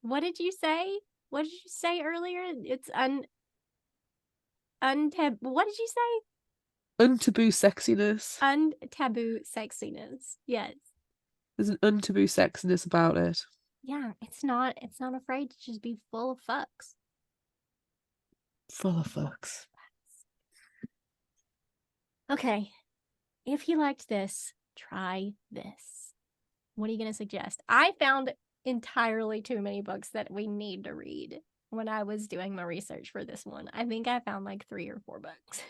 What did you say? What did you say earlier? It's what did you say? Untaboo sexiness. Untaboo sexiness. Yes. There's an untaboo sexiness about it. Yeah, it's not afraid to just be full of fucks. Full of fucks. Okay. If you liked this, try this. What are you going to suggest? I found entirely too many books that we need to read when I was doing my research for this one. I think I found like 3 or 4 books.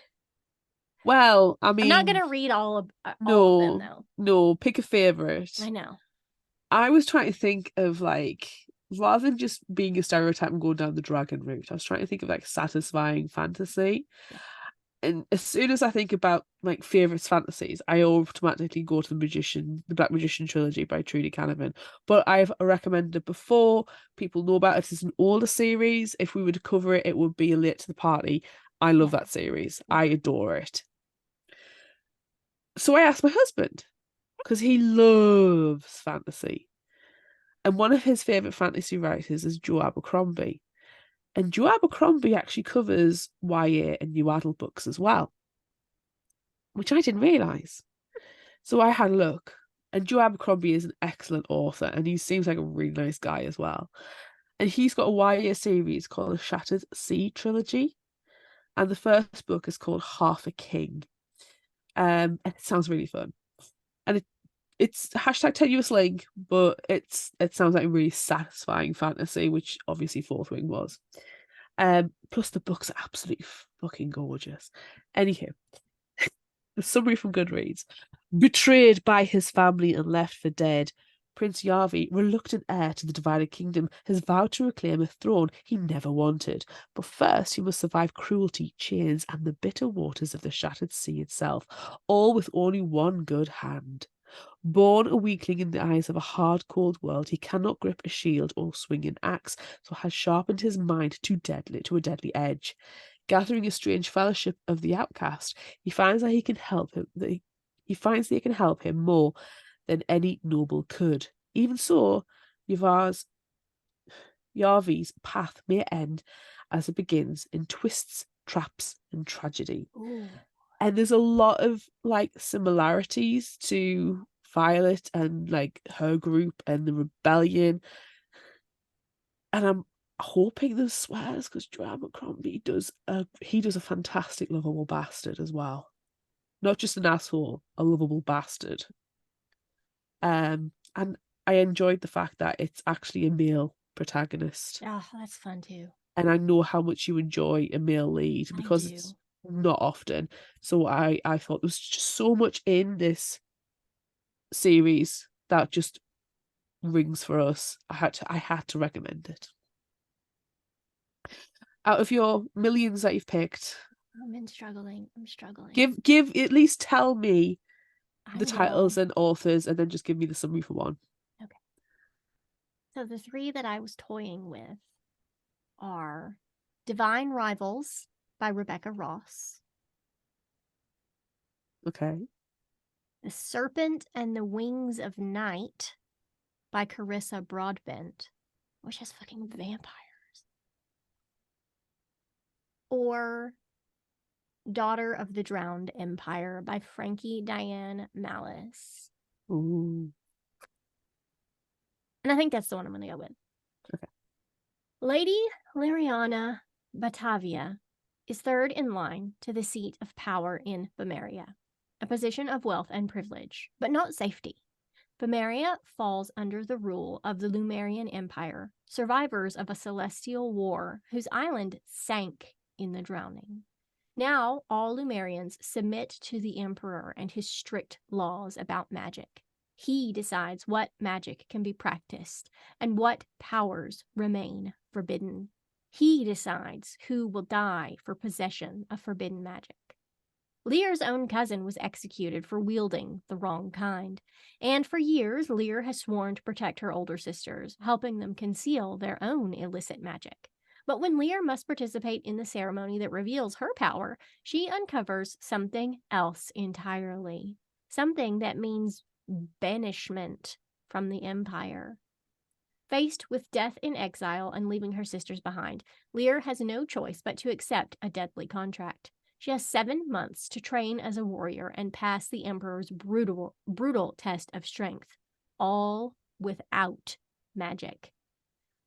Well, I mean, I'm not going to read all of them, though. No, pick a favorite. I know. I was trying to think of, like, rather than just being a stereotype and going down the dragon route, I was trying to think of, like, satisfying fantasy. Yeah. And as soon as I think about, like, favourites fantasies, I automatically go to the Black Magician trilogy by Trudy Canavan. But I've recommended it before. People know about it. It's an older series. If we were to cover it, it would be Late to the Party. I love that series. I adore it. So I asked my husband, because he loves fantasy. And one of his favourite fantasy writers is Joe Abercrombie. And Joe Abercrombie actually covers YA and new adult books as well, which I didn't realise. So I had a look. And Joe Abercrombie is an excellent author, and he seems like a really nice guy as well. And he's got a YA series called the Shattered Sea Trilogy. And the first book is called Half a King. And it sounds really fun. And it's hashtag tenuous link, but it sounds like a really satisfying fantasy, which obviously Fourth Wing was. Plus the books are absolutely fucking gorgeous. Anywho, the summary from Goodreads. Betrayed by his family and left for dead, Prince Yarvi, reluctant heir to the divided kingdom, has vowed to reclaim a throne he never wanted. But first, he must survive cruelty, chains, and the bitter waters of the Shattered Sea itself, all with only one good hand. Born a weakling in the eyes of a hard, cold world, he cannot grip a shield or swing an axe, so has sharpened his mind to a deadly edge. Gathering a strange fellowship of the outcast, he finds that he can help him. He finds that he can help him more than any noble could. Even so, Yarvi's path may end as it begins in twists, traps, and tragedy. Ooh. And there's a lot of, like, similarities to Violet and, like, her group and the rebellion. And hoping there's swears because Joanne Crombie does a fantastic lovable bastard as well. Not just an asshole, a lovable bastard. And I enjoyed the fact that it's actually a male protagonist. Oh, that's fun too. And I know how much you enjoy a male lead because it's not often. So I thought there was just so much in this series that just rings for us. I had to recommend it. Out of your millions that you've picked, I'm struggling. give at least tell me the I titles will. and authors, and then just give me the summary for one. Okay. So the three that I was toying with are Divine Rivals by Rebecca Yarros, Okay. The Serpent and the Wings of Night by Carissa Broadbent, which has fucking vampires, or Daughter of the Drowned Empire by Frankie Diane Malice. Ooh. And I think that's the one I'm going to go with. Okay. Lady Liriana Batavia is third in line to the seat of power in Bavaria, a position of wealth and privilege, but not safety. Bavaria falls under the rule of the Lumerian Empire, survivors of a celestial war whose island sank in the drowning. Now all Lumerians submit to the Emperor and his strict laws about magic. He decides what magic can be practiced and what powers remain forbidden. He decides who will die for possession of forbidden magic. Lear's own cousin was executed for wielding the wrong kind, and for years Lear has sworn to protect her older sisters, helping them conceal their own illicit magic. But when Lear must participate in the ceremony that reveals her power, she uncovers something else entirely. Something that means banishment from the Empire. Faced with death in exile and leaving her sisters behind, Lear has no choice but to accept a deadly contract. She has 7 months to train as a warrior and pass the Emperor's brutal test of strength, all without magic.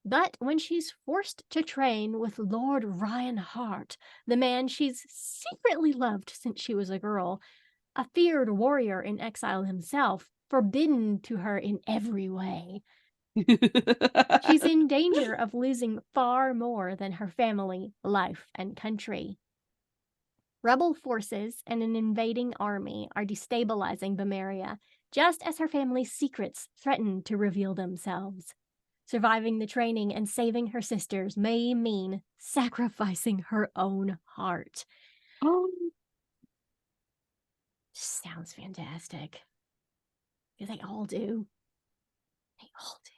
But when she's forced to train with Lord Ryan Hart, the man she's secretly loved since she was a girl, a feared warrior in exile himself, forbidden to her in every way, she's in danger of losing far more than her family, life, and country. Rebel forces and an invading army are destabilizing Bavaria, just as her family's secrets threaten to reveal themselves. Surviving the training and saving her sisters may mean sacrificing her own heart. Oh. Sounds fantastic. They all do. They all do.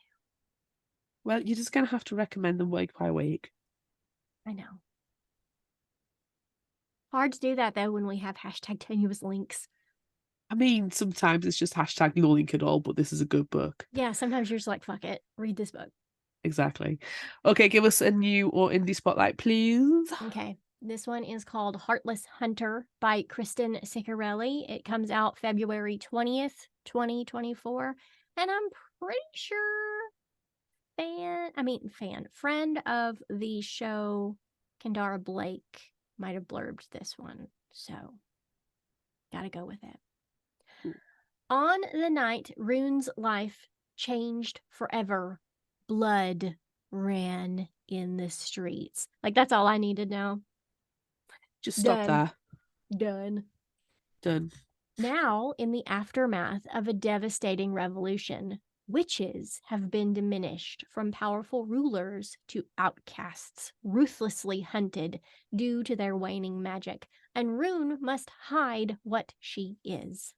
Well, you're just gonna have to recommend them week by week. I know. Hard to do that though when we have hashtag tenuous links. I mean, sometimes it's just hashtag no link at all, but this is a good book. Yeah, sometimes you're just like, fuck it, read this book. Exactly. Okay, give us a new or indie spotlight, please. Okay. This one is called Heartless Hunter by Kristen Ciccarelli. It comes out February 20th, 2024. And I'm pretty sure friend of the show, Kendara Blake, might have blurbed this one. So, gotta go with it. On the night Rune's life changed forever, blood ran in the streets. Like, that's all I need to know. Just stop there. Done. Now, in the aftermath of a devastating revolution, witches have been diminished from powerful rulers to outcasts, ruthlessly hunted due to their waning magic, and Rune must hide what she is.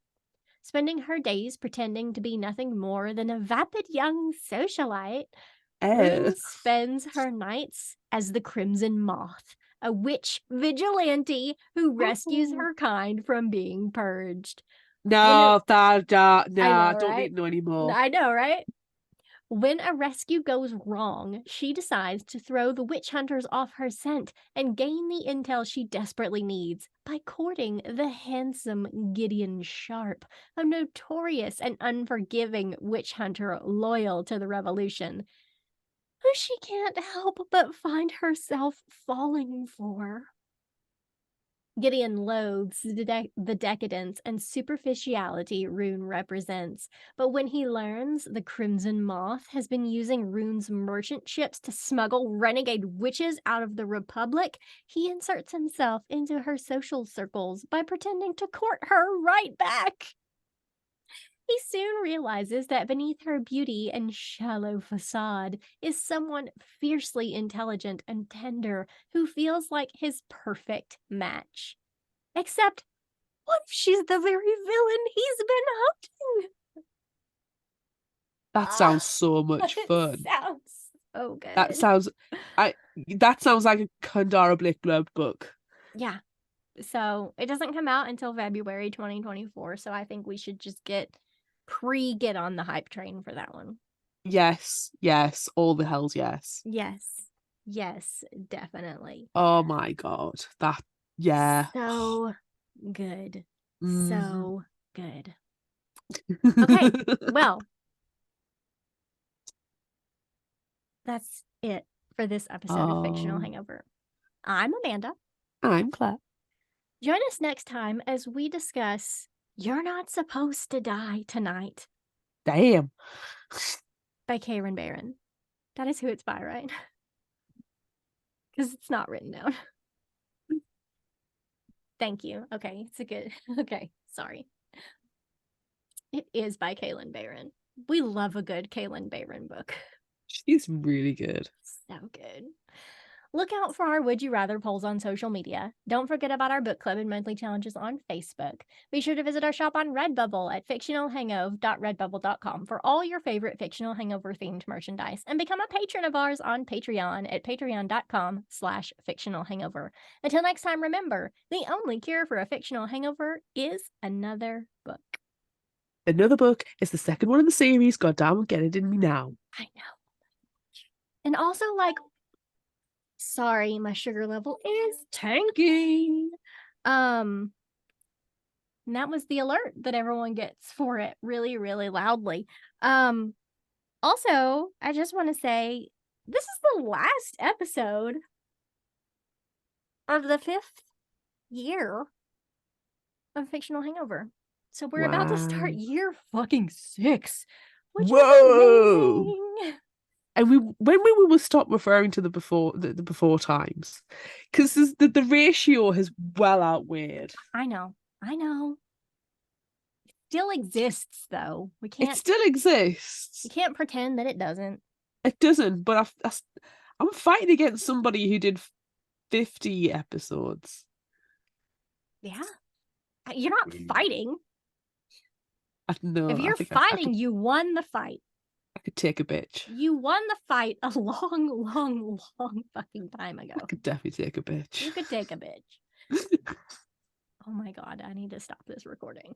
Spending her days pretending to be nothing more than a vapid young socialite, Rune spends her nights as the Crimson Moth, a witch vigilante who rescues her kind from being purged. No, don't don't need to know anymore. I know, right? When a rescue goes wrong, she decides to throw the witch hunters off her scent and gain the intel she desperately needs by courting the handsome Gideon Sharp, a notorious and unforgiving witch hunter loyal to the revolution. who she can't help but find herself falling for. Gideon loathes the decadence and superficiality Rune represents, but when he learns the Crimson Moth has been using Rune's merchant ships to smuggle renegade witches out of the Republic, he inserts himself into her social circles by pretending to court her right back. He soon realizes that beneath her beauty and shallow facade is someone fiercely intelligent and tender who feels like his perfect match. Except, what if she's the very villain he's been hunting? That sounds so much fun. Sounds so good. That sounds like a Kandara Blick Blurb book. Yeah. So it doesn't come out until February 2024. So I think we should just get on the hype train for that one. Yes, all the hells yes. Yes, definitely. Oh my god. So good. So good. Okay, well, that's it for this episode of Fictional Hangover. I'm Amanda. I'm Claire. Join us next time as we discuss You're Not Supposed to Die Tonight. Damn. By Karen Barron. That is who it's by, right? Because it's not written down. Thank you. Okay, it's a good... Okay, sorry. It is by Kaylin Barron. We love a good Kaylin Barron book. She's really good. So good. Look out for our Would You Rather polls on social media. Don't forget about our book club and monthly challenges on Facebook. Be sure to visit our shop on Redbubble at fictionalhangover.redbubble.com for all your favorite Fictional Hangover themed merchandise, and become a patron of ours on Patreon at patreon.com/fictionalhangover. Until next time, remember, the only cure for a fictional hangover is another book. Another book is the second one in the series. God damn, get it in me now. I know. And also, like, sorry, my sugar level is tanking. And that was the alert that everyone gets for it really, really loudly. Also, I just want to say this is the last episode of the 5th year of Fictional Hangover. So we're about to start year fucking 6, which is amazing. And when we will stop referring to the before times, because the ratio has well outweighed. I know. It still exists, though. It still exists. We can't pretend that it doesn't. It doesn't. But I'm fighting against somebody who did 50 episodes. Yeah, you're not fighting. I know. If you're fighting, you won the fight. I could take a bitch. You won the fight a long fucking time ago. I could definitely take a bitch. You could take a bitch. Oh my god, I need to stop this recording.